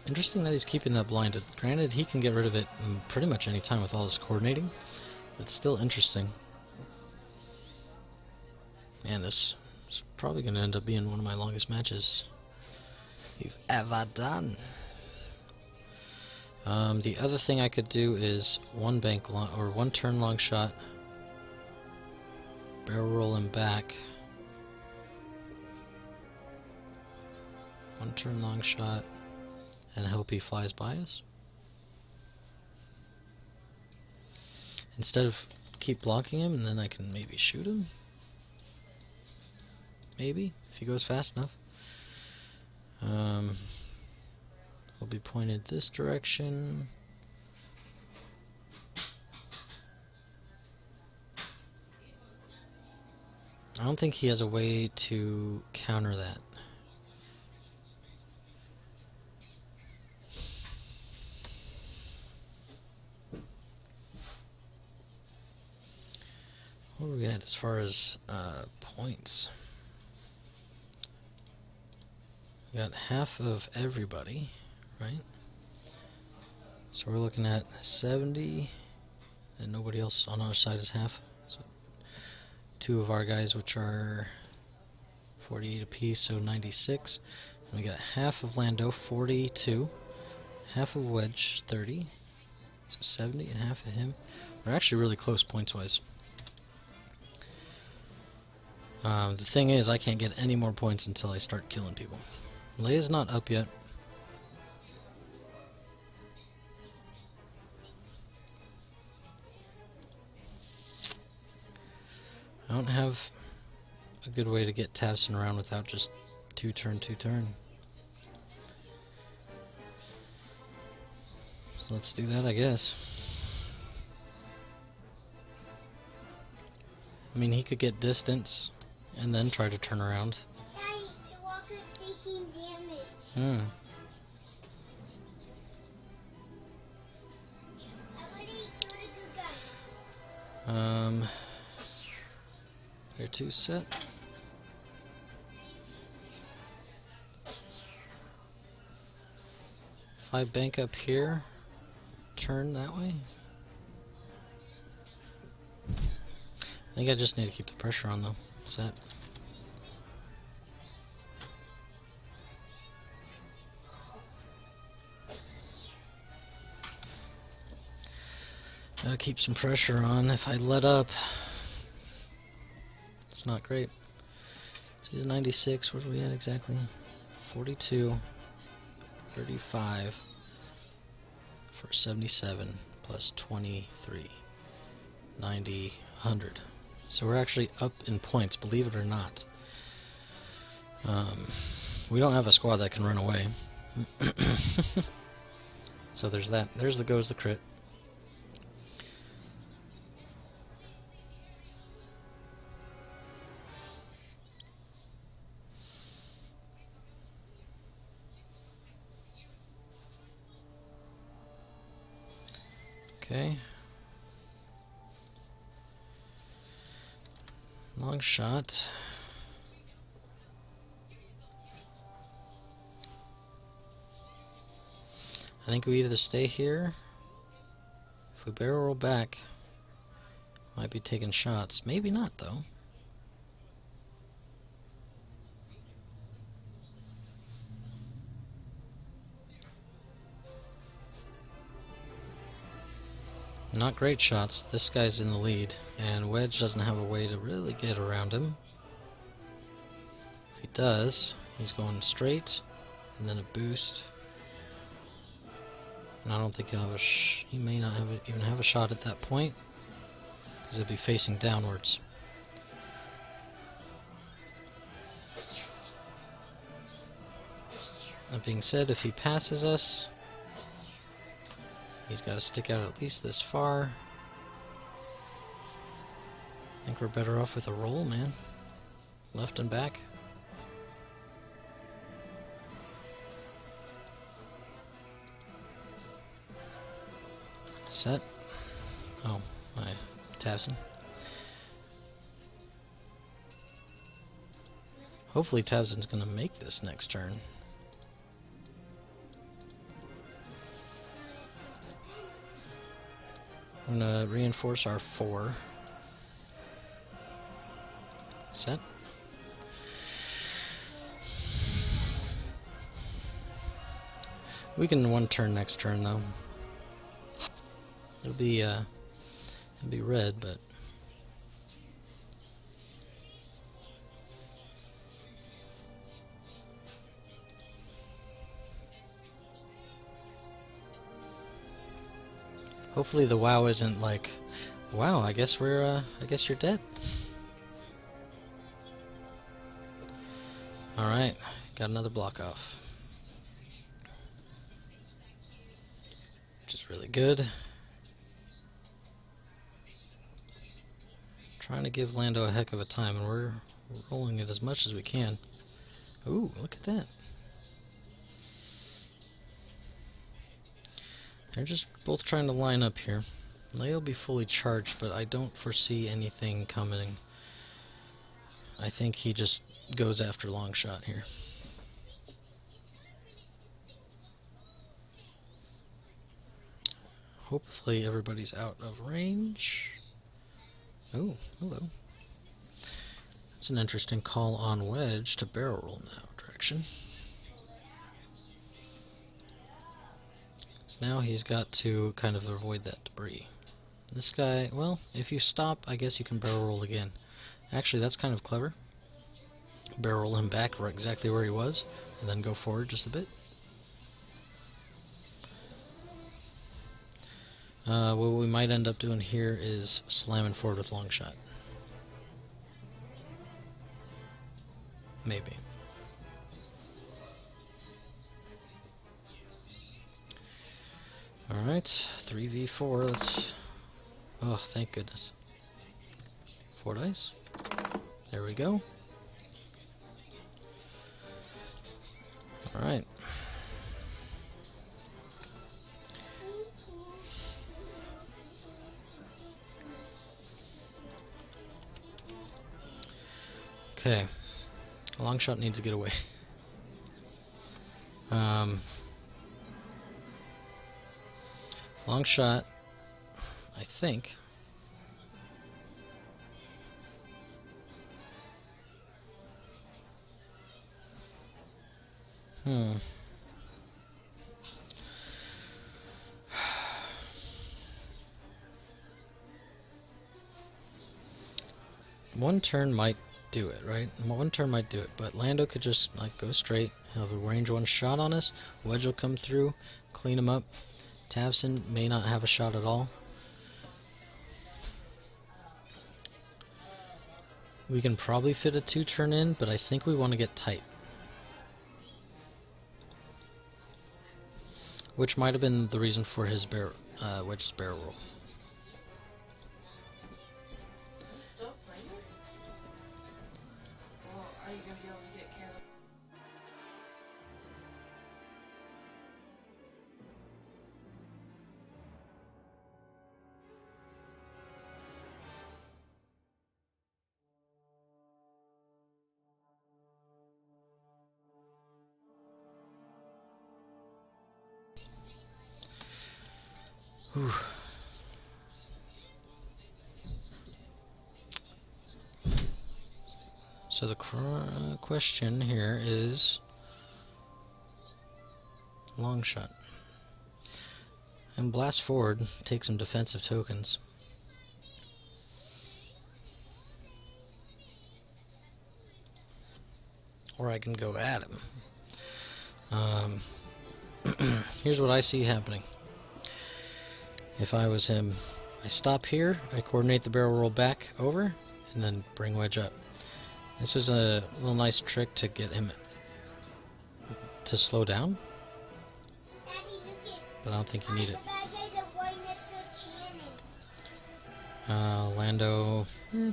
Interesting that he's keeping that blinded. Granted, he can get rid of it pretty much any time with all this coordinating, but it's still interesting. Man, this is probably going to end up being one of my longest matches you've ever done. The other thing I could do is 1-turn long shot, barrel roll him back, 1-turn long shot, and hope he flies by us. Instead of keep blocking him, and then I can maybe shoot him. maybe, if he goes fast enough. Will be pointed this direction. I don't think he has a way to counter that. What do we got as far as points? We got half of everybody, right? So we're looking at 70, and nobody else on our side is half. So two of our guys, which are 48 apiece, so 96. And we got half of Lando, 42. Half of Wedge, 30. So 70, and half of him. We're actually really close points-wise. The thing is, I can't get any more points until I start killing people. Leia's not up yet. I don't have a good way to get Tavson around without just two-turn. So let's do that, I guess. I mean, he could get distance and then try to turn around. Daddy, the walker's taking damage. I already killed a good guy. Here two set. If I bank up here, turn that way. I think I just need to keep the pressure on though. Set. Gotta keep some pressure on. If I let up, it's not great. So he's 96. Where are we at exactly? 42, 35 for 77 plus 23, 90, 100. So we're actually up in points, believe it or not. We don't have a squad that can run away. So there's that. There's the goes the crit. Okay. Long shot. I think we either stay here. If we barrel roll back, might be taking shots. Maybe not, though. Not great shots. This guy's in the lead, and Wedge doesn't have a way to really get around him. If he does, he's going straight, and then a boost. And I don't think he'll have he may not even have a shot at that point, because he'll be facing downwards. That being said, if he passes us, he's got to stick out at least this far. I think we're better off with a roll, man. Left and back. Set. Oh, my Tavson. Hopefully Tavson's going to make this next turn. I'm going to reinforce our 4. Set. We can one turn next turn though. It'll be red, but hopefully the WoW isn't like, wow, I guess you're dead. Alright, got another block off. Which is really good. Trying to give Lando a heck of a time, and we're rolling it as much as we can. Ooh, look at that. They're just both trying to line up here. Leia will be fully charged, but I don't foresee anything coming. I think he just goes after long shot here. Hopefully everybody's out of range. Oh, hello. That's an interesting call on wedge to barrel roll in that direction. So now he's got to kind of avoid that debris. This guy, well, if you stop, I guess you can barrel roll again. Actually, that's kind of clever. Barrel roll him back right exactly where he was, and then go forward just a bit. What we might end up doing here is slamming forward with long shot. Maybe. Alright, 3v4, let's... Oh, thank goodness. 4 dice. There we go. Alright. Okay. Long shot needs to get away. Long shot, I think. One turn might do it, right? One turn might do it, but Lando could just like go straight. He'll have a range 1 shot on us. Wedge will come through, clean him up. Tavson may not have a shot at all. We can probably fit a 2-turn in, but I think we want to get tight. Which might have been the reason for his Wedge's barrel roll. Still playing it? Well, are you going to be able to get care of Whew. So the question here is long shot. And blast forward, take some defensive tokens. Or I can go at him. Here's what I see happening. If I was him, I stop here, I coordinate the barrel roll back over, and then bring wedge up. This was a little nice trick to get him to slow down, Daddy, look but I don't think you need it. the bad guys are right next to the cannon. Lando,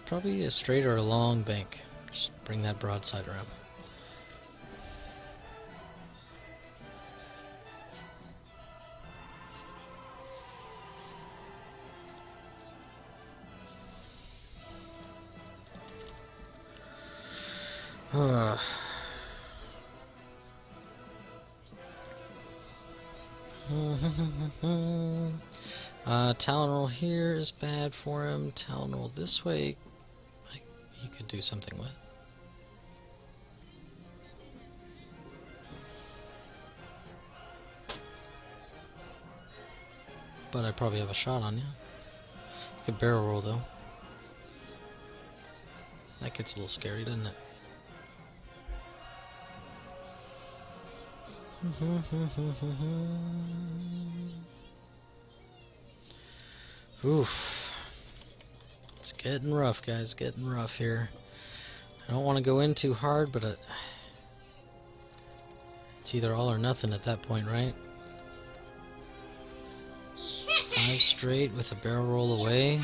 probably a straight or a long bank. Just bring that broadside around. Talon roll here is bad for him. Talon roll this way, he could do something with. But I probably have a shot on you. You could barrel roll though. That gets a little scary, doesn't it? Oof. It's getting rough, guys. Getting rough here. I don't want to go in too hard, but It's either all or nothing at that point, right? 5 straight with a barrel roll away.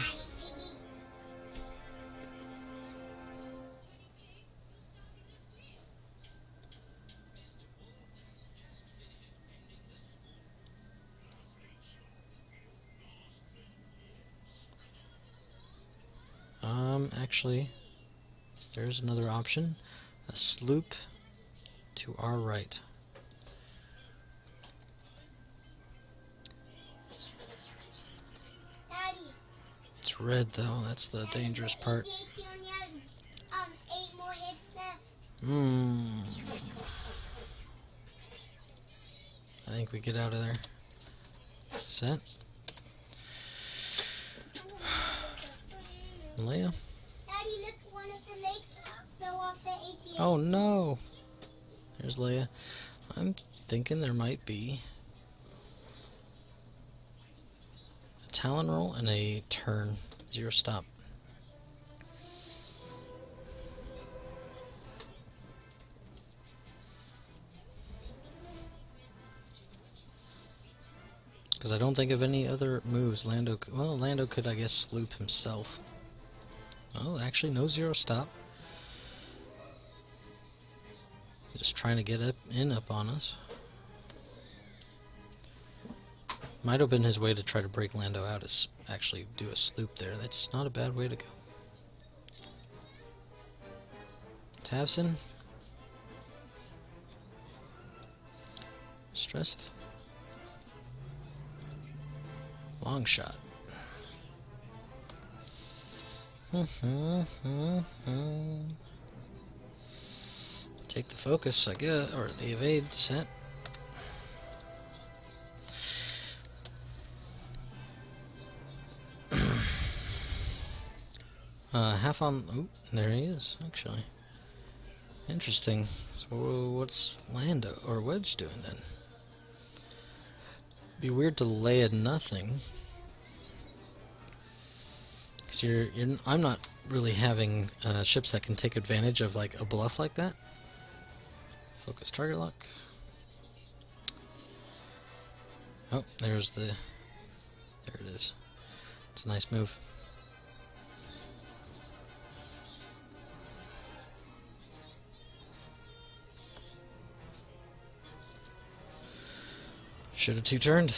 Actually, there's another option. A sloop to our right. Daddy. It's red though, that's the dangerous part. He only has 8 more hits left. I think we get out of there. Set. Leia. Daddy, look, one of the legs fell off the ATM. Oh no! There's Leia. I'm thinking there might be a Talon roll and a turn. 0 stop. Because I don't think of any other moves Lando could... Well, Lando could, I guess, sloop himself. Oh, actually, no 0 stop. Just trying to get up on us. Might have been his way to try to break Lando out, is actually do a sloop there. That's not a bad way to go. Tavson. Stressed. Long shot. Take the focus, I guess, or the evade set. Half on. Oh, there he is, actually. Interesting. So, what's Lando or Wedge doing then? Be weird to lay at nothing. Because I'm not really having ships that can take advantage of like a bluff like that. Focus target lock. Oh, there's the... There it is. It's a nice move. Should have 2-turned.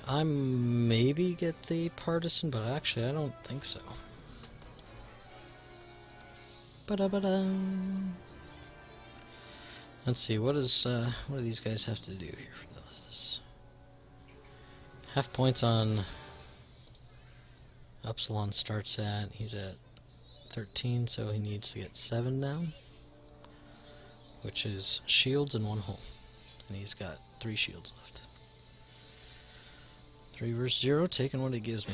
I maybe get the partisan, but actually I don't think so. Ba-da-ba-da. Let's see, what do these guys have to do here for this? Half points on Upsilon starts at, he's at 13, so he needs to get 7 now. Which is shields and 1 hull. And he's got 3 shields left. 3 versus 0, taking what it gives me.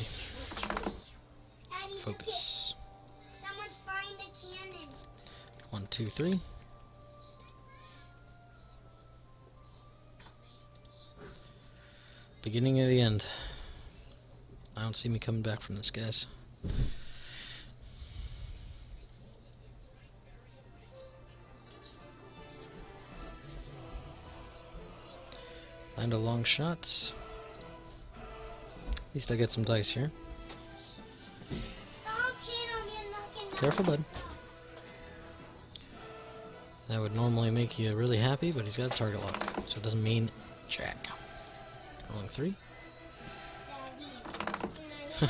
Daddy, Focus. Someone's firing the cannon. 1, 2, 3. Beginning of the end. I don't see me coming back from this, guys. Land a long shot. At least I get some dice here. Oh, kid, I'm getting knocked out. Careful, bud. That would normally make you really happy, but he's got a target lock, so it doesn't mean jack. Rolling 3. Daddy, can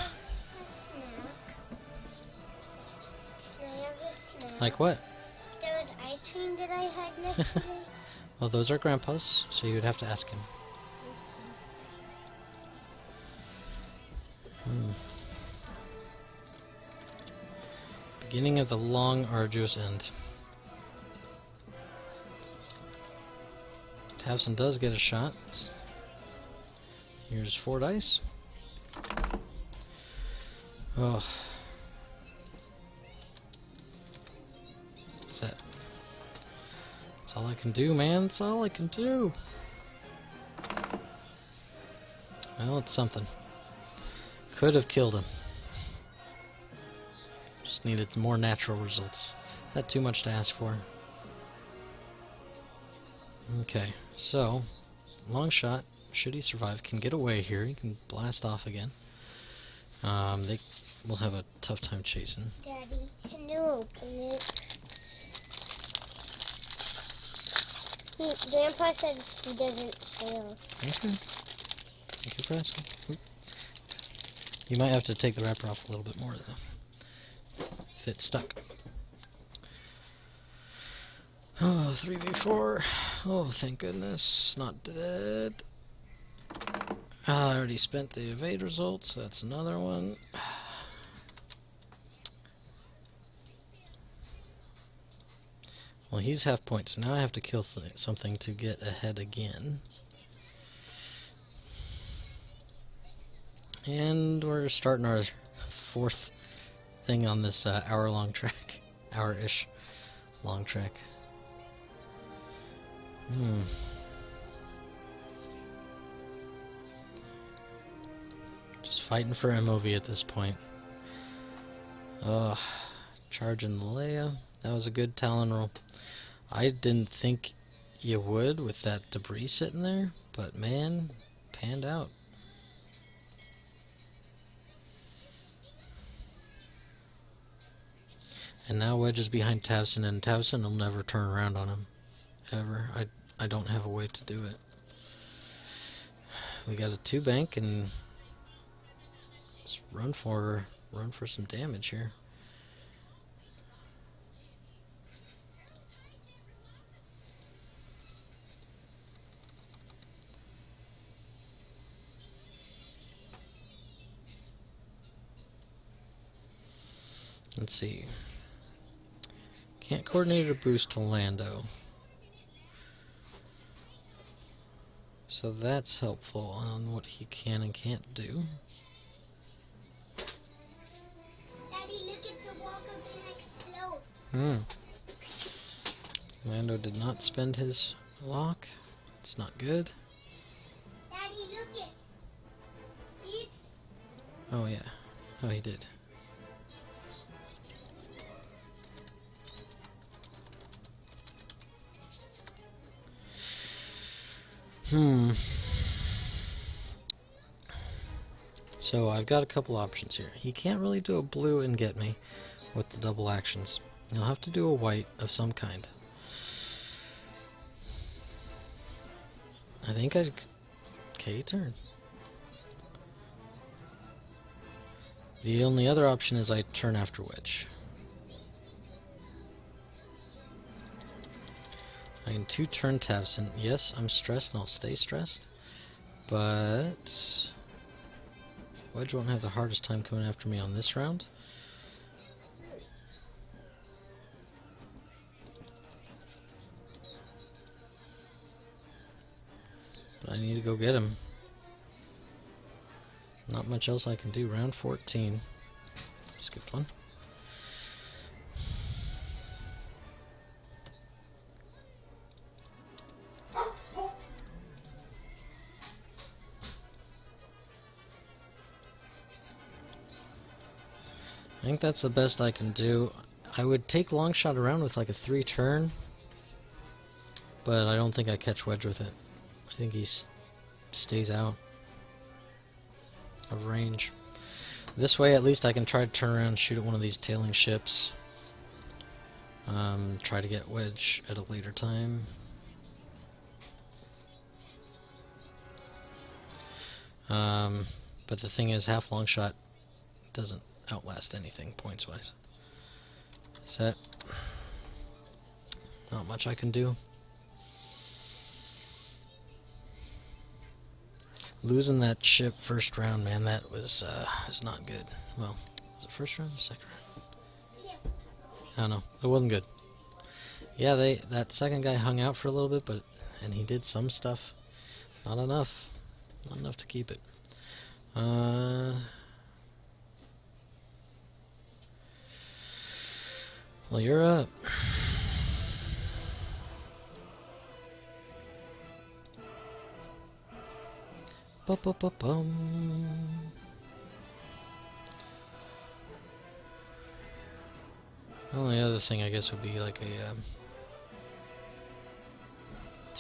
I have a snack? Like what? There was ice cream that I had yesterday. Well, those are Grandpa's, so you would have to ask him. Beginning of the long, arduous end. Tavson does get a shot. Here's 4 dice. Oh. Set. That's all I can do, man. That's all I can do. Well, it's something. Could have killed him. Just needed some more natural results. Is that too much to ask for? Okay, so long shot. Should he survive, can get away here. He can blast off again. They will have a tough time chasing. Daddy, can you open it? Grandpa said he doesn't fail. Okay. Thank you for asking. Oop. You might have to take the wrapper off a little bit more though. If it's stuck. Oh, 3v4. Oh, thank goodness. Not dead. I already spent the evade results. That's another one. Well, he's half point, so now I have to kill something to get ahead again. And we're starting our fourth thing on this hour-long track. Hour-ish long track. Just fighting for MOV at this point. Ugh. Charging the Leia. That was a good Talon roll. I didn't think you would with that debris sitting there, but man, panned out. And now Wedge is behind Towson, and Towson will never turn around on him. Ever. I don't have a way to do it. We got a 2-bank, and let's run for some damage here. Let's see. Can't coordinate a boost to Lando. So that's helpful on what he can and can't do. Daddy, look at the walk of the next slope. Lando did not spend his lock. It's not good. Daddy, look it. It's... Oh yeah. Oh, he did. So I've got a couple options here. He can't really do a blue and get me with the double actions. He'll have to do a white of some kind. I think I... K-turn. The only other option is I turn after Wedge. I can 2-turn Tavson. Yes, I'm stressed and I'll stay stressed. But Wedge won't have the hardest time coming after me on this round. But I need to go get him. Not much else I can do. Round 14. Skipped one. I think that's the best I can do. I would take long shot around with like a 3-turn, but I don't think I catch Wedge with it. I think he stays out of range. This way at least I can try to turn around and shoot at one of these tailing ships. Try to get Wedge at a later time. But the thing is, half long shot doesn't outlast anything points wise. Set. Not much I can do. Losing that ship first round, man, that was not good. Well, was it first round or second round? I don't know. It wasn't good. Yeah, that second guy hung out for a little bit, and he did some stuff. Not enough. Not enough to keep it. Well, you're up. Ba-ba-ba-bum. Only other thing I guess would be like a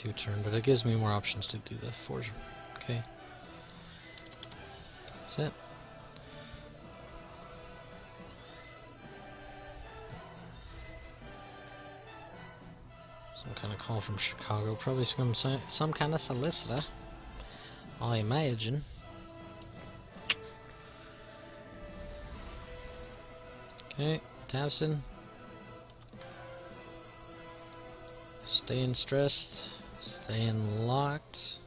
2-turn, but it gives me more options to do the forge. Okay. That's it. Some kind of call from Chicago. Probably some kind of solicitor, I imagine. Okay, Towson. Staying stressed. Staying locked.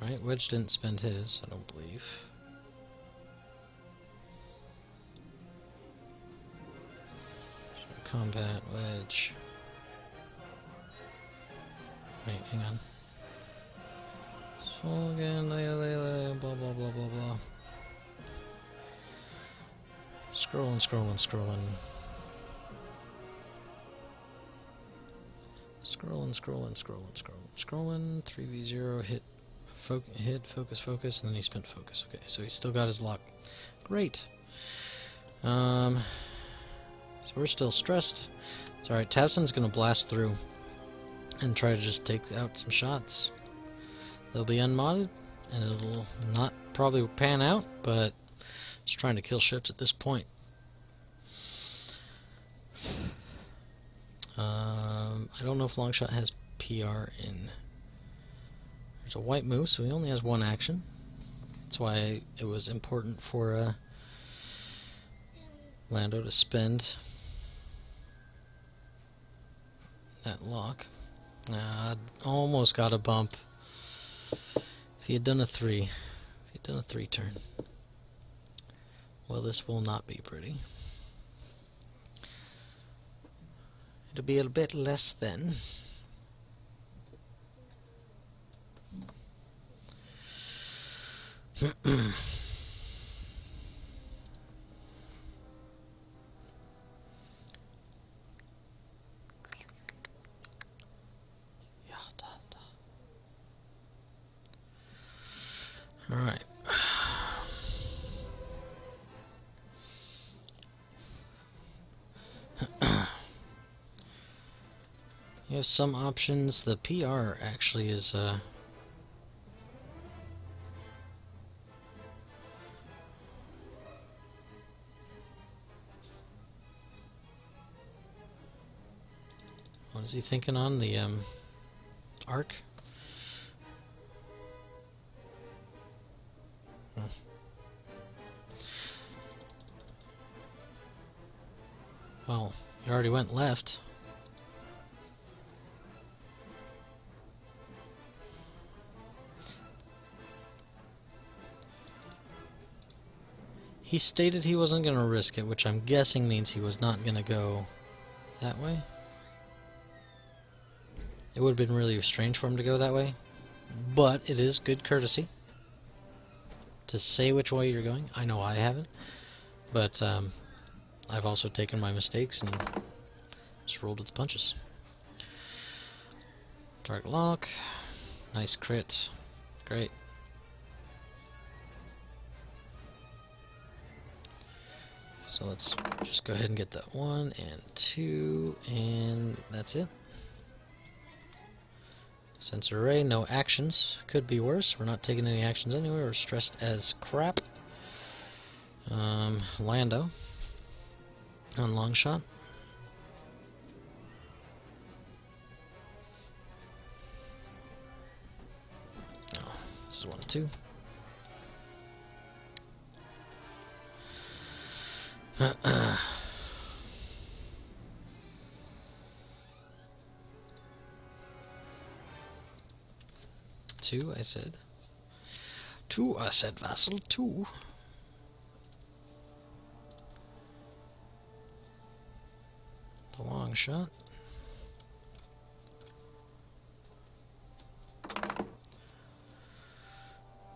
Right, Wedge didn't spend his, I don't believe. Combat, Wedge. Wait, hang on. So again, blah blah blah blah blah. Scrolling. Scrolling. 3v0, hit, focus, and then he spent focus. Okay, so he's still got his lock. Great. So we're still stressed. It's alright, Towson's gonna blast through and try to just take out some shots. They'll be unmodded, and it'll not probably pan out, but just trying to kill ships at this point. I don't know if Longshot has PR in. There's a white moose, so he only has one action. That's why it was important for Lando to spend that lock. Almost got a bump. If he had done a 3. If he had done a 3-turn. Well, this will not be pretty. It'll be a bit less than. All right. You have some options. The PR actually is what is he thinking on the arc? Well, you already went left. He stated he wasn't going to risk it, which I'm guessing means he was not going to go that way. It would have been really strange for him to go that way, but it is good courtesy to say which way you're going. I know I haven't, but I've also taken my mistakes and just rolled with the punches. Target lock, nice crit, great. So let's just go ahead and get that 1 and 2, and that's it. Sensor array, no actions. Could be worse. We're not taking any actions anyway. We're stressed as crap. Lando on long shot. Oh, this is 1 and 2. Two, I said. 2, I said, Vassal, 2. The long shot.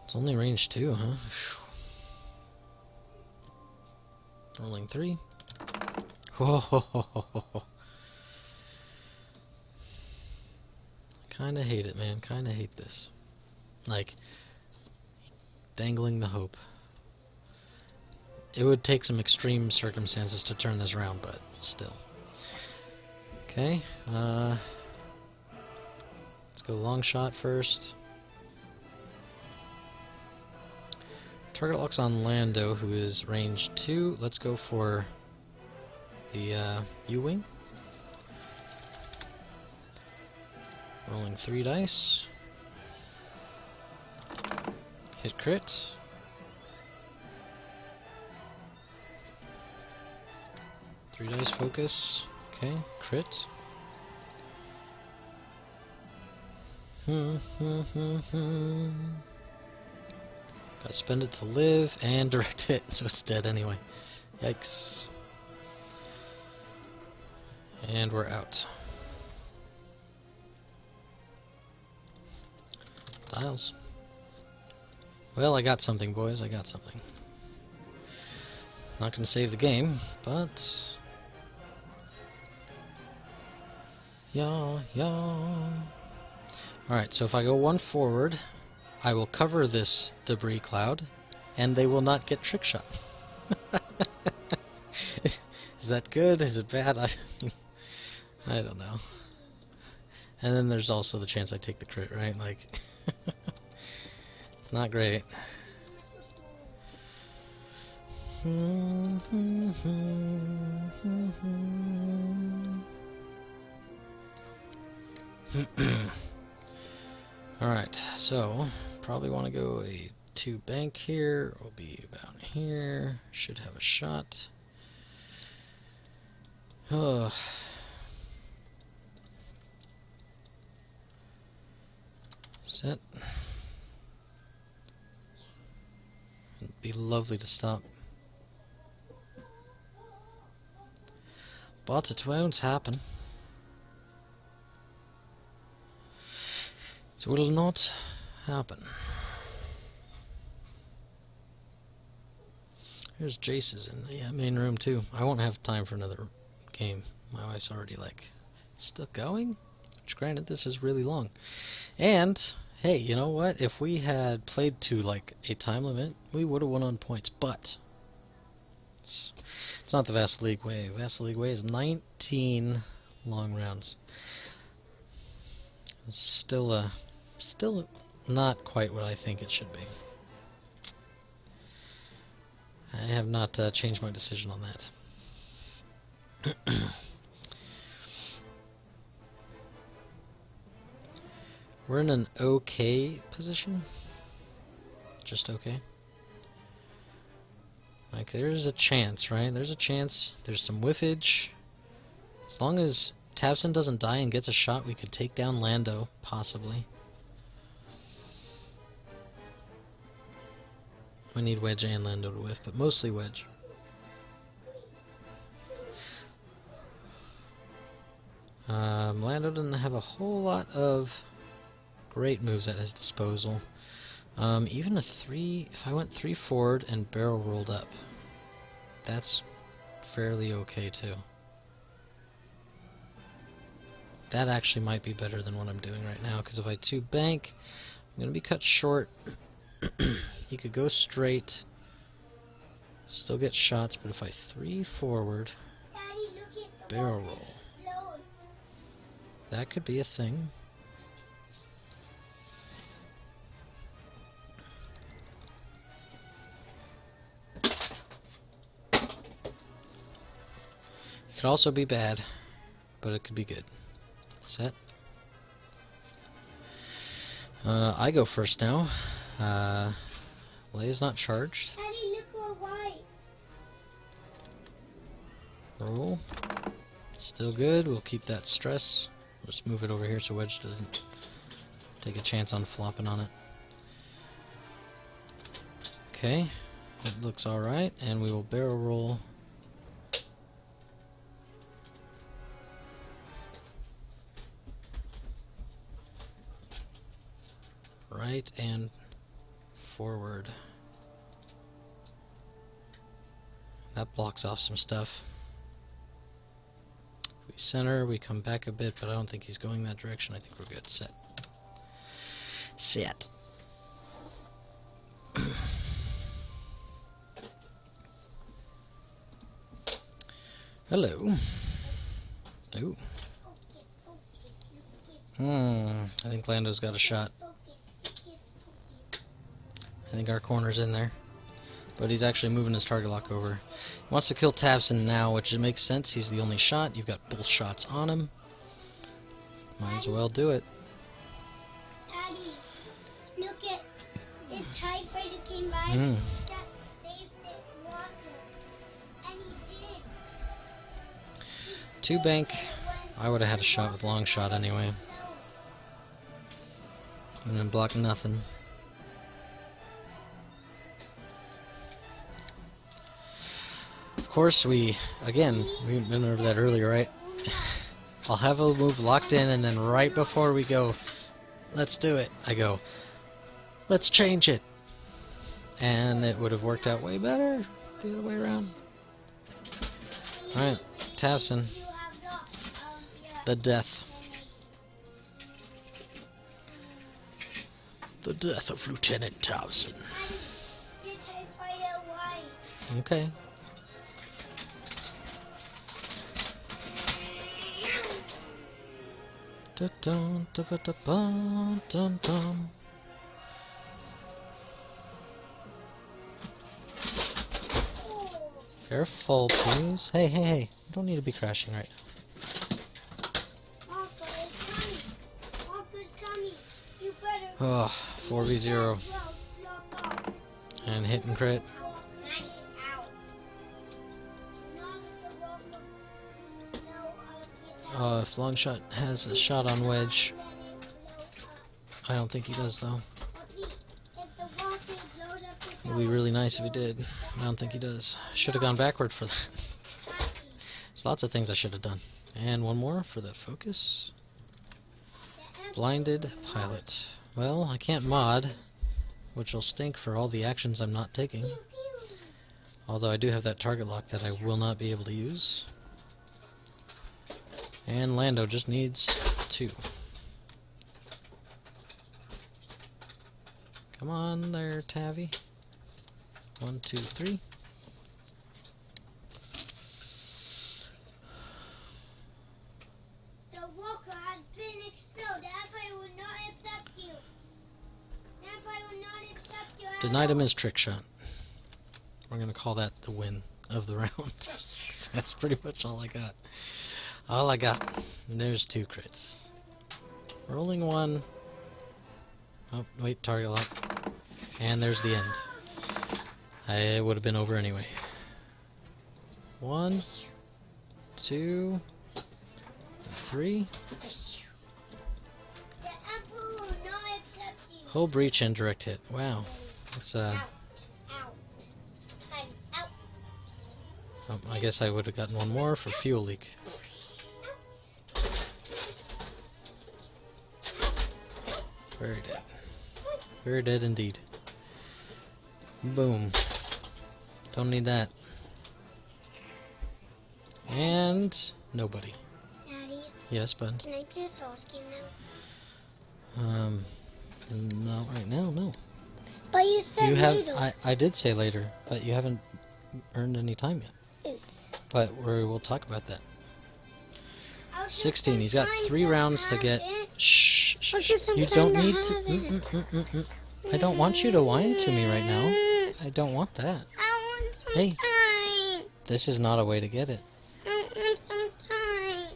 It's only range 2, huh? Rolling 3. Kinda hate it, man. Kinda hate this. Like, dangling the hope. It would take some extreme circumstances to turn this around, but still. Okay, Go long shot first. Target locks on Lando, who is range 2. Let's go for the U-Wing. Rolling 3 dice. Hit crit. Three dice focus. Okay, crit. Gotta spend it to live and direct hit, so it's dead anyway. Yikes. And we're out. Dials. Well, I got something, boys. I got something. Not gonna save the game, but... Yeah. Alright, so if I go one forward, I will cover this debris cloud, and they will not get trick shot. Is that good? Is it bad? I don't know. And then there's also the chance I take the crit, right? Like, it's not great. Alright, so probably want to go a 2 bank here. We'll be about here. Should have a shot. Oh. Set. It'd be lovely to stop. But it won't happen. It will not happen. Here's Jace's in the main room too. I won't have time for another game. My wife's already like, still going? Which granted, this is really long. And, hey, you know what? If we had played to like a time limit, we would have won on points. But it's not the Vassal League way. Vassal League way is 19 long rounds. It's still not quite what I think it should be. I have not changed my decision on that. We're in an okay position. Just okay. Like, there's a chance, right? There's a chance. There's some whiffage. As long as Tabson doesn't die and gets a shot, we could take down Lando, possibly. We need Wedge and Lando to whiff, but mostly Wedge. Lando doesn't have a whole lot of great moves at his disposal. Even a 3, if I went 3 forward and barrel rolled up, that's fairly okay too. That actually might be better than what I'm doing right now, because if I 2 bank, I'm going to be cut short. He could go straight, still get shots, but if I 3 forward, Daddy, look at the barrel water roll, explode. that could be a thing. It could also be bad, but it could be good. Set. I go first now. Leia's not charged. Daddy, look at white. Roll. Still good. We'll keep that stress. We'll just move it over here so Wedge doesn't take a chance on flopping on it. Okay. It looks alright, and we will barrel roll. Right and forward. That blocks off some stuff. If we center, we come back a bit, but I don't think he's going that direction. I think we're good. Set. Set. Hello. Ooh. I think Lando's got a shot. Focus, focus, focus. I think our corner's in there. But he's actually moving his target lock over. He wants to kill Tavson now, which makes sense. He's the only shot. You've got both shots on him. Might as well do it. Daddy, look at the TIE fighter came by Mm. that saved the walker. And he did. 2 bank. I would have had a shot with long shot anyway. And then block nothing. Of course, we went over that earlier, right? I'll have a move locked in, and then right before we go, let's do it, I go, let's change it. And it would have worked out way better the other way around. Alright, Tavson, You have not, the death. The death of Lieutenant Tavson. Daddy, the TIE fighter why? Okay. Dun dun dun dun dun dun dun. Oh, Careful, please. Hey, hey, hey. You don't need to be crashing right Walker is coming. Walker's coming. You better. now. Oh, 4v0. Block off. And hit and crit. Daddy, out. Not the Walker. No, I'll get If Longshot has a shot on Wedge. I don't think he does, though. It would be really nice if he did. I don't think he does. Should have gone backward for that. There's lots of things I should have done. And one more for the focus. Blinded pilot. Well, I can't mod, which will stink for all the actions I'm not taking. Although I do have that target lock that I will not be able to use. And Lando just needs 2. Come on there, Tavi. 1, 2, 3. The Walker has been exploded. That fight will not accept you. That fight will not accept you. Denied him his trick shot. We're gonna call that the win of the round. That's pretty much all I got. All I got. And there's 2 crits. Rolling 1. Oh, wait, target lock. And there's the end. I would have been over anyway. 1, 2, 3. The Emperor will not accept you. Hull breach and direct hit. Wow. That's Out. I'm out. I guess I would have gotten one more for fuel leak. Very dead. Very dead indeed. Boom. Don't need that. And nobody. Daddy, Yes, bud. can I play a sauce game now? Not right now, no. But you said You have later. I did say later, but you haven't earned any time yet. Ooh. But we'll talk about that. I'll give 16. some He's got time 3 rounds to have get. it. Shh, shh, I'll shh. give some You time don't to need have to. it. I don't want you to whine to me right now. I don't want that. I want some Hey. time. This is not a way to get it. I want some time.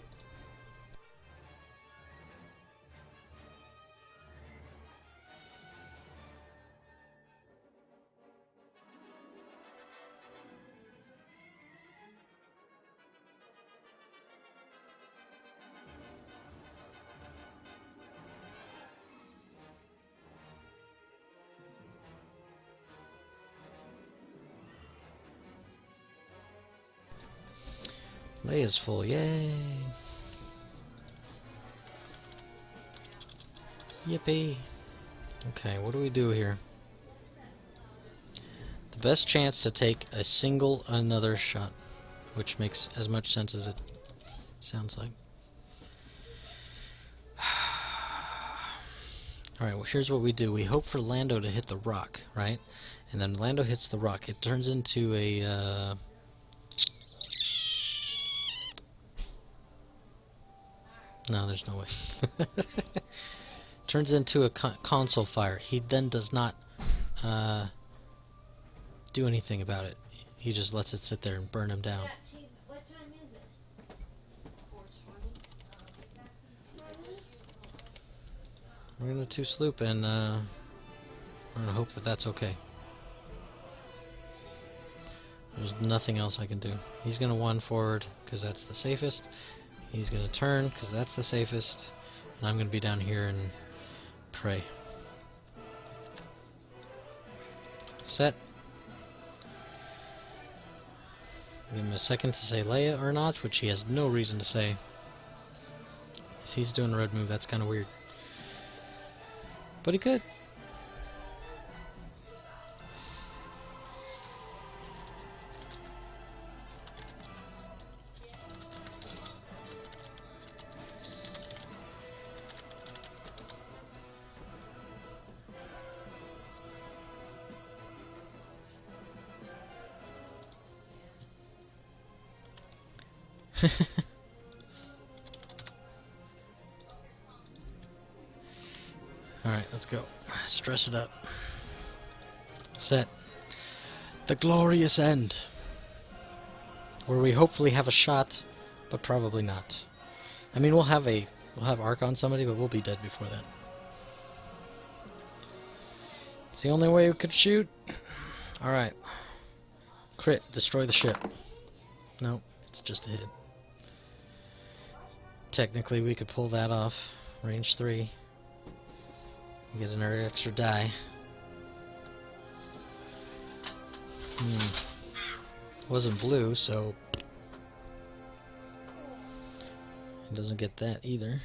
Leia's full, yay! Yippee! Okay, what do we do here? The best chance to take a single another shot, which makes as much sense as it sounds like. Alright, well here's what we do. We hope for Lando to hit the rock, right? And then Lando hits the rock. It turns into a No, there's no way. Turns into a console fire. He then does not do anything about it. He just lets it sit there and burn him down. What time is it? 4:20. We're gonna two sloop and we're gonna hope that that's okay. There's nothing else I can do. He's gonna one forward because that's the safest. He's gonna turn because that's the safest, and I'm gonna be down here and pray. Set. Give him a second to say Leia or not, which he has no reason to say. If he's doing a red move, that's kind of weird. But he could. Alright, let's go. Stress it up. Set. The glorious end. Where we hopefully have a shot, but probably not. I mean, we'll have arc on somebody, but we'll be dead before then. It's the only way we could shoot. Alright. Crit. Destroy the ship. No, it's just a hit. Technically, we could pull that off. Range 3. Get an extra die. Wasn't blue, so he doesn't get that either.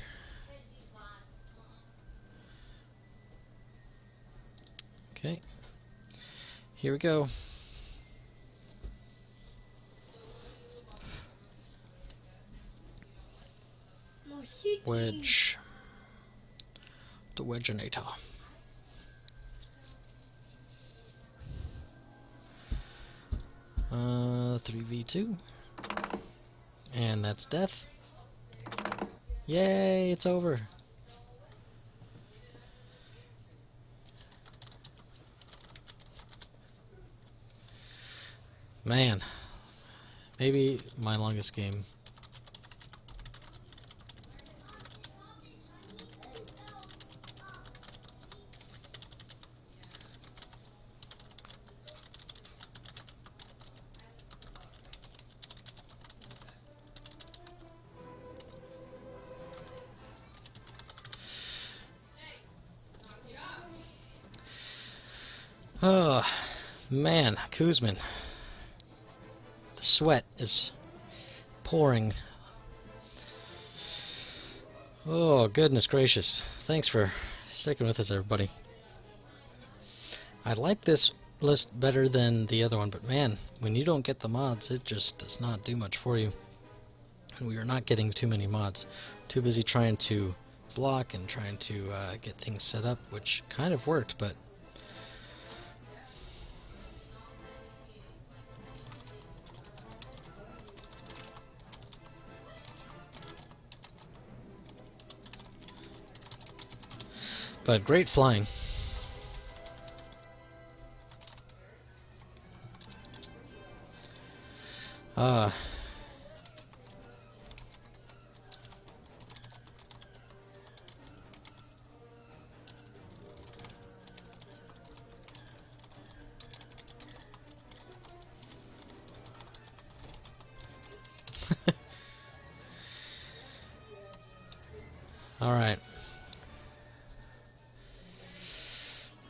Okay. Here we go. Wedge. The Wedgeinator. Uh, 3v2. And that's death. Yay, it's over. Man, maybe my longest game. Oh, man, Kuzmin. The sweat is pouring. Oh, goodness gracious. Thanks for sticking with us, everybody. I like this list better than the other one, but man, when you don't get the mods, it just does not do much for you. And we are not getting too many mods. Too busy trying to block and trying to get things set up, which kind of worked, but great flying. All right.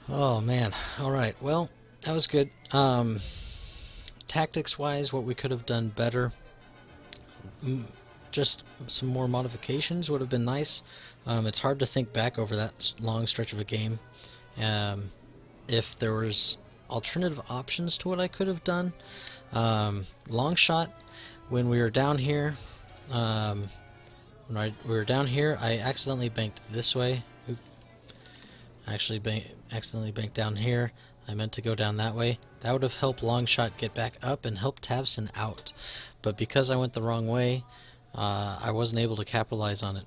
Oh man. All right. Well, that was good. Tactics-wise, what we could have done better. Just some more modifications would have been nice. It's hard to think back over that long stretch of a game. If there was alternative options to what I could have done. Long shot, when we were down here, we were down here, I accidentally banked this way. Oop. I actually accidentally banked down here. I meant to go down that way. That would have helped Longshot get back up and help Tavson out. But because I went the wrong way, I wasn't able to capitalize on it.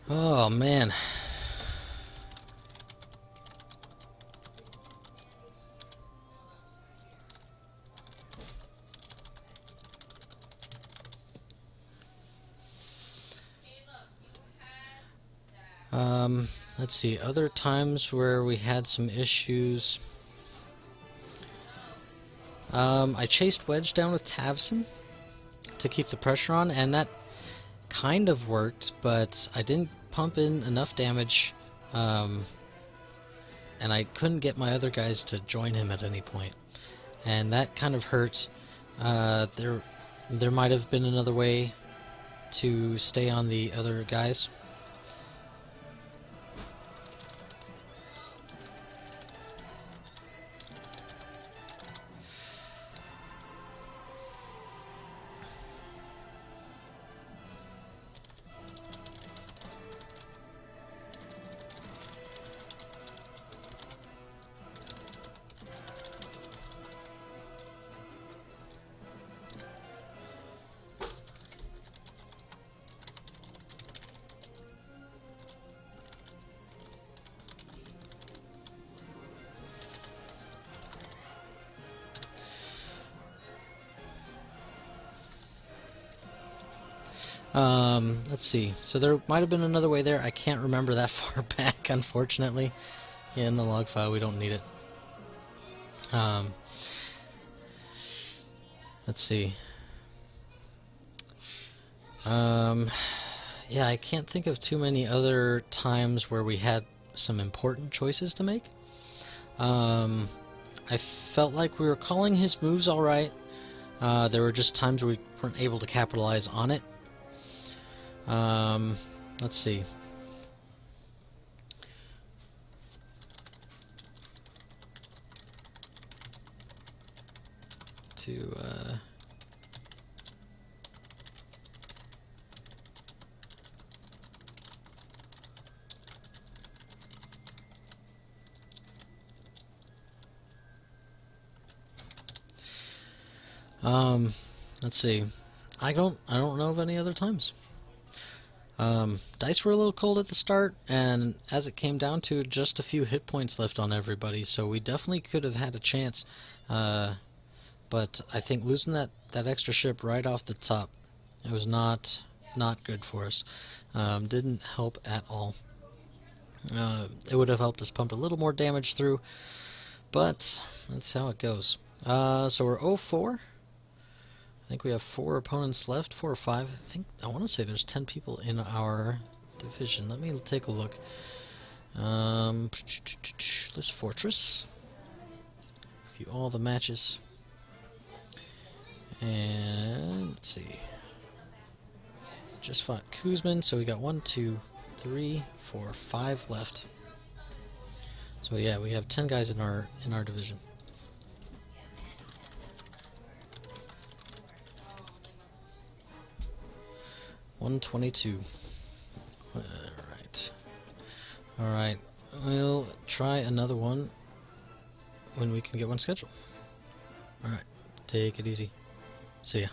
Oh man. Let's see, other times where we had some issues. I chased Wedge down with Tavson to keep the pressure on, and that kind of worked, but I didn't pump in enough damage, and I couldn't get my other guys to join him at any point, and that kind of hurt. There might have been another way to stay on the other guys. Let's see. So there might have been another way there. I can't remember that far back, unfortunately. Yeah, in the log file, we don't need it. Let's see. Yeah, I can't think of too many other times where we had some important choices to make. I felt like we were calling his moves alright. There were just times where we weren't able to capitalize on it. Let's see. Let's see. I don't know of any other times. Dice were a little cold at the start, and as it came down to just a few hit points left on everybody, so we definitely could have had a chance. But I think losing that extra ship right off the top, it was not good for us. Didn't help at all. It would have helped us pump a little more damage through, but that's how it goes. So we're 0-4. I think we have 4 opponents left, 4 or 5. I want to say there's 10 people in our division. Let me take a look. This fortress. View all the matches. And let's see. Just fought Kuzmin, so we got 1, 2, 3, 4, 5 left. So yeah, we have 10 guys in our division. $122. Alright. We'll try another one when we can get one scheduled. Alright. Take it easy. See ya.